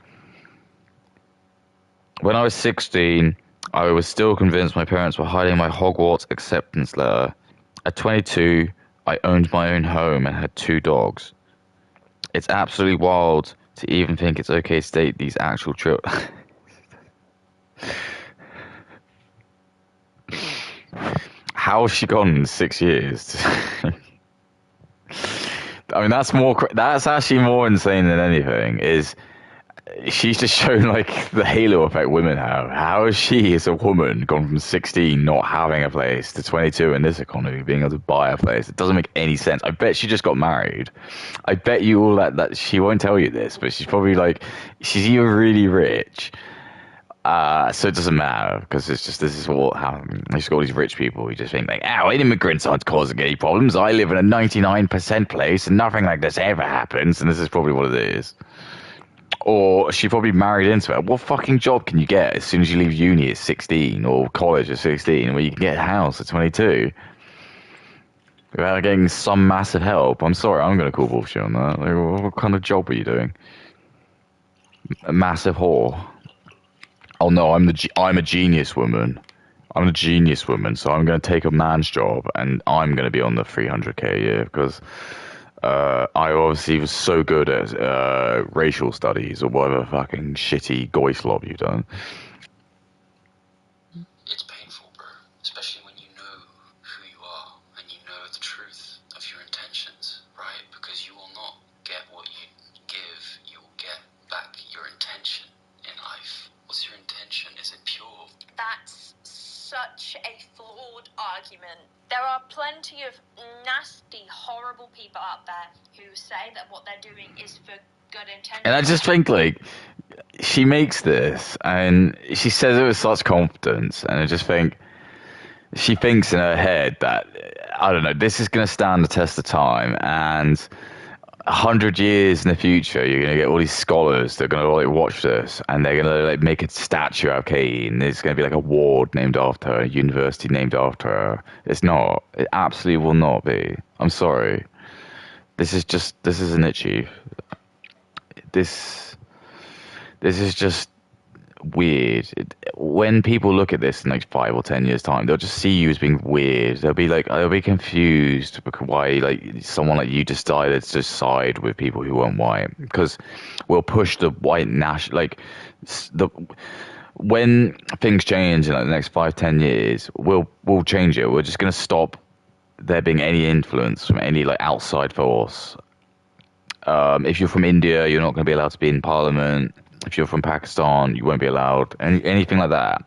When I was 16, I was still convinced my parents were hiding my Hogwarts acceptance letter. At 22, I owned my own home and had 2 dogs. It's absolutely wild to even think it's okay to state these actual How has she gone in 6 years? I mean, that's actually more insane than anything. Is she's just shown like the halo effect women have. How has she, as a woman, gone from 16 not having a place to 22 in this economy being able to buy a place? It doesn't make any sense. I bet she just got married. I bet you all that she won't tell you this, but she's probably like, she's either really rich. So it doesn't matter because it's just, this is what happens. She's got all these rich people who just think like, oh, immigrants aren't causing any problems. I live in a 99% place and nothing like this ever happens. And this is probably what it is. Or she probably married into it. What fucking job can you get as soon as you leave uni at 16 or college at 16 where you can get a house at 22 without getting some massive help? I'm sorry, I'm going to call bullshit on that. Like, what kind of job are you doing? A massive whore. Oh no, I'm a genius woman. I'm a genius woman, so I'm going to take a man's job and I'm going to be on the 300k a year because I obviously was so good at racial studies or whatever fucking shitty goy slob you've done. It's painful, bro. Especially when you know who you are and you know the truth of your intentions, right? Because you will not get what you give, you will get back your intention in life. What's your intention? Is it pure? That's such a flawed argument. There are plenty of nasty, horrible people out there who say that what they're doing is for good intention. And I just think, like, she makes this and she says it with such confidence, and I just think she thinks in her head that, I don't know, this is going to stand the test of time, and 100 years in the future, you're going to get all these scholars that are going to like watch this, and they're going to like make a statue out of Katie, and there's going to be like a ward named after her, a university named after her. It's not. It absolutely will not be. I'm sorry. This isn't it, Chief. This is just weird. When people look at this in like 5 or 10 years time, they'll just see you as being weird. They'll be confused because why like someone like you decided to side with people who weren't white, because we'll push the white when things change in like the next 5-10 years, we'll change it. We're just going to stop there being any influence from any like outside force. If you're from India, you're not going to be allowed to be in parliament. If you're from Pakistan, you won't be allowed. Anything like that.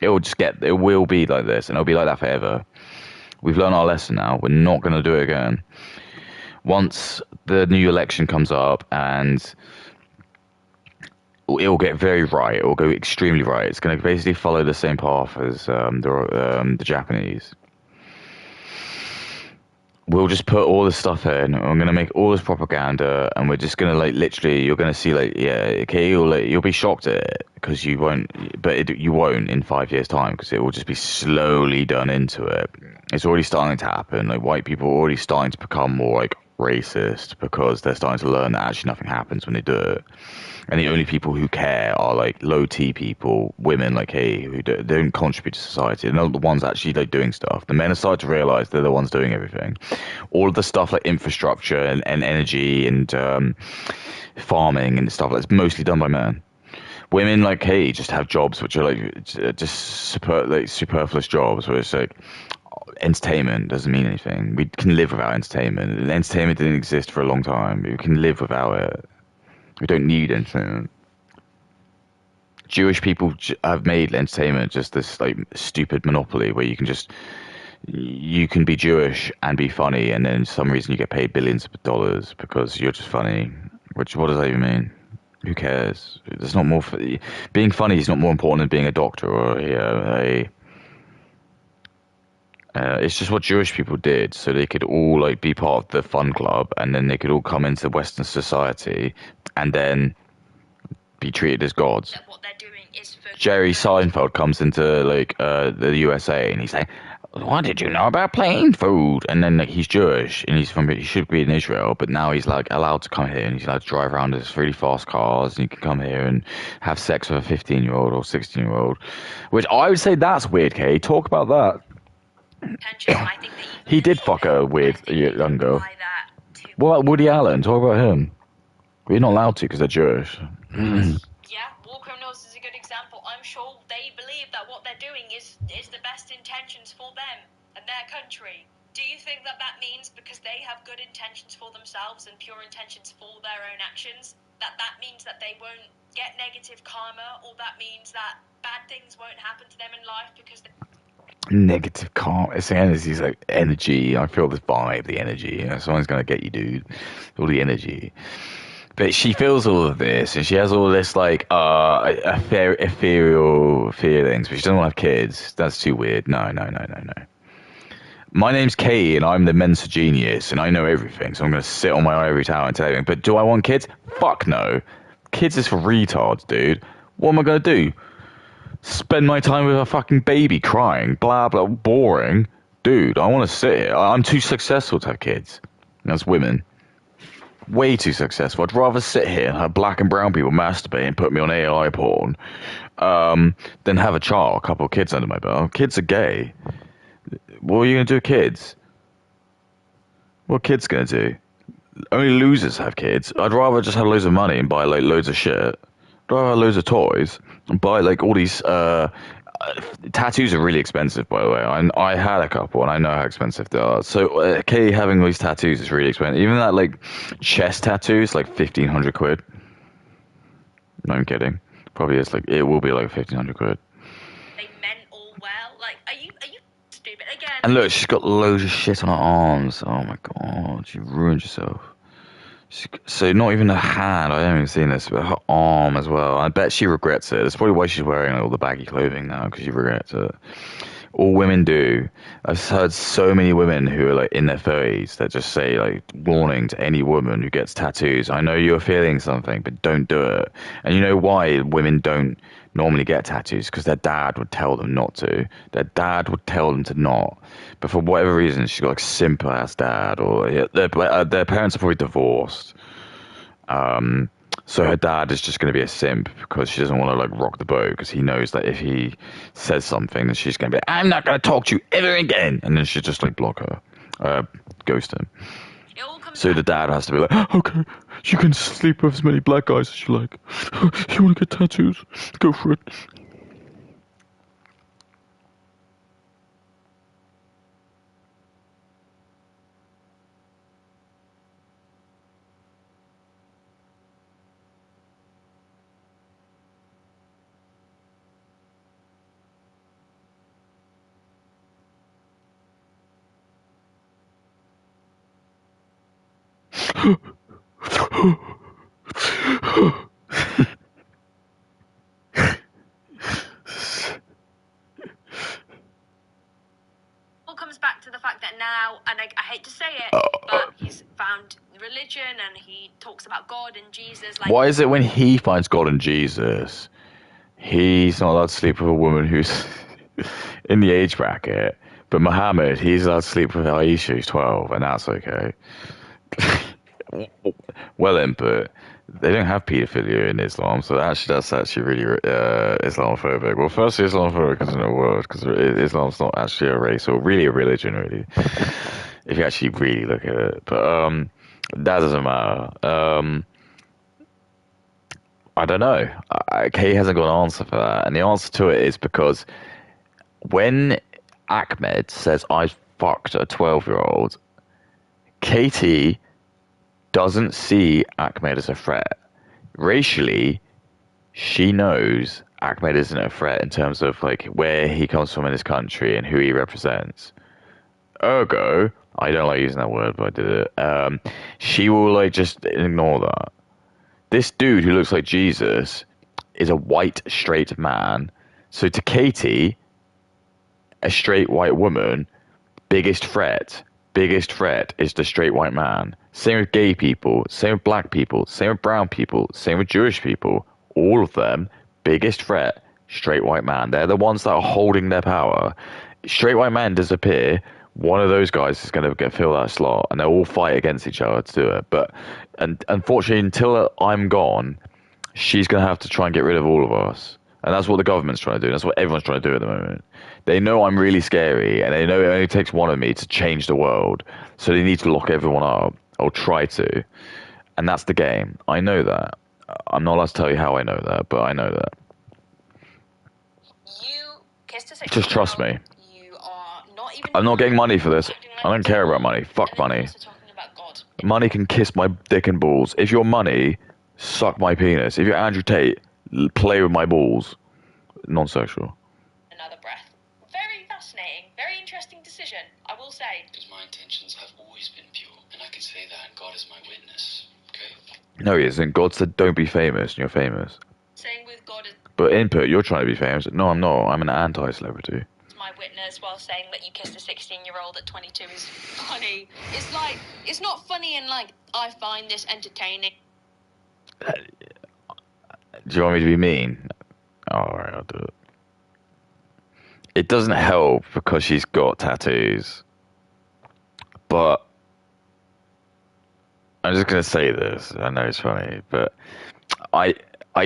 It will be like this, and it'll be like that forever. We've learned our lesson now. We're not going to do it again. Once the new election comes up, and it will get very right. It will go extremely right. It's going to basically follow the same path as the Japanese. We'll just put all this stuff in. I'm going to make all this propaganda, and we're just going to like literally. You're going to see like, yeah, okay, you'll be shocked at it because you won't, but you won't in 5 years' time because it will just be slowly done into it. It's already starting to happen. Like white people are already starting to become more like racist because they're starting to learn that actually nothing happens when they do it. And the only people who care are like low T people, women like hey, who don't contribute to society. They're not the ones actually like doing stuff. The men are starting to realize they're the ones doing everything. All of the stuff like infrastructure and energy and farming and stuff that's mostly done by men. Women like hey just have jobs which are like just superfluous jobs where it's like entertainment doesn't mean anything. We can live without entertainment. And entertainment didn't exist for a long time. We can live without it. We don't need entertainment. Jewish people have made entertainment just this like stupid monopoly where you can be Jewish and be funny, and then for some reason you get paid billions of dollars because you're just funny. What does that even mean? Who cares? There's not more. Being funny is not more important than being a doctor or it's just what Jewish people did, so they could all like be part of the fun club, and then they could all come into Western society, and then be treated as gods. What they're doing is for Jerry Seinfeld comes into like the USA, and he's like, Why did you know about plain food? And then like, he's Jewish and he should be in Israel, but now he's like allowed to come here and he's allowed to drive around in really fast cars and he can come here and have sex with a 15-year-old or 16-year-old, which I would say that's weird. Kay, talk about that. Intentions, and I think they even He did believe fuck it. a I weird think they young girl. apply that to What about Woody Allen? Talk about him. We're not allowed to because they're Jewish. Yeah, war criminals is a good example. I'm sure they believe that what they're doing is the best intentions for them and their country. Do you think that that means because they have good intentions for themselves and pure intentions for their own actions, that means that they won't get negative karma, or that means that bad things won't happen to them in life because they... Negative calm. It's energy. Like energy. I feel this vibe, the energy. You know, someone's gonna get you, dude. All the energy. But she feels all of this, and she has all this like ethereal feelings. But she doesn't want to have kids. That's too weird. No. My name's Kay, and I'm the Mensa genius, and I know everything. So I'm gonna sit on my ivory tower and tell everything. But do I want kids? Fuck no. Kids is for retards, dude. What am I gonna do? Spend my time with a fucking baby crying, blah blah, boring. Dude, I want to sit here. I'm too successful to have kids. That's women. Way too successful. I'd rather sit here and have black and brown people masturbate and put me on AI porn than have a child, a couple of kids under my belt. Kids are gay. What are you going to do with kids? What are kids going to do? Only losers have kids. I'd rather just have loads of money and buy like loads of shit. I'd rather have loads of toys and buy like all these tattoos are really expensive, by the way. I had a couple and I know how expensive they are. So Kay having all these tattoos is really expensive. Even that like chest tattoo is like 1,500 quid. No, I'm kidding. Probably it's like it will be like 1,500 quid. They meant all well. Like, are you stupid again? And look, she's got loads of shit on her arms. Oh my god, you ruined yourself. So not even her hand, I haven't even seen this, but her arm as well. I bet she regrets it. That's probably why she's wearing all the baggy clothing now, because she regrets it. All women do. I've heard so many women who are like in their 30s that just say like warning to any woman who gets tattoos. I know you're feeling something, but don't do it. And you know why women don't normally get tattoos? Because their dad would tell them not to. Their dad would tell them to not. But for whatever reason, she's got like simple ass dad, or their parents are probably divorced. So her dad is just going to be a simp because she doesn't want to like rock the boat, because he knows that if he says something, then she's going to be like, I'm not going to talk to you ever again, and then she'll just like block her, ghost him. So the dad has to be like, okay, you can sleep with as many black guys as you like. You want to get tattoos? Go for it. All comes back to the fact that now, and I hate to say it, but he's found religion and he talks about God and Jesus. Like, Why is it when he finds God and Jesus, he's not allowed to sleep with a woman who's in the age bracket, but Muhammad, he's allowed to sleep with Aisha, who's 12, and that's okay? Well then, but they don't have paedophilia in Islam, so that's actually really Islamophobic. Well, firstly, Islamophobic isn't a word, because Islam's not actually a race, or really a religion, really, if you actually really look at it. But that doesn't matter. I don't know. Kay hasn't got an answer for that, and the answer to it is because when Ahmed says I fucked a 12-year-old, Katie doesn't see Ahmed as a threat. Racially, she knows Ahmed isn't a threat in terms of like where he comes from in his country and who he represents. Ergo, I don't like using that word, but I did it. She will like just ignore that. This dude who looks like Jesus is a white straight man. So to Katie, a straight white woman, biggest threat is the straight white man. Same with gay people, same with black people, same with brown people, same with Jewish people. All of them, biggest threat, straight white man. They're the ones that are holding their power. Straight white men disappear. One of those guys is going to fill that slot, and they'll all fight against each other to do it. But and unfortunately, until I'm gone, she's going to have to try and get rid of all of us. And that's what the government's trying to do. That's what everyone's trying to do at the moment. They know I'm really scary, and they know it only takes one of me to change the world. So they need to lock everyone up, or try to. And that's the game. I know that. I'm not allowed to tell you how I know that, but I know that. You kissed a 16-year-old. Just trust me. You are not even. I'm not getting money for this. acting like I don't care about money. Fuck and then you're money. also talking about God. Money can kiss my dick and balls. If you're money, suck my penis. If you're Andrew Tate, play with my balls. Non-sexual. Another breath. Very fascinating. Very interesting decision, I will say. Because my intentions have always been pure, and I can say that, and God is my witness. Okay? No, he isn't. God said don't be famous, and you're famous. Saying with God is But input, you're trying to be famous. No, I'm not. I'm an anti-celebrity. my witness, while saying that you kissed a 16-year-old at 22 is funny. It's like, it's not funny and like, I find this entertaining. Do you want me to be mean? Alright, I'll do it. It doesn't help because she's got tattoos. But I'm just going to say this. I know it's funny, but I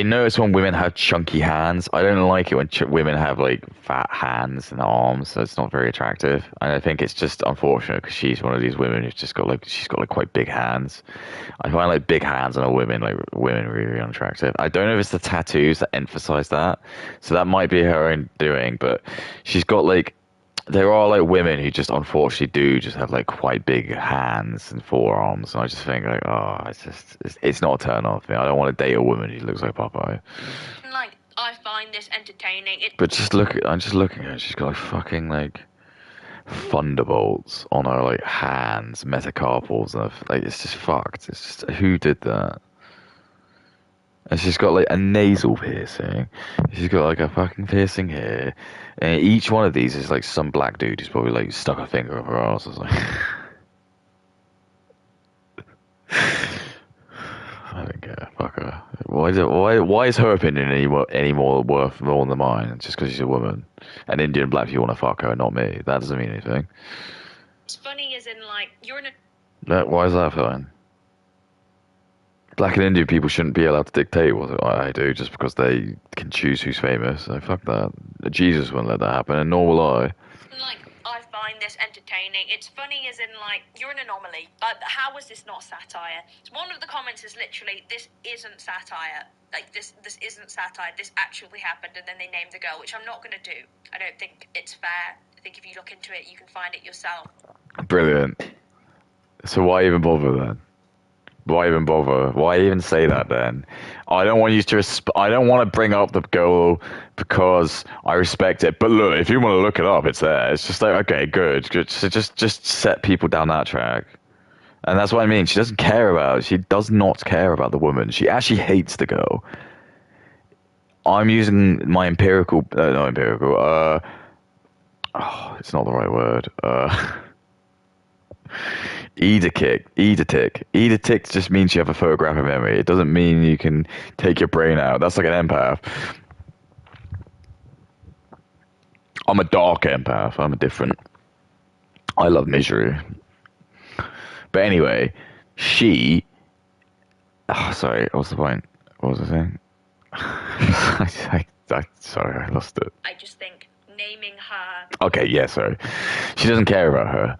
notice when women have chunky hands. I don't like it when women have like fat hands and arms. So it's not very attractive. And I think it's just unfortunate because she's one of these women who's just got like quite big hands. I find like big hands on a women really unattractive. I don't know if it's the tattoos that emphasize that. So that might be her own doing. But she's got like. There are like women who just unfortunately do just have like quite big hands and forearms, and I just think like, oh, it's not a turn on thing. I don't want to date a woman who looks like Popeye. Like, I find this entertaining. But I'm just looking at her. She's got like fucking like thunderbolts on her like hands, metacarpals, and like it's just fucked. It's just who did that? And she's got like a nasal piercing. She's got like a fucking piercing here. And each one of these is like some black dude who's probably like stuck a finger up her ass or something. I don't care. Fuck her. Why is her opinion any more worth more than mine? Just because she's a woman. And Indian black people want to fuck her, not me. That doesn't mean anything. It's funny as in like, you're in a... Why is that fine? Black and Indian people shouldn't be allowed to dictate what I do just because they can choose who's famous. So fuck that. Jesus wouldn't let that happen, and nor will I. Like, I find this entertaining. It's funny as in like, you're an anomaly. How is this not satire? One of the comments is literally, this isn't satire. Like, this isn't satire. This actually happened, and then they named the girl, which I'm not going to do. I don't think it's fair. I think if you look into it, you can find it yourself. Brilliant. So why even bother then? Why even bother? Why even say that then? I don't want you to. I don't want to bring up the girl because I respect it. But look, if you want to look it up, it's there. It's just like, okay, good. So just set people down that track. And that's what I mean. She doesn't care about it. She does not care about the woman. She actually hates the girl. I'm using my empirical. Not empirical. It's not the right word. Eidetic just means you have a photographic memory. It doesn't mean you can take your brain out. That's like an empath. I'm a dark empath. I'm a different. I love misery. But anyway, she... Oh, sorry, what's the point? What was I saying? Sorry, I lost it. I just think naming her... Okay, yeah, sorry. She doesn't care about her.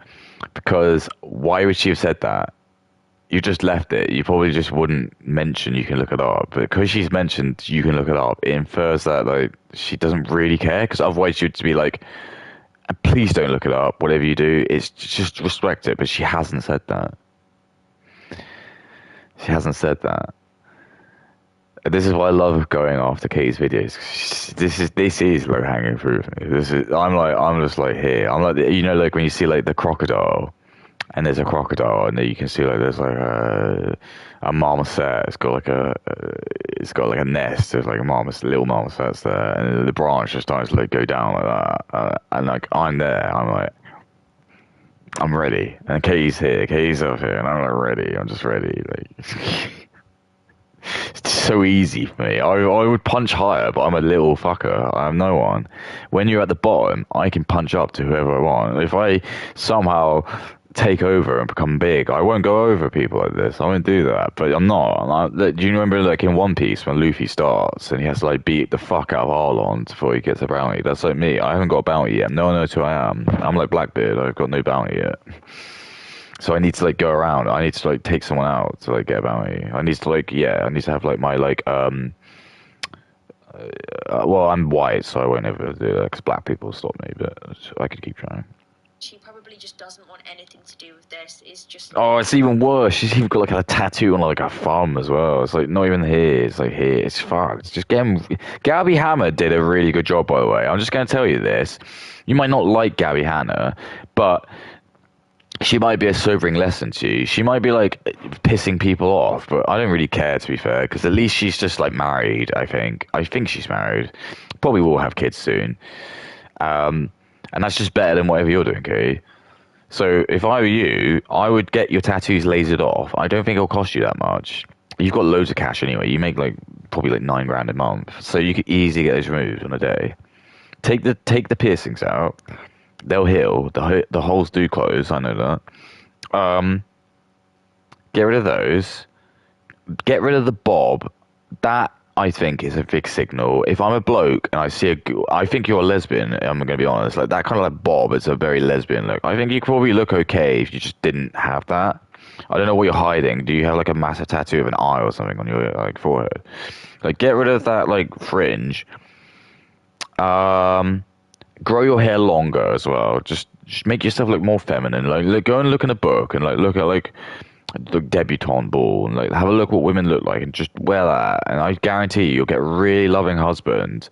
Because why would she have said that? You just left it. You probably just wouldn't mention you can look it up. But because she's mentioned you can look it up, it infers that like she doesn't really care. Because otherwise she'd be like, please don't look it up. Whatever you do, it's just respect it. But she hasn't said that. She hasn't said that. This is why I love going after Katie's videos. This is low hanging fruit for me. I'm just like here. I'm like, you know, like when you see like the crocodile, and there's a crocodile, and then you can see like there's like a marmoset. It's got like a nest. There's like little marmosets there, and the branch just starts to like go down like that. And like I'm there. I'm like, I'm ready. And Katie's here. Katie's up here, and I'm like ready. I'm just ready. Like. It's so easy for me. I would punch higher, but I'm a little fucker. I'm no one. When you're at the bottom, I can punch up to whoever I want. If I somehow take over and become big, I won't go over people like this. I won't do that. But I'm not. Do you remember like in One Piece when Luffy starts and he has to like beat the fuck out of Arlong before he gets a bounty? That's like me. I haven't got a bounty yet. No one knows who I am. I'm like Blackbeard. I've got no bounty yet. So I need to like go around. I need to like take someone out to like get a bounty. I need to like I need to have like my like well, I'm white, so I won't ever do that because black people stop me. But I could keep trying. She probably just doesn't want anything to do with this. It's just. Oh, it's even worse. She's even got like a tattoo on like a thumb as well. It's like not even here. It's like here. It's fucked. Just Gabby Hammer did a really good job, by the way. I'm just going to tell you this. You might not like Gabby Hanna, but she might be a sobering lesson to you. She might be like pissing people off, but I don't really care, to be fair, because at least she's just like married. I think she's married. Probably will have kids soon, and that's just better than whatever you're doing, Katie. So if I were you, I would get your tattoos lasered off. I don't think it'll cost you that much. You've got loads of cash anyway. You make like probably like $9,000 a month, so you could easily get those removed on a day. Take the piercings out. They'll heal. The holes do close. I know that. Get rid of those. Get rid of the bob. That I think is a big signal. If I'm a bloke and I see I think you're a lesbian. I'm gonna be honest. Like that kind of like bob is a very lesbian look. I think you could probably look okay if you just didn't have that. I don't know what you're hiding. Do you have like a massive tattoo of an eye or something on your like forehead? Like get rid of that like fringe. Grow your hair longer as well. Just make yourself look more feminine. Like go and look in a book and like look at like the debutante ball and like have a look what women look like and just wear that. And I guarantee you'll get a really loving husband.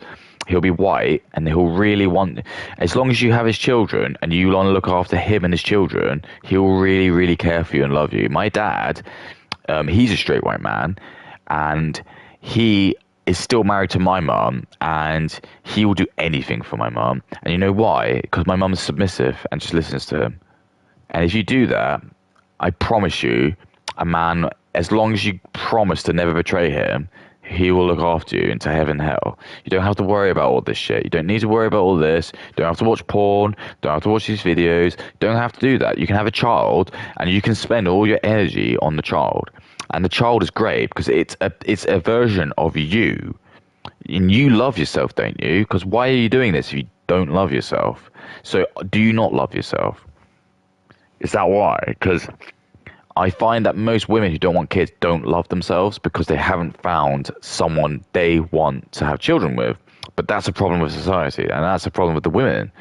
He'll be white and he'll really want. As long as you have his children and you want to look after him and his children, he'll really really care for you and love you. My dad, he's a straight white man, and he is still married to my mum, and he will do anything for my mum. And you know why? Because my mum's submissive and just listens to him. And if you do that, I promise you, a man, as long as you promise to never betray him, he will look after you into heaven and hell. You don't have to worry about all this shit. You don't need to worry about all this. You don't have to watch porn. Don't have to watch these videos. You don't have to do that. You can have a child, and you can spend all your energy on the child. And the child is great because it's a version of you. And you love yourself, don't you? Because why are you doing this if you don't love yourself? So do you not love yourself? Is that why? Because I find that most women who don't want kids don't love themselves because they haven't found someone they want to have children with. But that's a problem with society, and that's a problem with the women.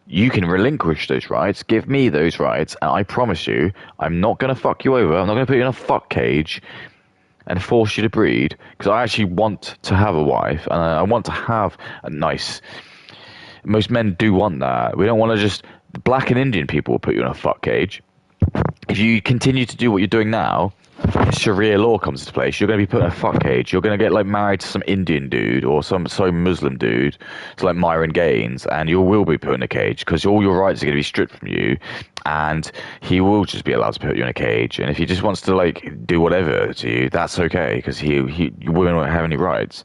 You can relinquish those rights, give me those rights, and I promise you, I'm not going to fuck you over. I'm not going to put you in a fuck cage and force you to breed, because I actually want to have a wife, and I want to have a nice... Most men do want that. We don't want to just... Black and Indian people will put you in a fuck cage. If you continue to do what you're doing now, Sharia law comes into place, you're going to be put in a fuck cage. You're going to get like married to some Indian dude or some Muslim dude, it's like Myron Gaines, and you will be put in a cage because all your rights are going to be stripped from you, and he will just be allowed to put you in a cage. And if he just wants to like do whatever to you, that's okay, because women won't have any rights.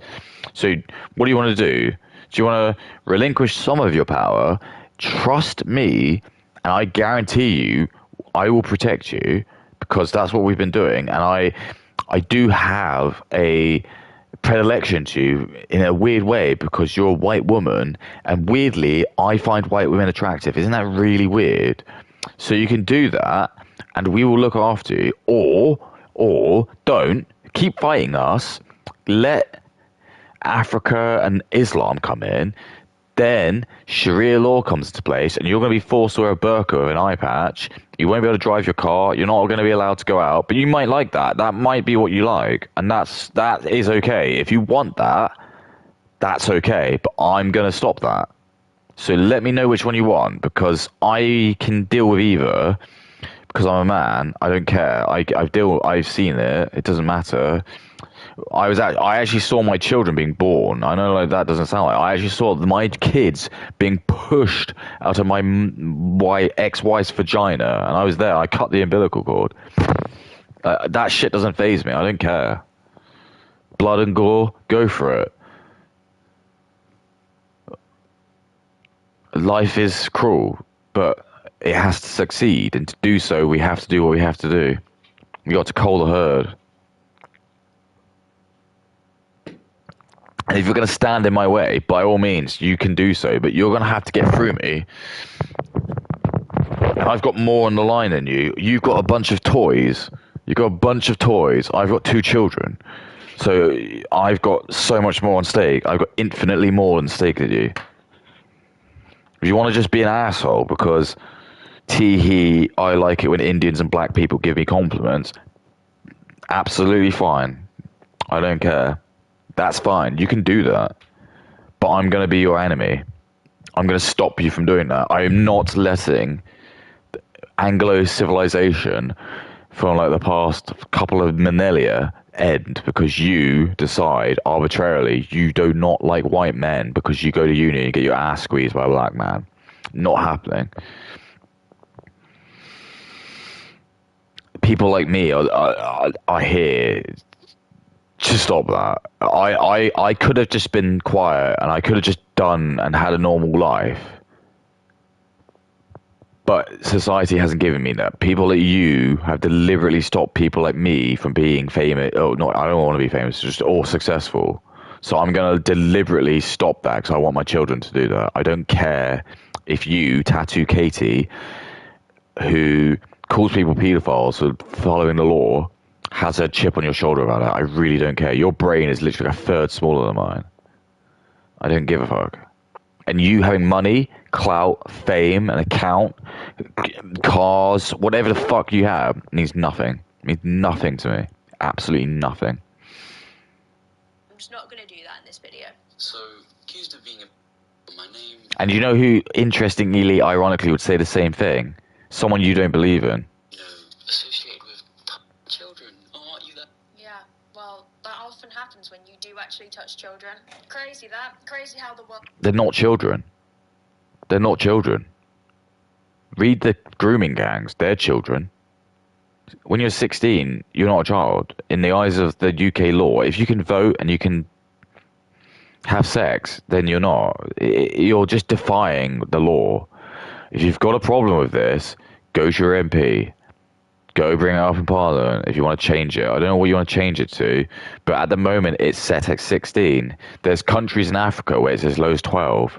So what do you want to do? Do you want to relinquish some of your power? Trust me, and I guarantee you, I will protect you, because that's what we've been doing. And I do have a predilection to you in a weird way because you're a white woman, and weirdly, I find white women attractive. Isn't that really weird? So you can do that, and we will look after you, or don't keep fighting us. Let Africa and Islam come in. Then Sharia law comes into place, and you're going to be forced to wear a burqa with an eye patch. You won't be able to drive your car. You're not going to be allowed to go out. But you might like that. That might be what you like, and that is okay. If you want that, that's okay. But I'm going to stop that. So let me know which one you want, because I can deal with either. Because I'm a man, I don't care. I've seen it. It doesn't matter. I actually saw my children being born. I know like that doesn't sound like. I actually saw my kids being pushed out of my ex-wife's vagina, and I was there. I cut the umbilical cord. That shit doesn't faze me. I don't care. blood and gore, go for it. Life is cruel, but it has to succeed, and to do so, we have to do what we have to do. We got to cull the herd. And if you're going to stand in my way, by all means, you can do so, but you're going to have to get through me. And I've got more on the line than you. You've got a bunch of toys. You've got a bunch of toys. I've got 2 children. So I've got so much more on stake. I've got infinitely more on stake than you. If you want to just be an asshole because, tee-hee, I like it when Indians and black people give me compliments, absolutely fine. I don't care. That's fine. You can do that. But I'm going to be your enemy. I'm going to stop you from doing that. I am not letting Anglo civilization from like the past couple of millennia end because you decide arbitrarily you do not like white men because you go to uni and get your ass squeezed by a black man. Not happening. People like me are here to stop that. I could have just been quiet and I could have just done and had a normal life. But society hasn't given me that. People like you have deliberately stopped people like me from being famous. Oh, no, I don't want to be famous, just or successful. So I'm going to deliberately stop that because I want my children to do that. I don't care if you, Tattoo Katie, who calls people pedophiles for following the law, has a chip on your shoulder about it. I really don't care. Your brain is literally a third smaller than mine. I don't give a fuck. And you having money, clout, fame, an account, cars, whatever the fuck you have, means nothing. It means nothing to me. Absolutely nothing. I'm just not going to do that in this video. So, accused of being my name... And you know who, interestingly, ironically, would say the same thing? Someone you don't believe in. You know, associated with children. Oh, aren't you that? Yeah, well, that often happens when you do actually touch children. Crazy that. Crazy how the world... They're not children. They're not children. Read the grooming gangs. They're children. When you're 16, you're not a child. In the eyes of the UK law, if you can vote and you can have sex, then you're not. You're just defying the law. If you've got a problem with this, go to your MP. Go bring it up in Parliament if you want to change it. I don't know what you want to change it to, but at the moment it's set at 16. There's countries in Africa where it's as low as 12.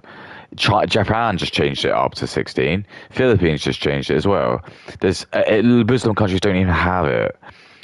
Japan just changed it up to 16. Philippines just changed it as well. There's Muslim countries don't even have it.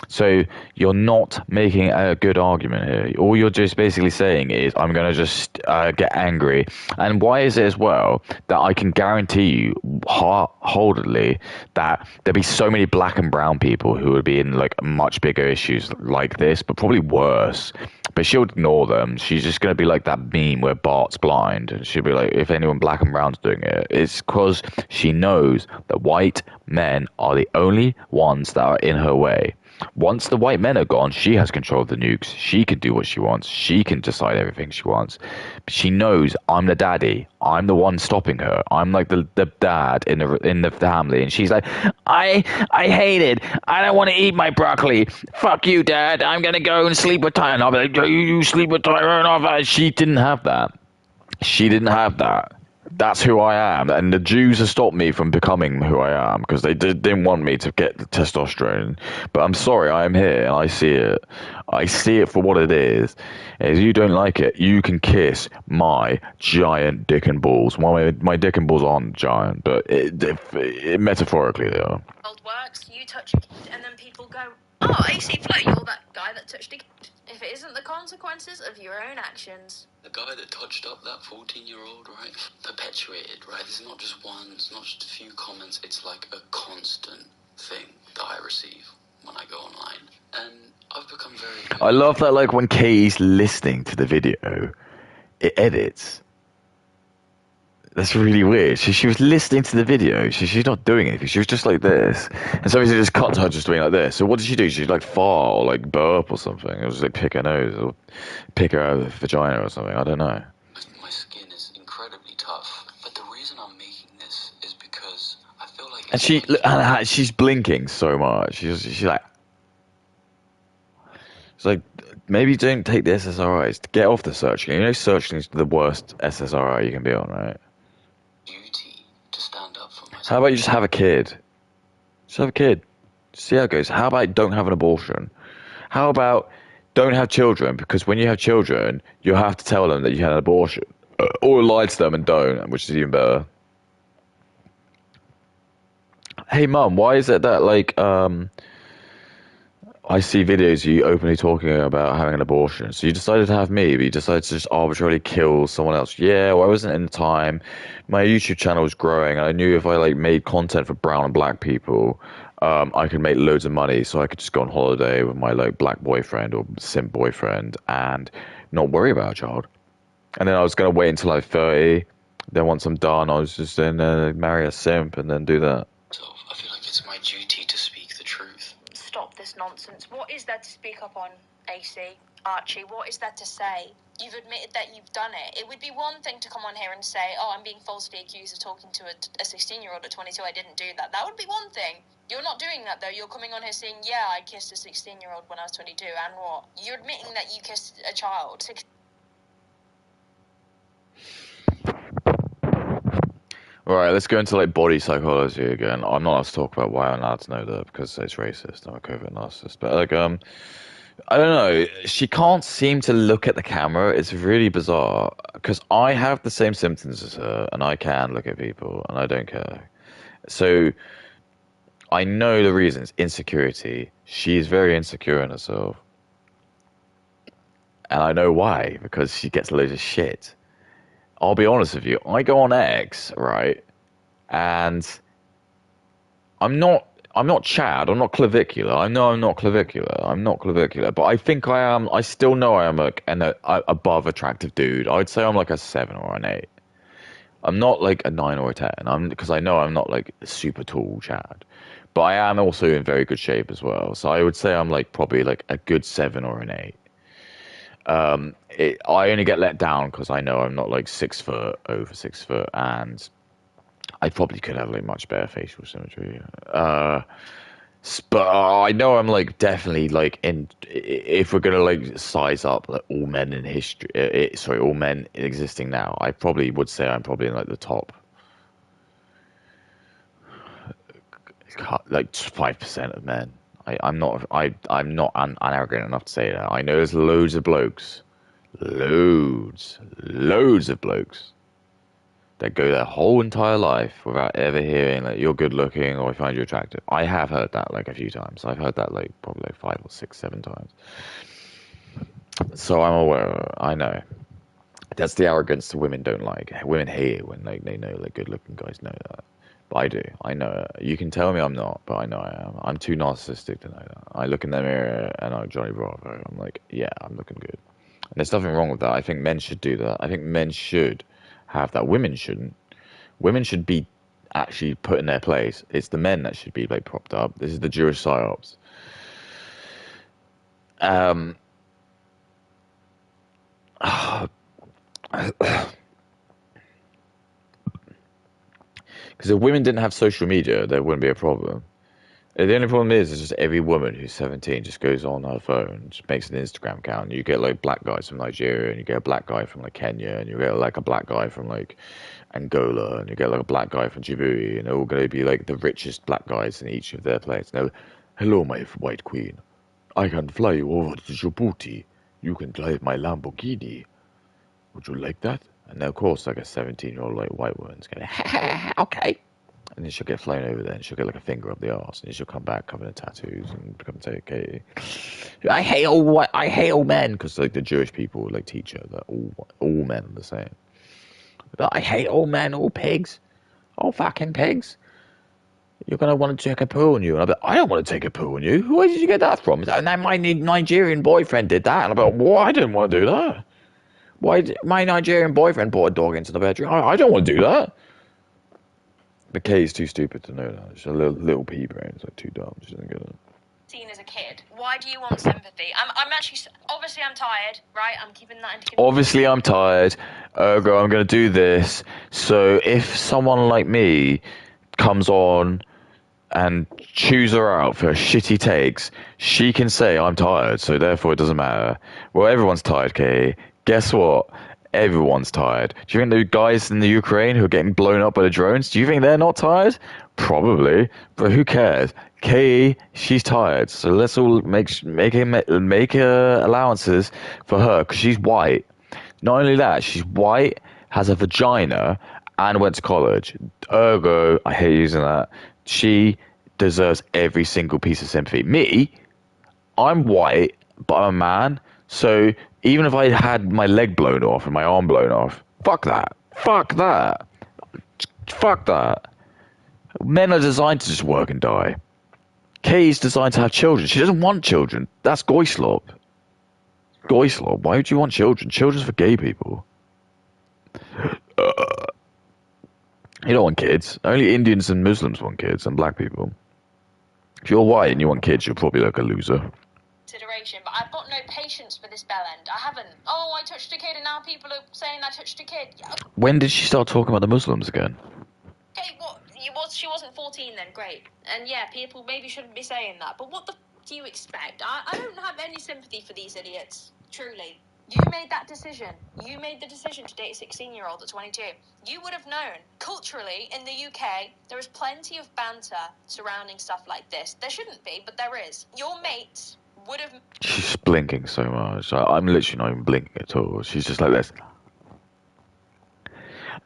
So you're not making a good argument here. All you're just basically saying is, I'm going to just get angry. And why is it as well that I can guarantee you wholeheartedly that there'd be so many black and brown people who would be in like much bigger issues like this, but probably worse. But she'll ignore them. She's just going to be like that meme where Bart's blind. And she'll be like, if anyone black and brown's doing it, it's because she knows that white men are the only ones that are in her way. Once the white men are gone, she has control of the nukes. She can do what she wants. She can decide everything she wants. But she knows I'm the daddy. I'm the one stopping her. I'm like the dad in the family. And she's like, I hate it. I don't want to eat my broccoli. Fuck you, Dad. I'm going to go and sleep with Tyrone. I'll be like, you sleep with Tyrone. She didn't have that. She didn't have that. That's who I am, and the Jews have stopped me from becoming who I am because they didn't want me to get the testosterone. But I'm sorry, I am here, and I see it. I see it for what it is. If you don't like it, you can kiss my giant dick and balls. Well, my dick and balls aren't giant, but metaphorically they are. world works. You touch a kid, and then people go, "Oh, AC Flo, you're that guy that touched a kid." If it isn't the consequences of your own actions. The guy that touched up that 14-year-old, right? Perpetuated, right? It's not just one, it's not just a few comments, it's like a constant thing that I receive when I go online. And I've become very good. I love that, like, when Katie's listening to the video, it edits. That's really weird. She was listening to the video. She's not doing anything. She was just like this. And so it just cut to her just doing like this. So what did she do? She'd like fart or like burp or something. Or just like pick her nose or pick her vagina or something. I don't know. My skin is incredibly tough. But the reason I'm making this is because I feel like... She's blinking so much. She's like... It's like maybe don't take the SSRIs. Get off the searching. You know, searching is the worst SSRI you can be on, right? Duty to stand up for myself. How about you just have a kid? Just have a kid. See how it goes. How about don't have an abortion? How about don't have children? Because when you have children, you have to tell them that you had an abortion. Or lie to them and don't, which is even better. Hey, Mum, why is it that, like, I see videos of you openly talking about having an abortion. So you decided to have me, but you decided to just arbitrarily kill someone else. Yeah, well, I wasn't in time. My YouTube channel was growing, and I knew if I like made content for brown and black people, I could make loads of money. So I could just go on holiday with my like black boyfriend or simp boyfriend and not worry about a child. And then I was gonna wait until I'm 30. Then once I'm done, I was just gonna marry a simp and then do that. I feel like it's my duty to speak the truth. Stop this nonsense. What is there to speak up on, AC? Archie, what is there to say? You've admitted that you've done it. It would be one thing to come on here and say, oh, I'm being falsely accused of talking to a 16-year-old at 22. I didn't do that. That would be one thing. You're not doing that, though. You're coming on here saying, yeah, I kissed a 16-year-old when I was 22. And what? You're admitting that you kissed a child. Alright, let's go into like body psychology again. I'm not allowed to talk about why I'm allowed to know that because it's racist. I'm a covert narcissist. But like, I don't know. She can't seem to look at the camera. It's really bizarre because I have the same symptoms as her, and I can look at people, and I don't care. So I know the reasons. Insecurity. She's very insecure in herself, and I know why because she gets loads of shit. I'll be honest with you. I go on X, right, and I'm not Chad. I'm not clavicular. I know I'm not clavicular. I'm not clavicular, but I think I am. I still know I am an above attractive dude. I would say I'm like a 7 or an 8. I'm not like a 9 or a 10. Because I know I'm not like super tall Chad, but I am also in very good shape as well. So I would say I'm like probably like a good 7 or an 8. I only get let down because I know I'm not like 6 foot, over 6 foot, and I probably could have like much better facial symmetry. But I know I'm like definitely like if we're gonna like size up like all men in history, all men existing now, I probably would say I'm probably in like the top like 5% of men. I'm not arrogant enough to say that. I know there's loads of blokes, loads of blokes that go their whole entire life without ever hearing like you're good looking or I find you attractive. I have heard that like a few times. I've heard that like probably like 5 or 6, 7 times. So I'm aware. I know. That's the arrogance that women don't like. Women hate it when like they know like good looking guys know that. But I do. I know it. You can tell me I'm not, but I know I am. I'm too narcissistic to know that. I look in the mirror and I'm Johnny Bravo. I'm like, yeah, I'm looking good. And there's nothing wrong with that. I think men should do that. I think men should have that. Women shouldn't. Women should be actually put in their place. It's the men that should be like propped up. This is the Jewish psyops. Because if women didn't have social media, there wouldn't be a problem. The only problem is just every woman who's 17 just goes on her phone, just makes an Instagram account. And you get like black guys from Nigeria, and you get a black guy from like Kenya, and you get like a black guy from like Angola, and you get like a black guy from Djibouti, and they're all going to be like the richest black guys in each of their places. Now, hello, my white queen. I can fly you over to Djibouti. You can drive my Lamborghini. Would you like that? And then, of course, like a 17-year-old like white woman's going, okay. And then she'll get flown over there, and she'll get like a finger up the arse, and she'll come back covered in tattoos and become take Katie. I hate all men, because like the Jewish people like teach her that all men are the same. But I hate all men, all pigs, all fucking pigs. You're gonna want to take a poo on you, and I'm like, I don't want to take a poo on you. Where did you get that from? And then my Nigerian boyfriend did that, and I'm like, well, I didn't want to do that. Why? My Nigerian boyfriend brought a dog into the bedroom. I don't want to do that. But Kay's too stupid to know that. She's a little pea brain. It's like too dumb. She doesn't get it. Seen as a kid. Why do you want sympathy? I'm actually obviously I'm tired, right? I'm keeping that into. Obviously, I'm tired. Ergo, I'm going to do this. So if someone like me comes on and choose her out for her shitty takes, she can say I'm tired, so therefore it doesn't matter. Well, everyone's tired, Katie. Guess what? Everyone's tired. Do you think the guys in the Ukraine who are getting blown up by the drones, do you think they're not tired? Probably, but who cares? Katie, she's tired, so let's all make allowances for her because she's white. Not only that, she's white, has a vagina, and went to college. Ergo, I hate using that. She deserves every single piece of sympathy. Me, I'm white, but I'm a man. So even if I had my leg blown off and my arm blown off, fuck that. Fuck that. Fuck that. Men are designed to just work and die. Kay's designed to have children. She doesn't want children. That's Goyslop. Goyslop. Why would you want children? Children's for gay people. You don't want kids. Only Indians and Muslims want kids, and black people. If you're white and you want kids, you're probably like a loser. Consideration, but I've got no patience for this bell end. I haven't. Oh, I touched a kid, and now people are saying I touched a kid. When did she start talking about the Muslims again? Okay, what? She wasn't 14 then, great. And yeah, people maybe shouldn't be saying that. But what the do you expect? I don't have any sympathy for these idiots. Truly. You made that decision. You made the decision to date a 16-year-old at 22. You would have known. Culturally, in the UK, there is plenty of banter surrounding stuff like this. There shouldn't be, but there is. Your mates would have... She's blinking so much. I'm literally not even blinking at all. She's just like this.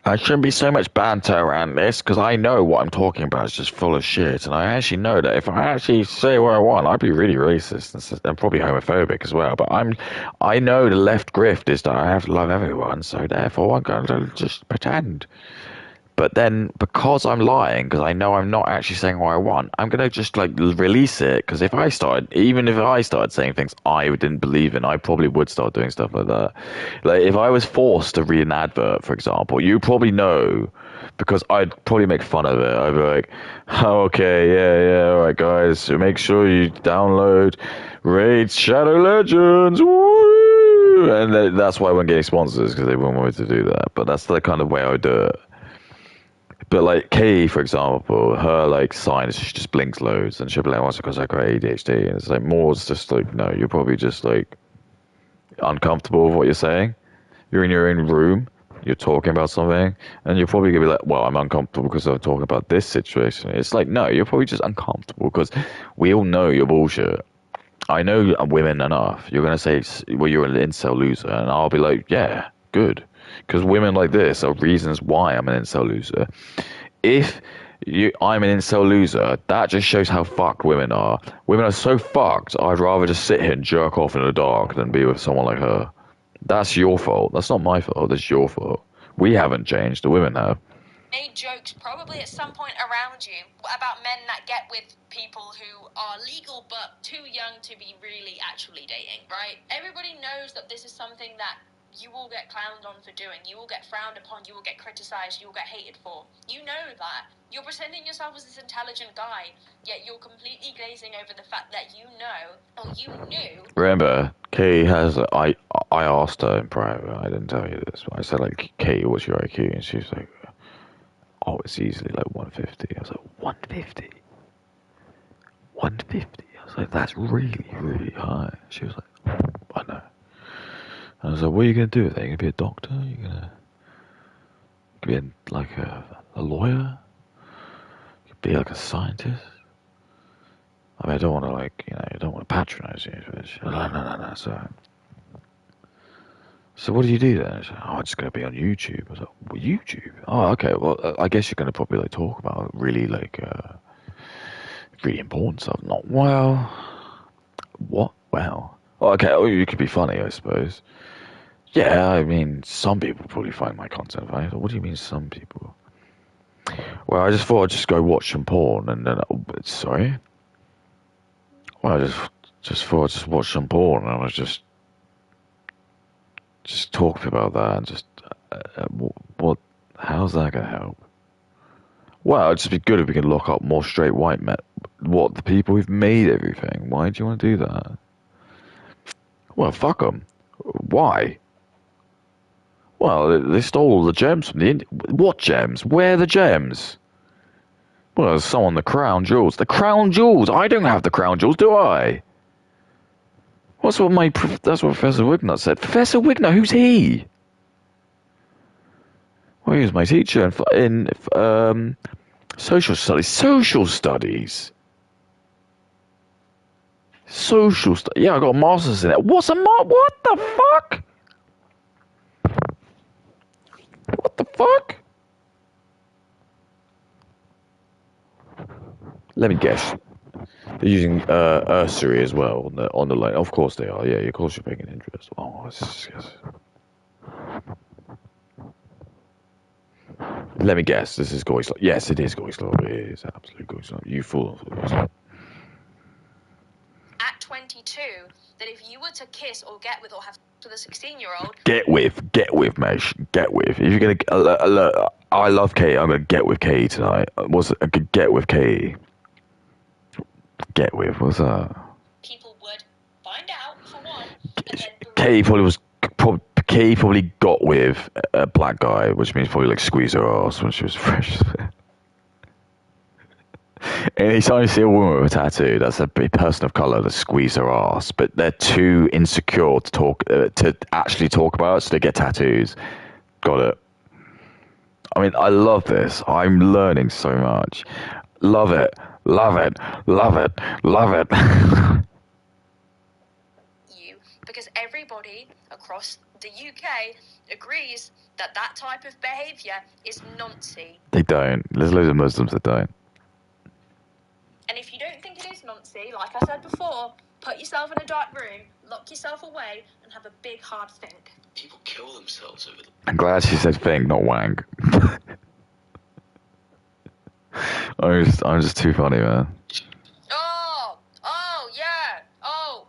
I shouldn't be so much banter around this because I know what I'm talking about is just full of shit, and I actually know that if I actually say what I want, I'd be really racist and probably homophobic as well. But I know the left grift is that I have to love everyone, so therefore I'm going to just pretend. But then, because I'm lying, because I know I'm not actually saying what I want, I'm going to just, like, release it. Because even if I started saying things I didn't believe in, I probably would start doing stuff like that. Like, if I was forced to read an advert, for example, you probably know, because I'd probably make fun of it. I'd be like, oh, okay, yeah, all right, guys, so make sure you download Raid Shadow Legends, woo! And that's why I wouldn't get sponsors, because they wouldn't want me to do that. But that's the kind of way I would do it. But like Kay, for example, her like sign is she just blinks loads, and she'll be like, "What's it because I got ADHD?" And it's like Moore's just like, no, you're probably just like uncomfortable with what you're saying. You're in your own room, you're talking about something, and you're probably gonna be like, "Well, I'm uncomfortable because I'm talking about this situation." It's like, no, you're probably just uncomfortable because we all know you're bullshit. I know women enough. You're gonna say, "Well, you're an incel loser," and I'll be like, "Yeah, good." Because women like this are reasons why I'm an incel loser. If I'm an incel loser, that just shows how fucked women are. Women are so fucked, I'd rather just sit here and jerk off in the dark than be with someone like her. That's your fault. That's not my fault. That's your fault. We haven't changed. The women have. Made jokes probably at some point around you about men that get with people who are legal but too young to be really actually dating, right? Everybody knows that this is something that you will get clowned on for doing. You will get frowned upon. You will get criticized. You will get hated for. You know that. You're presenting yourself as this intelligent guy, yet you're completely glazing over the fact that you know, or you knew. Remember, Kay has. I asked her in private. I didn't tell you this. But I said like, Kay, what's your IQ? And she was like, oh, it's easily like 150. I was like, 150. 150. I was like, that's really, really high. She was like, I know. I was like, what are you going to do with that? Are you going to be a doctor? Are you going to be a lawyer? You be like a scientist? I mean, I don't want to I don't want to patronize you. No. So what do you do then? She's like, oh, I'm just going to be on YouTube. I was like, well, YouTube? Oh, okay. Well, I guess you're going to probably like talk about really really important stuff. Not, well, what? Well, okay. Oh, you could be funny, I suppose. Yeah, I mean, some people probably find my content funny. What do you mean, some people? Well, I just thought I'd just go watch some porn, and then sorry. Well, I just thought I'd just watch some porn, and I was just talk about that, and just what? How's that gonna help? Well, it'd just be good if we could lock up more straight white men. What, the people who've made everything? Why do you want to do that? Well, fuck them. Why? Well, they stole all the gems from the What gems? Where are the gems? Well, there's someone the crown jewels. The crown jewels. I don't have the crown jewels, do I? That's what Professor Wignut said. Professor Wignut, who's he? Well, he was my teacher in social studies. Social studies. Social studies. Yeah, I got a master's in it. What the fuck? What the fuck? Let me guess. They're using Ursary as well on the line. Of course they are. Yeah, of course you're paying interest. Oh, yes. Let me guess. This is Goyslav. Yes, it is Goyslav. It is absolutely Goyslav. You fool. At 22, that if you were to kiss or get with or have sex with a 16-year-old, Get with, Mesh. Get with. If you're gonna, I love Katie. I'm gonna get with Katie tonight. What's a good get with Katie? Get with. What's that? people would find out for one, and then Katie probably got with a black guy, which means probably like squeeze her ass when she was fresh. Anytime you see a woman with a tattoo, that's a person of color that squeeze her ass, but they're too insecure to talk to actually talk about it, so they get tattoos. Got it. I mean, I love this. I'm learning so much. Love it. Love it. Love it. Love it. you, because everybody across the UK agrees that that type of behaviour is noncy. They don't. There's loads of Muslims that don't. And if you don't think it is noncy, like I said before, put yourself in a dark room, lock yourself away, and have a big hard think. People kill themselves over the... I'm glad she said think, not wank. I'm just too funny, man.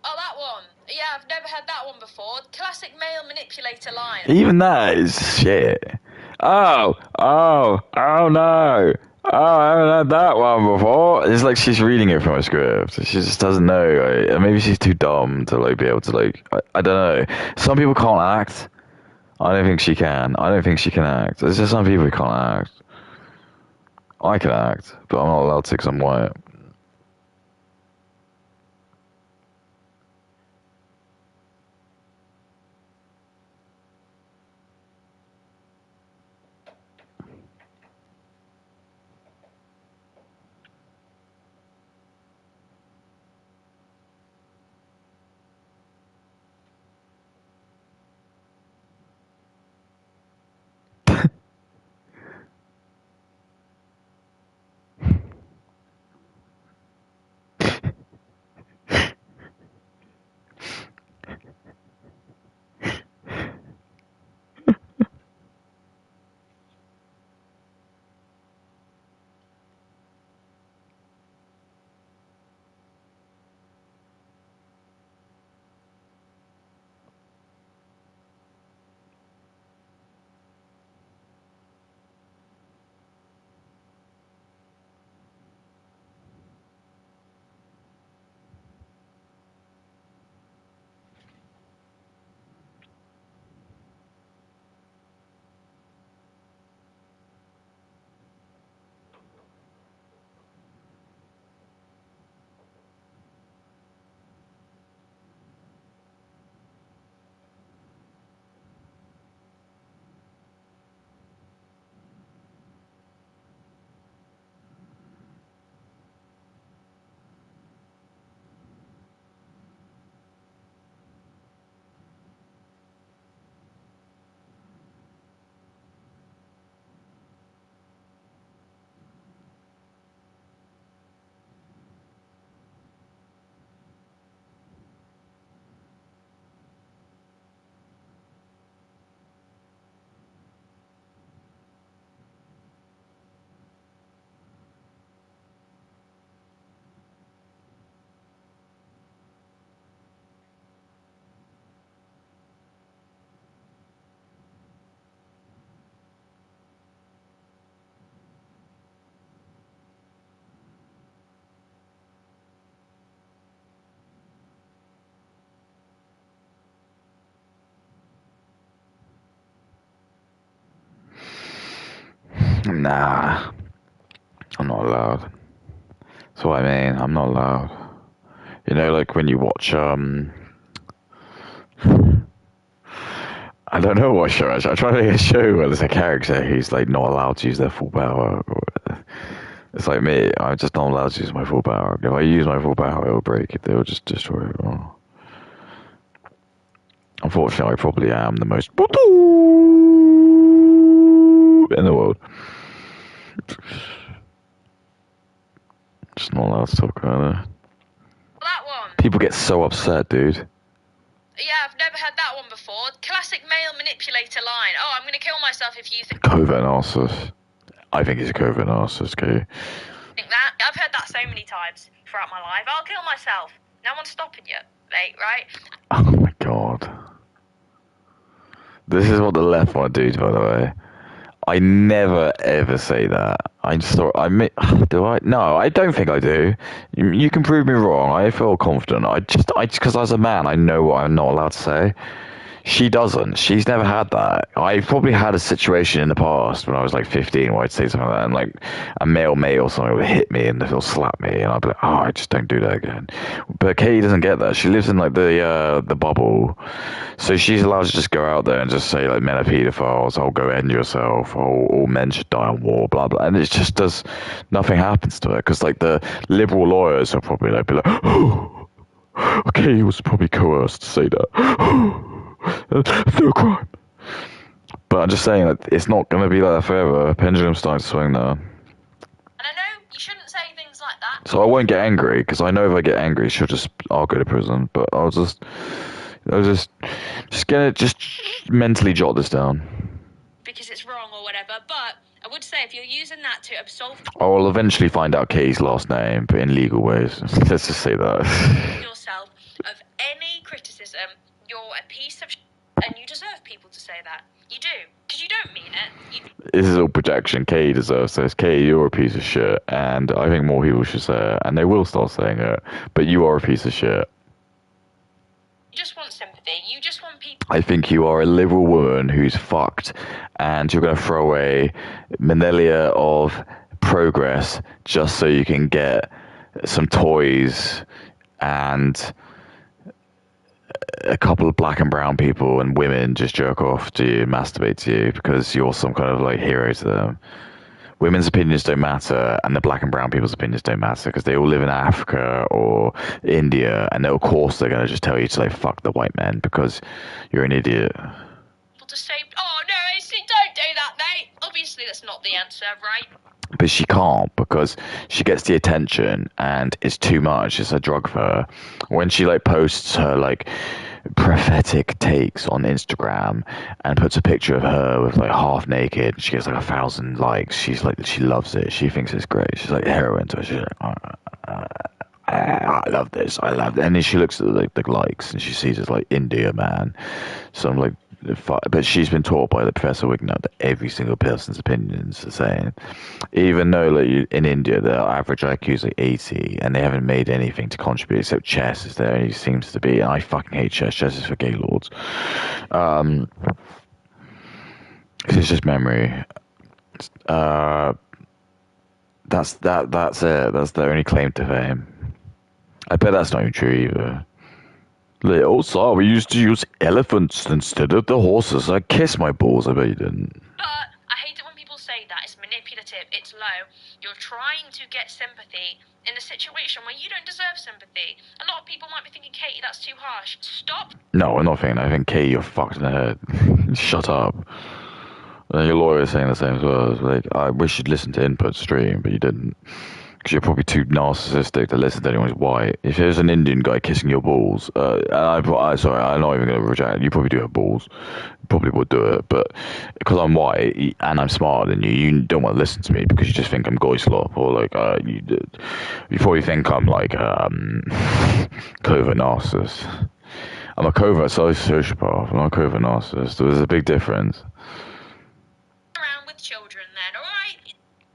That one. Yeah, I've never heard that one before. Classic male manipulator line. Even that is shit. Oh no. Oh, I haven't had that one before. It's like she's reading it from a script. She just doesn't know. Right? Maybe she's too dumb to like be able to like. I don't know. Some people can't act. I don't think she can. I don't think she can act. There's just some people who can't act. I can act, but I'm not allowed to because I'm white. Nah. I'm not allowed. That's what I mean. I'm not allowed. You know, like when you watch I don't know what show. I'm trying to make a show where there's a character who's like not allowed to use their full power. It's like me. I'm just not allowed to use my full power. If I use my full power, it'll break it. They'll just destroy it all. Unfortunately, I probably am the most in the world. Just not allowed to talk about it. That one. People get so upset, dude. Yeah, I've never had that one before. Classic male manipulator line. Oh, I'm going to kill myself if you think Covert narcissist. I think he's a covert narcissist, okay? that. I've heard that so many times throughout my life. I'll kill myself. No one's stopping you, mate, right? Oh my god. This is what the left want to do, by the way. I never ever say that. Do I? No, I don't think I do. You can prove me wrong. I feel confident. Because as a man, I know what I'm not allowed to say. She doesn't. She's never had that. I probably had a situation in the past when I was like 15 where I'd say something like that and like a male mate or something would hit me and they'll slap me and I'd be like, oh, I just don't do that again. But Katie doesn't get that. She lives in like the bubble. So she's allowed to just go out there and just say like men are pedophiles, oh go end yourself, oh all men should die on war, blah blah. And it just does, nothing happens to her because like the liberal lawyers will probably like be like, oh, okay, he was probably coerced to say that. No crime. But I'm just saying that it's not going to be like that forever. Pendulum's starting to swing now. And I know you shouldn't say things like that. So I won't get angry, because I know if I get angry, I'll go to prison. But I'll just mentally jot this down. Because it's wrong or whatever, but I would say if you're using that to absolve I will eventually find out Katie's last name, but in legal ways. Let's just say that. yourself of any criticism, you're a piece of and you deserve people to say that. You do. Because you don't mean it. This is all projection. Katie deserves this. Katie, you're a piece of shit, and I think more people should say it, and they will start saying it, but you are a piece of shit. You just want sympathy. You just want people. I think you are a liberal woman who's fucked, and you're going to throw away millennia of progress just so you can get some toys and a couple of black and brown people and women just jerk off to you, masturbate to you, because you're some kind of like hero to them. Women's opinions don't matter, and the black and brown people's opinions don't matter because they all live in Africa or India, and of course they're going to just tell you to like fuck the white men because you're an idiot. To say, oh no, don't do that, mate. Obviously, that's not the answer, right? But she can't because she gets the attention and it's too much. It's a drug for her. When she like posts her like prophetic takes on Instagram and puts a picture of her with like half naked, she gets like 1,000 likes. She's like, she loves it. She thinks it's great. She's like heroin to her. She's like, I love this. I love it. And then she looks at the likes and she sees it's like India man. So I'm like, but she's been taught by the Professor Wignut that every single person's opinion is the same. Even though like, in India, their average IQ is like 80 and they haven't made anything to contribute except chess is there. He seems to be, and I fucking hate chess. Chess is for gay lords. It's just memory. That's it. That's their only claim to fame. I bet that's not even true either. Like, oh, sorry, we used to use elephants instead of the horses. I kiss my balls. I bet you didn't. But I hate it when people say that. It's manipulative. It's low. You're trying to get sympathy in a situation where you don't deserve sympathy. A lot of people might be thinking, Katie, that's too harsh. Stop. No, I'm not thinking. I think, Katie, you're fucked in the head. Shut up. And your lawyer is saying the same as well. It's like, I wish you'd listen to Input Stream, but you didn't. Because you're probably too narcissistic to listen to anyone who's white. If there's an Indian guy kissing your balls, sorry, I'm not even going to reject it. You probably do have balls. You probably would do it. But because I'm white and I'm smarter than you, you don't want to listen to me because you just think I'm goislop. Or like, you probably think I'm like covert narcissist. I'm a covert sociopath. I'm not a covert narcissist. There's a big difference. Around with children then, alright?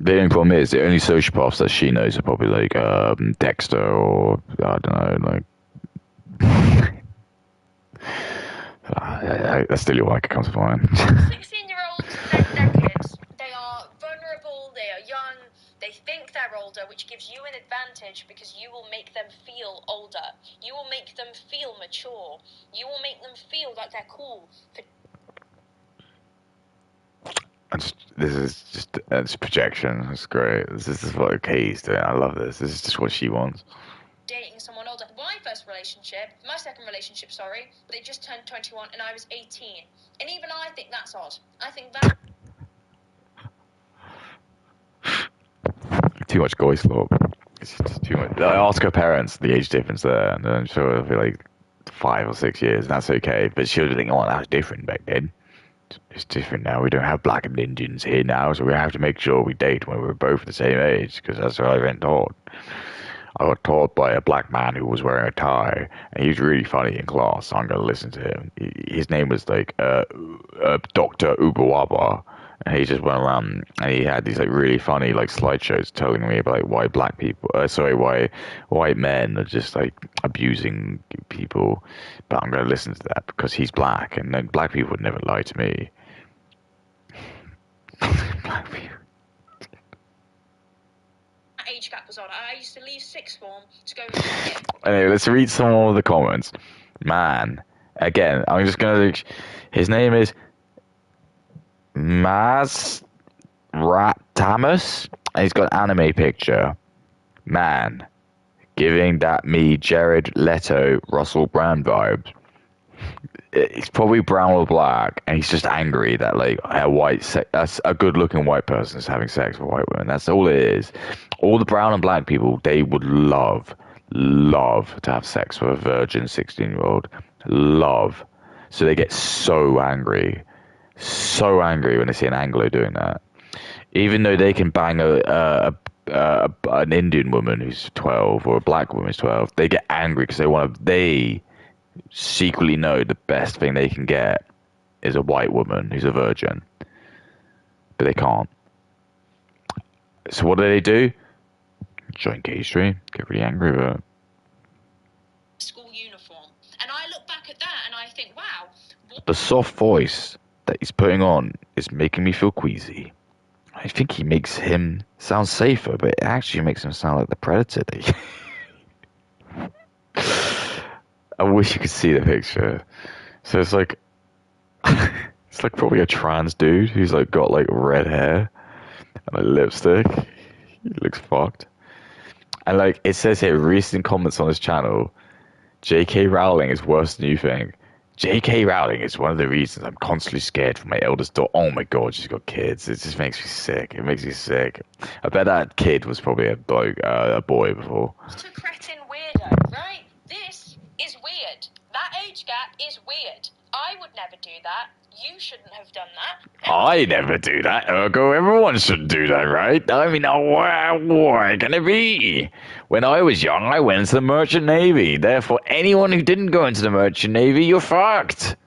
The only problem is the only sociopaths that she knows are probably like Dexter or I don't know, like that's still your one that comes to mind. 16-year-olds, they're kids. They are vulnerable, they are young, they think older, which gives you an advantage because you will make them feel older. You will make them feel mature. You will make them feel like they're cool. This is just it's projection. It's great. This is what Kay's doing. I love this. This is just what she wants. Dating someone older. My second relationship, sorry, they just turned 21 and I was 18. And even I think that's odd. I think that... Too much goy slop. It's just too much. I ask her parents the age difference there, and I'm sure it'll be like 5 or 6 years, and that's okay. But she'll be thinking, oh, that was different back then. It's different now. We don't have black and Indians here now, so we have to make sure we date when we're both the same age, because that's what I've been taught. I got taught by a black man who was wearing a tie, and he was really funny in class, so I'm going to listen to him. His name was like Dr. Ubawaba, and he just went around and he had these like really funny like slideshows telling me about like why why white men are just like abusing people. But I'm going to listen to that because he's black, and like, black people would never lie to me. Black people. age gap was on. I used to leave sixth form to go... Anyway, let's read some more of the comments. Man, again, I'm just going to... His name is Maz Ratamus, and he's got an anime picture. Man, giving that me Jared Leto, Russell Brand vibes. It's probably brown or black, and he's just angry that like that's a good-looking white person is having sex with white women. That's all it is. All the brown and black people, they would love to have sex with a virgin 16-year-old. Love. So they get so angry when they see an Anglo doing that. Even though they can bang an Indian woman who's 12 or a black woman who's 12, they get angry because they secretly know the best thing they can get is a white woman who's a virgin. But they can't. So what do? Join gay stream, get really angry with it. School uniform. And I look back at that and I think, wow. The soft voice that he's putting on is making me feel queasy. I think he makes him sound safer, but it actually makes him sound like the predator. I wish you could see the picture. So it's like probably a trans dude who's like got like red hair and a lipstick. He looks fucked. And like it says here, recent comments on his channel, J.K. Rowling is worse than you think. J.K. Rowling is one of the reasons I'm constantly scared for my eldest daughter. Oh my god, she's got kids. It just makes me sick. It makes me sick. I bet that kid was probably a boy before. To cretin weirdo, right? This is weird. That age gap is weird. I would never do that. You shouldn't have done that. I never do that. Ergo, everyone should do that, right? I mean, why can it be? When I was young, I went into the Merchant Navy. Therefore, anyone who didn't go into the Merchant Navy, you're fucked.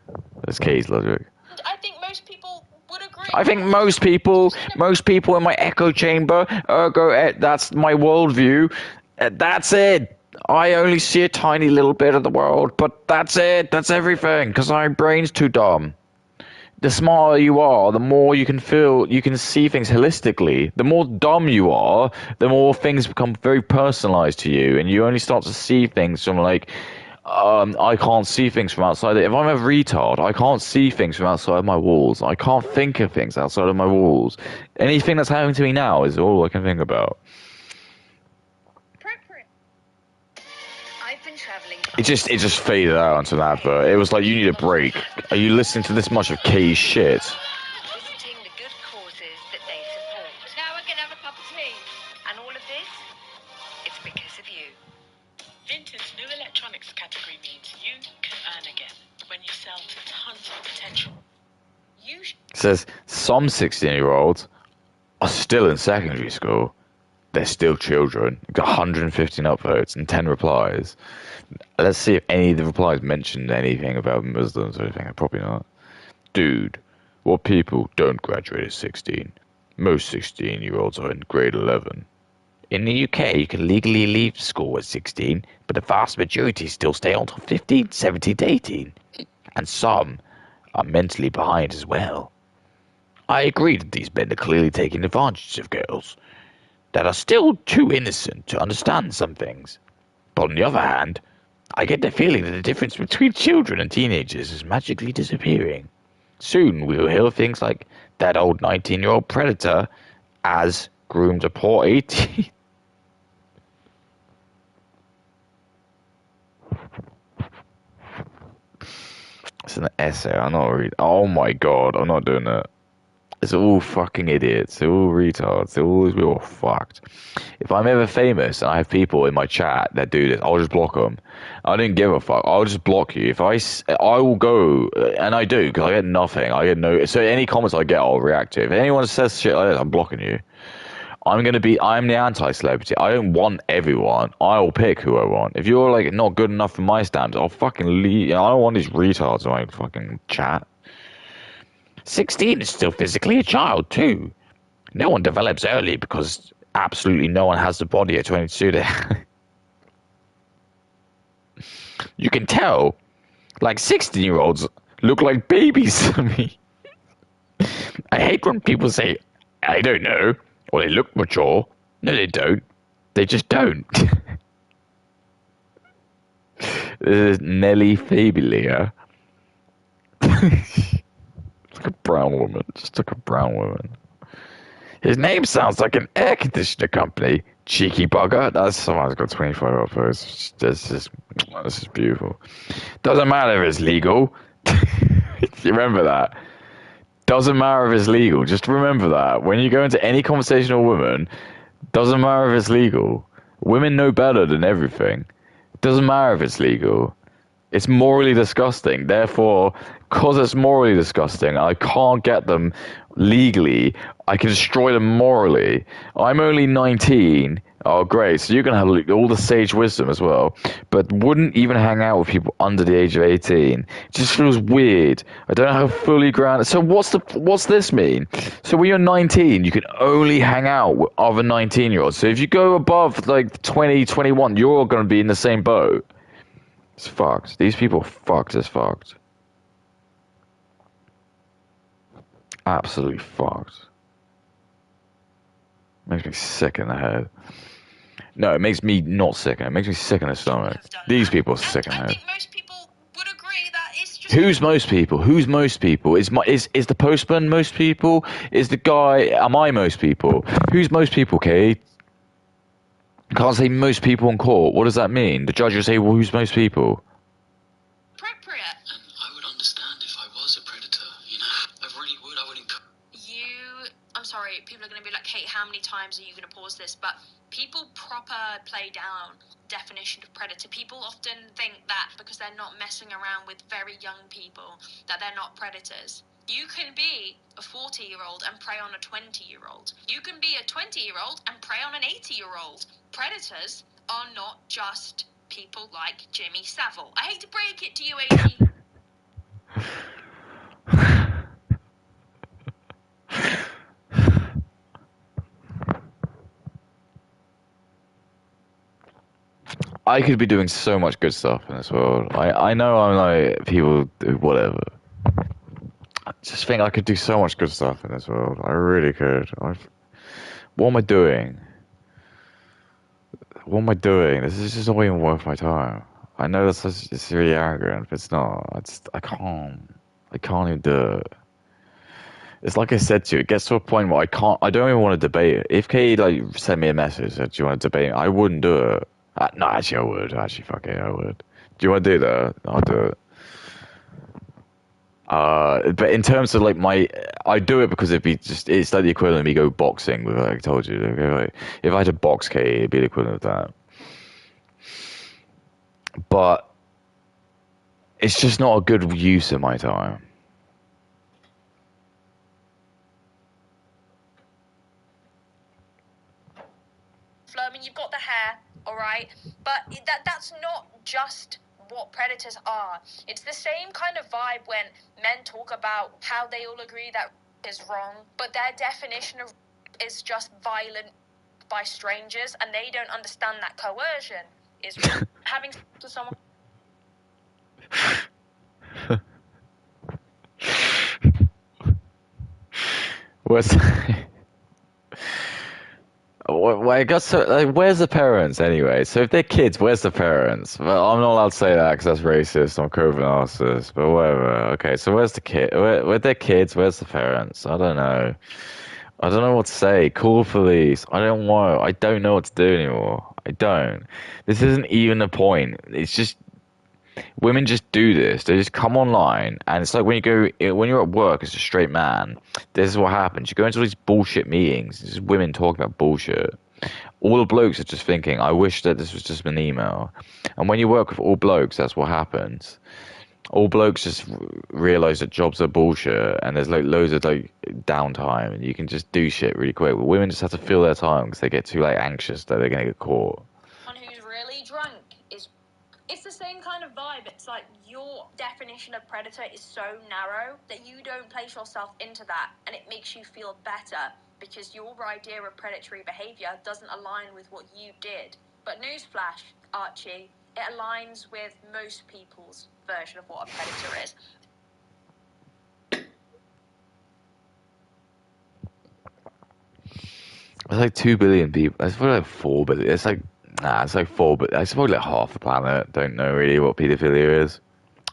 That's Kay's logic. I think most people would agree. I think most people in my echo chamber, ergo, that's my worldview. That's it. I only see a tiny little bit of the world, but that's it. That's everything, because my brain's too dumb. The smarter you are, the more you can see things holistically. The more dumb you are, the more things become very personalized to you, and you only start to see things from like, I can't see things from outside. If I'm a retard, I can't see things from outside my walls. I can't think of things outside of my walls. Anything that's happening to me now is all I can think about. It just faded out into an advert. It was like, you need a break. Are you listening to this much of Kay's shit? Visiting the good causes that they support. Now I can have a cup of tea. And all of this, it's because of you. Vinton's new electronics category means you can earn again when you sell to tons of potential. It says some 16-year-olds are still in secondary school. They're still children. Got 115 upvotes and 10 replies. Let's see if any of the replies mentioned anything about Muslims or anything. Probably not. Dude, what people don't graduate at 16? Most 16-year-olds are in grade 11. In the UK, you can legally leave school at 16, but the vast majority still stay on until 15, 17, 18. And some are mentally behind as well. I agree that these men are clearly taking advantage of girls. that are still too innocent to understand some things. But on the other hand, I get the feeling that the difference between children and teenagers is magically disappearing. Soon we will hear things like that old 19-year-old predator as groomed a poor 18. It's an essay. I'm not reading. Oh my god, I'm not doing that. It's all fucking idiots. They're all retards. They're all fucked. If I'm ever famous and I have people in my chat that do this, I'll just block them. I don't give a fuck. I'll just block you. I will go, and I do, because I get nothing. I get no. So any comments I get, I'll react to. If anyone says shit like this, I'm blocking you. I'm the anti-celebrity. I don't want everyone. I'll pick who I want. If you're like not good enough for my standards, I'll fucking leave. I don't want these retards in my fucking chat. 16 is still physically a child too. No one develops early because absolutely no one has the body at 22 to... You can tell, like 16-year-olds look like babies to me. I hate when people say, I don't know, or they look mature. No, they don't. They just don't. This is Nelly Fabilia. Like a brown woman. Just like a brown woman. His name sounds like an air conditioner company. Cheeky bugger. That's someone's got 25 upvotes. This is beautiful. Doesn't matter if it's legal. You remember that. Doesn't matter if it's legal. Just remember that. When you go into any conversation with a woman, doesn't matter if it's legal. Women know better than everything. Doesn't matter if it's legal. It's morally disgusting. Therefore, because it's morally disgusting, I can't get them legally. I can destroy them morally. I'm only 19. Oh, great. So you're going to have all the sage wisdom as well. But wouldn't even hang out with people under the age of 18. It just feels weird. I don't know how fully grounded. So what's this mean? So when you're 19, you can only hang out with other 19-year-olds. So if you go above like 20, 21, you're all going to be in the same boat. It's fucked. These people are fucked as fucked. Absolutely fucked. Makes me sick in the head. No, it makes me not sick. It makes me sick in the stomach. These people are sick in the head. I think most people would agree that it's just... Who's most people? Who's most people? Is the postman most people? Is the guy... Am I most people? Who's most people, Kate? Can't say most people in court. What does that mean? The judge will say, well, who's most people? appropriate. And I would understand if I was a predator, you know? I really would. I wouldn't... I'm sorry, people are going to be like, Kate, how many times are you going to pause this? But people proper play down definition of predator. People often think that because they're not messing around with very young people, that they're not predators. You can be a 40-year-old and prey on a 20-year-old. You can be a 20-year-old and prey on an 80-year-old. Predators are not just people like Jimmy Savile. I hate to break it to you, 80. I could be doing so much good stuff in this world. I know I'm like, people do whatever. I just think I could do so much good stuff in this world. I really could. What am I doing? What am I doing? This is just not even worth my time. I know it's really arrogant, but it's not. I can't even do it. It's like I said to you, it gets to a point where I don't even want to debate it. If Kate like sent me a message that do you want to debate, I wouldn't do it. No, actually I would. Actually, fuck it, I would. Do you want to do that? I'll do it. But in terms of like I do it because it's like the equivalent of me go boxing with, like I told you. Like, if I had to box Kate, it'd be the equivalent of that. But it's just not a good use of my time. I mean, you've got the hair, all right, but that's not just what predators are. It's the same kind of vibe when men talk about how they all agree that is wrong, but their definition of is just violent by strangers, and they don't understand that coercion is having sex with someone. What's Well, I guess so, like, where's the parents anyway? So if they're kids, where's the parents? Well, I'm not allowed to say that because that's racist. I'm COVID narcissist, but whatever. Okay, so where's the kid? Where they're kids? Where's the parents? I don't know. I don't know what to say. Call the police. I don't know. I don't know what to do anymore. I don't. This isn't even a point. It's just women just do this. They just come online, and it's like when you're at work as a straight man. This is what happens. You go into all these bullshit meetings. This is women talking about bullshit. All the blokes are just thinking, "I wish that this was just an email." And when you work with all blokes, that's what happens. All blokes just realize that jobs are bullshit, and there's like loads of like downtime, and you can just do shit really quick. But women just have to fill their time because they get too like anxious that they're gonna get caught. Someone who's really drunk is. It's the same kind of vibe. It's like your definition of predator is so narrow that you don't place yourself into that, and it makes you feel better because your idea of predatory behavior doesn't align with what you did. But newsflash, Archie, it aligns with most people's version of what a predator is. It's like 2 billion people. It's probably like 4 billion. It's like it's like four, but it's probably like half the planet don't know really what pedophilia is.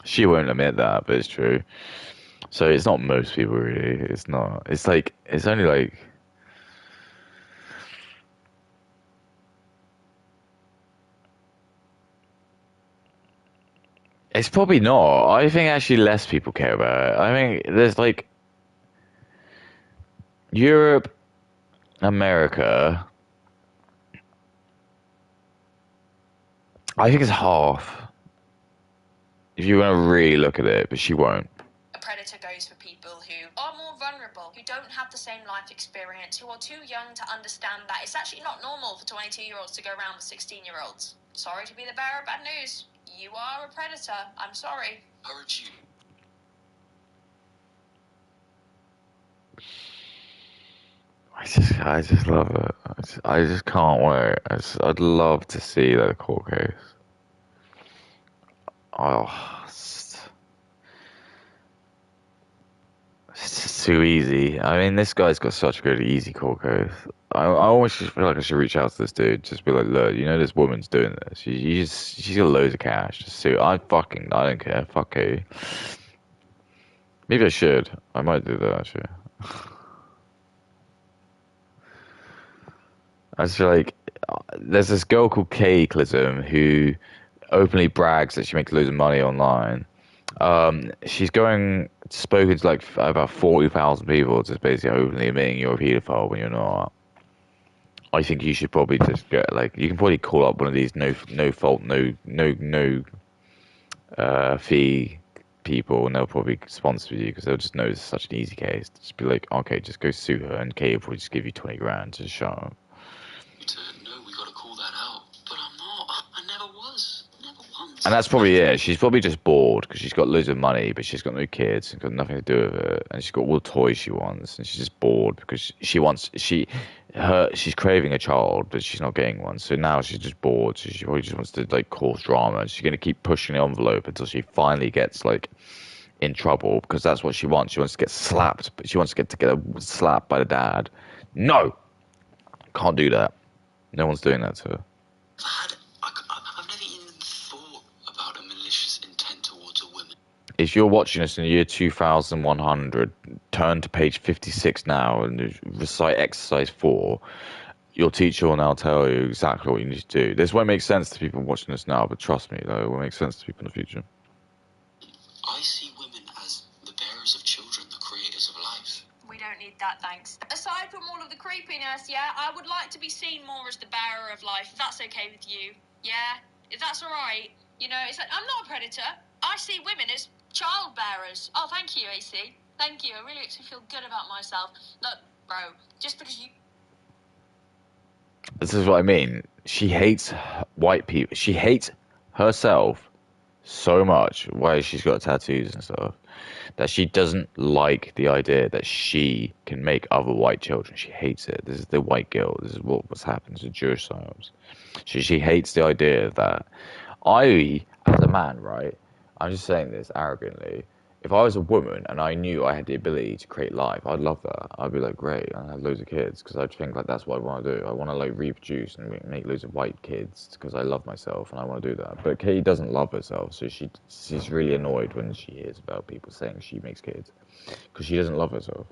She won't admit that, but it's true. So it's not most people really. It's not. It's like it's only like. It's probably not. I think actually less people care about it. I think there's like Europe, America. I think it's half. If you want to really look at it, but she won't. A predator goes for people who are more vulnerable, who don't have the same life experience, who are too young to understand that it's actually not normal for 22-year-olds to go around with 16-year-olds. Sorry to be the bearer of bad news. You are a predator. I'm sorry. Encourage you. I just love it. I just can't wait. I'd love to see that court case. Oh, it's just too easy. I mean, this guy's got such a good, easy court case. I almost just feel like I should reach out to this dude. Just be like, look, you know this woman's doing this. She's got loads of cash. Just sue. I don't care. Fuck you. Maybe I should. I might do that actually. I just feel like there's this girl called Katyklism who openly brags that she makes loads of money online. She's spoken to like about 40,000 people, just basically openly admitting you're a paedophile when you're not. I think you should probably just get like you can probably call up one of these no fault fee people, and they'll probably sponsor you because they'll just know it's such an easy case. Just be like, okay, just go sue her, and Kate will probably just give you 20 grand to shut up. No, we gotta call that out. But I'm not. I never was. Never once. And that's probably it. She's probably just bored because she's got loads of money, but she's got no kids and got nothing to do with it. And she's got all the toys she wants, and she's just bored because she's craving a child, but she's not getting one. So now she's just bored. So she probably just wants to like cause drama. And she's gonna keep pushing the envelope until she finally gets like in trouble because that's what she wants. She wants to get slapped, but she wants to get slapped by the dad. No, can't do that. No one's doing that to her. I've never even thought about a malicious intent towards a woman. If you're watching this in the year 2100, turn to page 56 now and recite exercise 4. Your teacher will now tell you exactly what you need to do. This won't make sense to people watching this now, but trust me, though, it will make sense to people in the future. I see women as the bearers of children, the creators of life. We don't need that, thanks. Aside from all of the creepiness, yeah, I would like to be seen more as the bearer of life, if that's okay with you. Yeah? If that's alright. You know, it's like, I'm not a predator. I see women as child bearers. Oh, thank you, AC. Thank you. It really makes me feel good about myself. Look, bro, just because you... This is what I mean. She hates white people. She hates herself so much, why she's got tattoos and stuff, that she doesn't like the idea that she can make other white children. She hates it. This is the white guilt. This is what's happened to Jewish psyops. She hates the idea that as a man, right, I'm just saying this arrogantly, If I was a woman and I knew I had the ability to create life, I'd love that. I'd be like, great, I have loads of kids because I think like that's what I want to do. I want to like reproduce and make loads of white kids because I love myself and I want to do that. But Katie doesn't love herself, so she's really annoyed when she hears about people saying she makes kids because she doesn't love herself.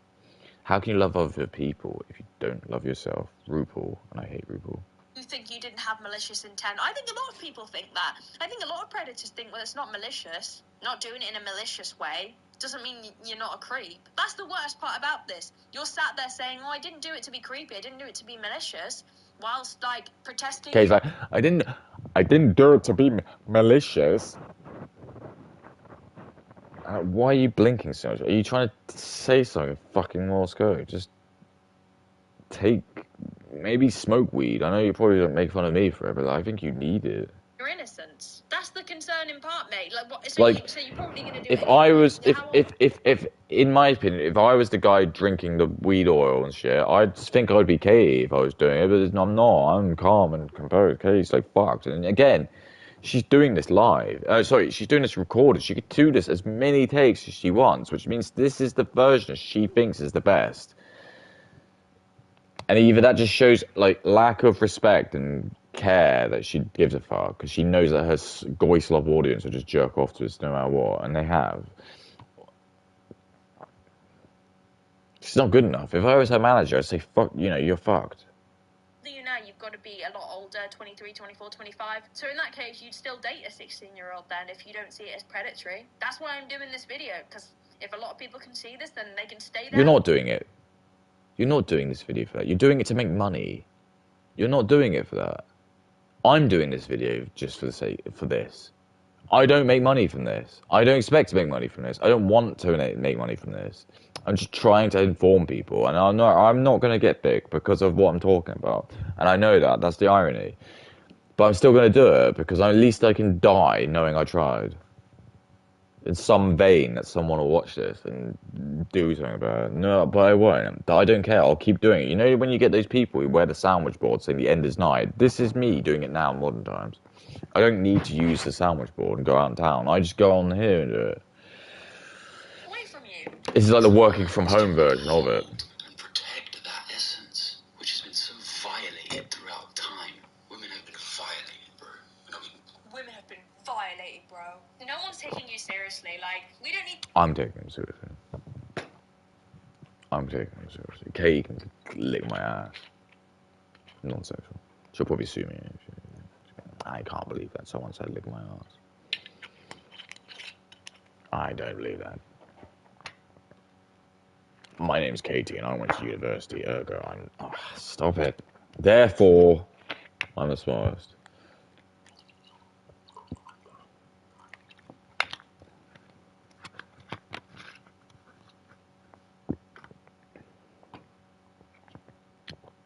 How can you love other people if you don't love yourself? RuPaul, and I hate RuPaul. You think you didn't have malicious intent. I think a lot of people think that. I think a lot of predators think, well, it's not malicious. Not doing it in a malicious way doesn't mean you're not a creep. That's the worst part about this. You're sat there saying, oh, I didn't do it to be creepy. I didn't do it to be malicious, whilst, like, protesting... Katie's like, I didn't do it to be malicious. Why are you blinking so much? Are you trying to say something fucking Morse code? Just maybe smoke weed. I know you probably don't make fun of me for it, but I think you need it. Your innocence. That's the concerning part, mate. Like, what? So you're probably going to do if it I anyway. was, if, in my opinion, if I was the guy drinking the weed oil and shit, I'd think I'd be Katie if I was doing it, but I'm not. I'm calm and composed. Katie's like fucked. And again, she's doing this live. She's doing this recorded. She could do this as many takes as she wants, which means this is the version she thinks is the best. And either that just shows like lack of respect and care that she gives a fuck because she knows that her Goislov audience will just jerk off to this no matter what, and they have. She's not good enough. If I was her manager, I'd say, fuck, you're fucked. You know, you've got to be a lot older, 23, 24, 25. So in that case, you'd still date a 16-year-old then if you don't see it as predatory. That's why I'm doing this video, because if a lot of people can see this, then they can stay there. You're not doing it. You're not doing this video for that. You're doing it to make money. You're not doing it for that. I'm doing this video just for the sake for this. I don't make money from this. I don't expect to make money from this. I don't want to make money from this. I'm just trying to inform people, and I'm not going to get big because of what I'm talking about, and I know that. That's the irony. But I'm still going to do it because at least I can die knowing I tried. In some vein that someone will watch this and do something about it. No, but I won't. I don't care. I'll keep doing it. You know when you get those people who wear the sandwich board saying the end is nigh? This is me doing it now in modern times. I don't need to use the sandwich board and go out in town. I just go on here and do it. Away from you. This is like the working from home version of it. And protect that essence, which has been so violated throughout time. Women have been violated, bro. Women have been violated, bro. No one's taking you seriously. Like, we don't need... I'm taking them seriously. I'm taking them seriously. Katie can lick my ass. Non-sexual. She'll probably sue me. I can't believe that someone said lick my ass. I don't believe that. My name's Katie and I went to university, ergo I'm... Oh, stop it. Therefore, I'm the smartest.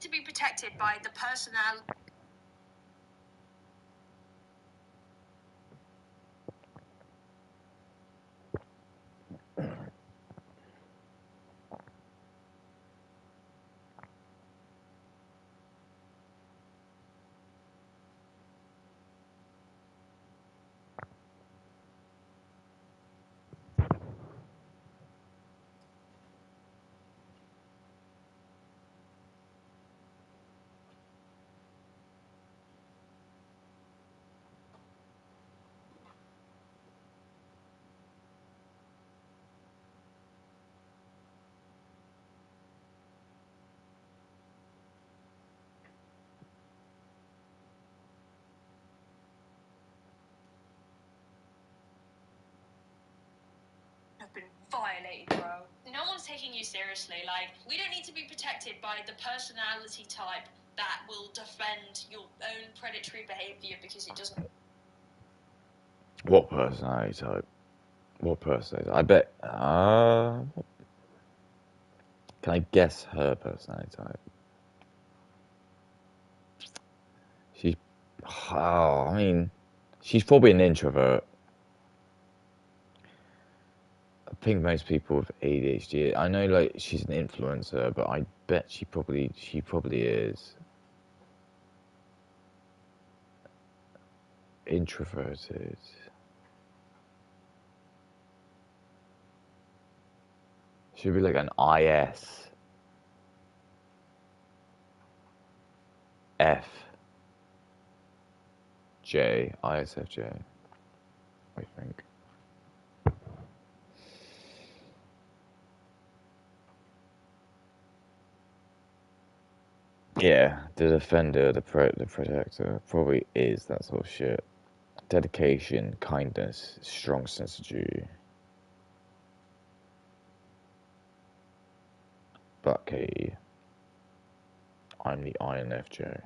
to be protected by the personnel... have been violated, bro. No one's taking you seriously. Like, we don't need to be protected by the personality type that will defend your own predatory behavior because it doesn't... What personality type? What personality? I bet. Can I guess her personality type? She's. Oh, I mean, she's probably an introvert. I think most people with ADHD. I know, like, she's an influencer, but I bet she probably is introverted. Should be like an IS F J ISFJ. I think. Yeah, the defender, the protector, probably is that sort of shit. Dedication, kindness, strong sense of duty. But okay, I'm the INFJ.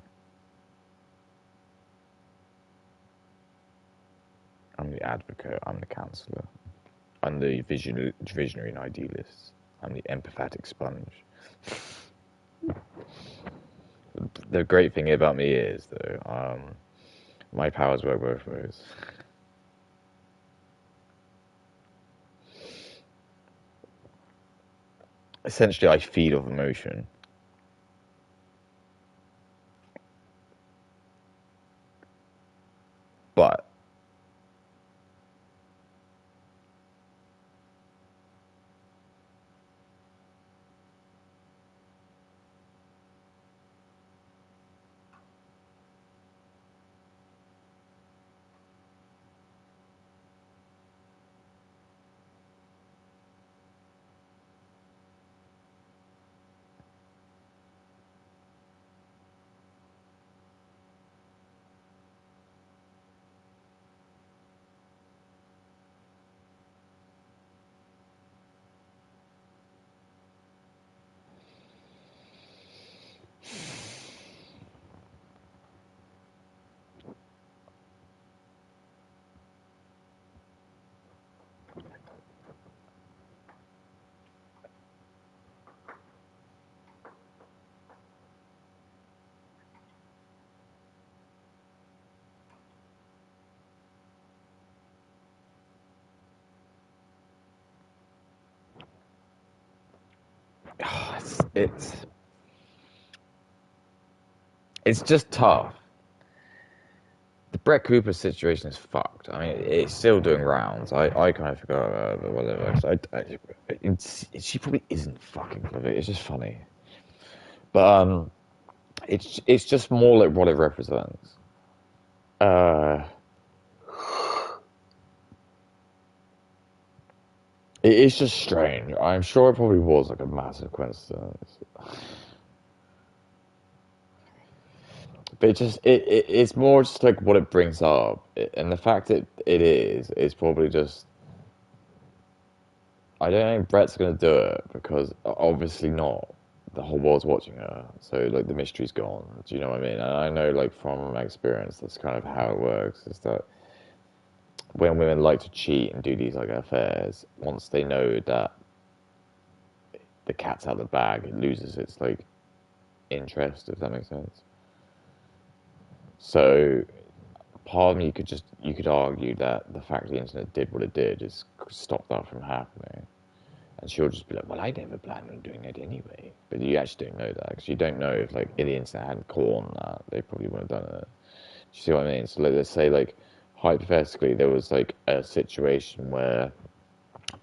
I'm the advocate. I'm the counsellor. I'm the visionary and idealist. I'm the empathetic sponge. The great thing about me is, though, my powers work both ways. Essentially, I feed off emotion. But it's it's just tough. The Brett Cooper situation is fucked. I mean, it's still doing rounds. I kind of forgot about it, but whatever. She probably isn't fucking full of it. It's just funny. But it's just more like what it represents. Uh, it is just strange. I'm sure it probably was like a massive coincidence. But it's more just like what it brings up, and the fact that it is probably just. I don't think Brett's gonna do it because obviously not. The whole world's watching her, so like the mystery's gone. Do you know what I mean? And I know, like from my experience, that's kind of how it works. Is that when women like to cheat and do these like affairs, once they know that the cat's out of the bag, it loses its like interest. If that makes sense. So part of me you could argue that the fact the internet did what it did is stop that from happening. And she'll just be like, well, I never planned on doing it anyway. But you actually don't know that because you don't know if like if the internet hadn't caught on that, they probably wouldn't have done it. Do you see what I mean? So like, let's say like hypothetically there was like a situation where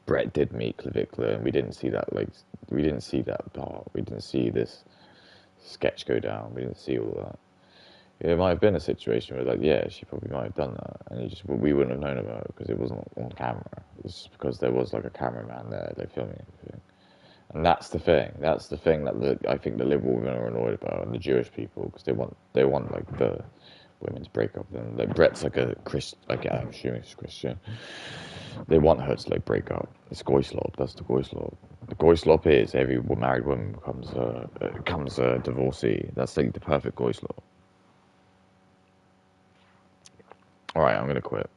Brett did meet Clavicula and we didn't see that part. We didn't see this sketch go down. We didn't see all that. It might have been a situation where, like, yeah, she probably might have done that, and we wouldn't have known about it because it wasn't on camera. It's just because there was like a cameraman there, like filming everything, and that's the thing. That's the thing that I think the liberal women are annoyed about, and the Jewish people because they want like the women to break up. And like Brett's like a Christ, like I'm assuming he's Christian. They want her to like break up. It's goyslop. That's the goyslop. The goyslop is every married woman becomes a divorcee. That's like the perfect goyslop. Alright, I'm gonna quit.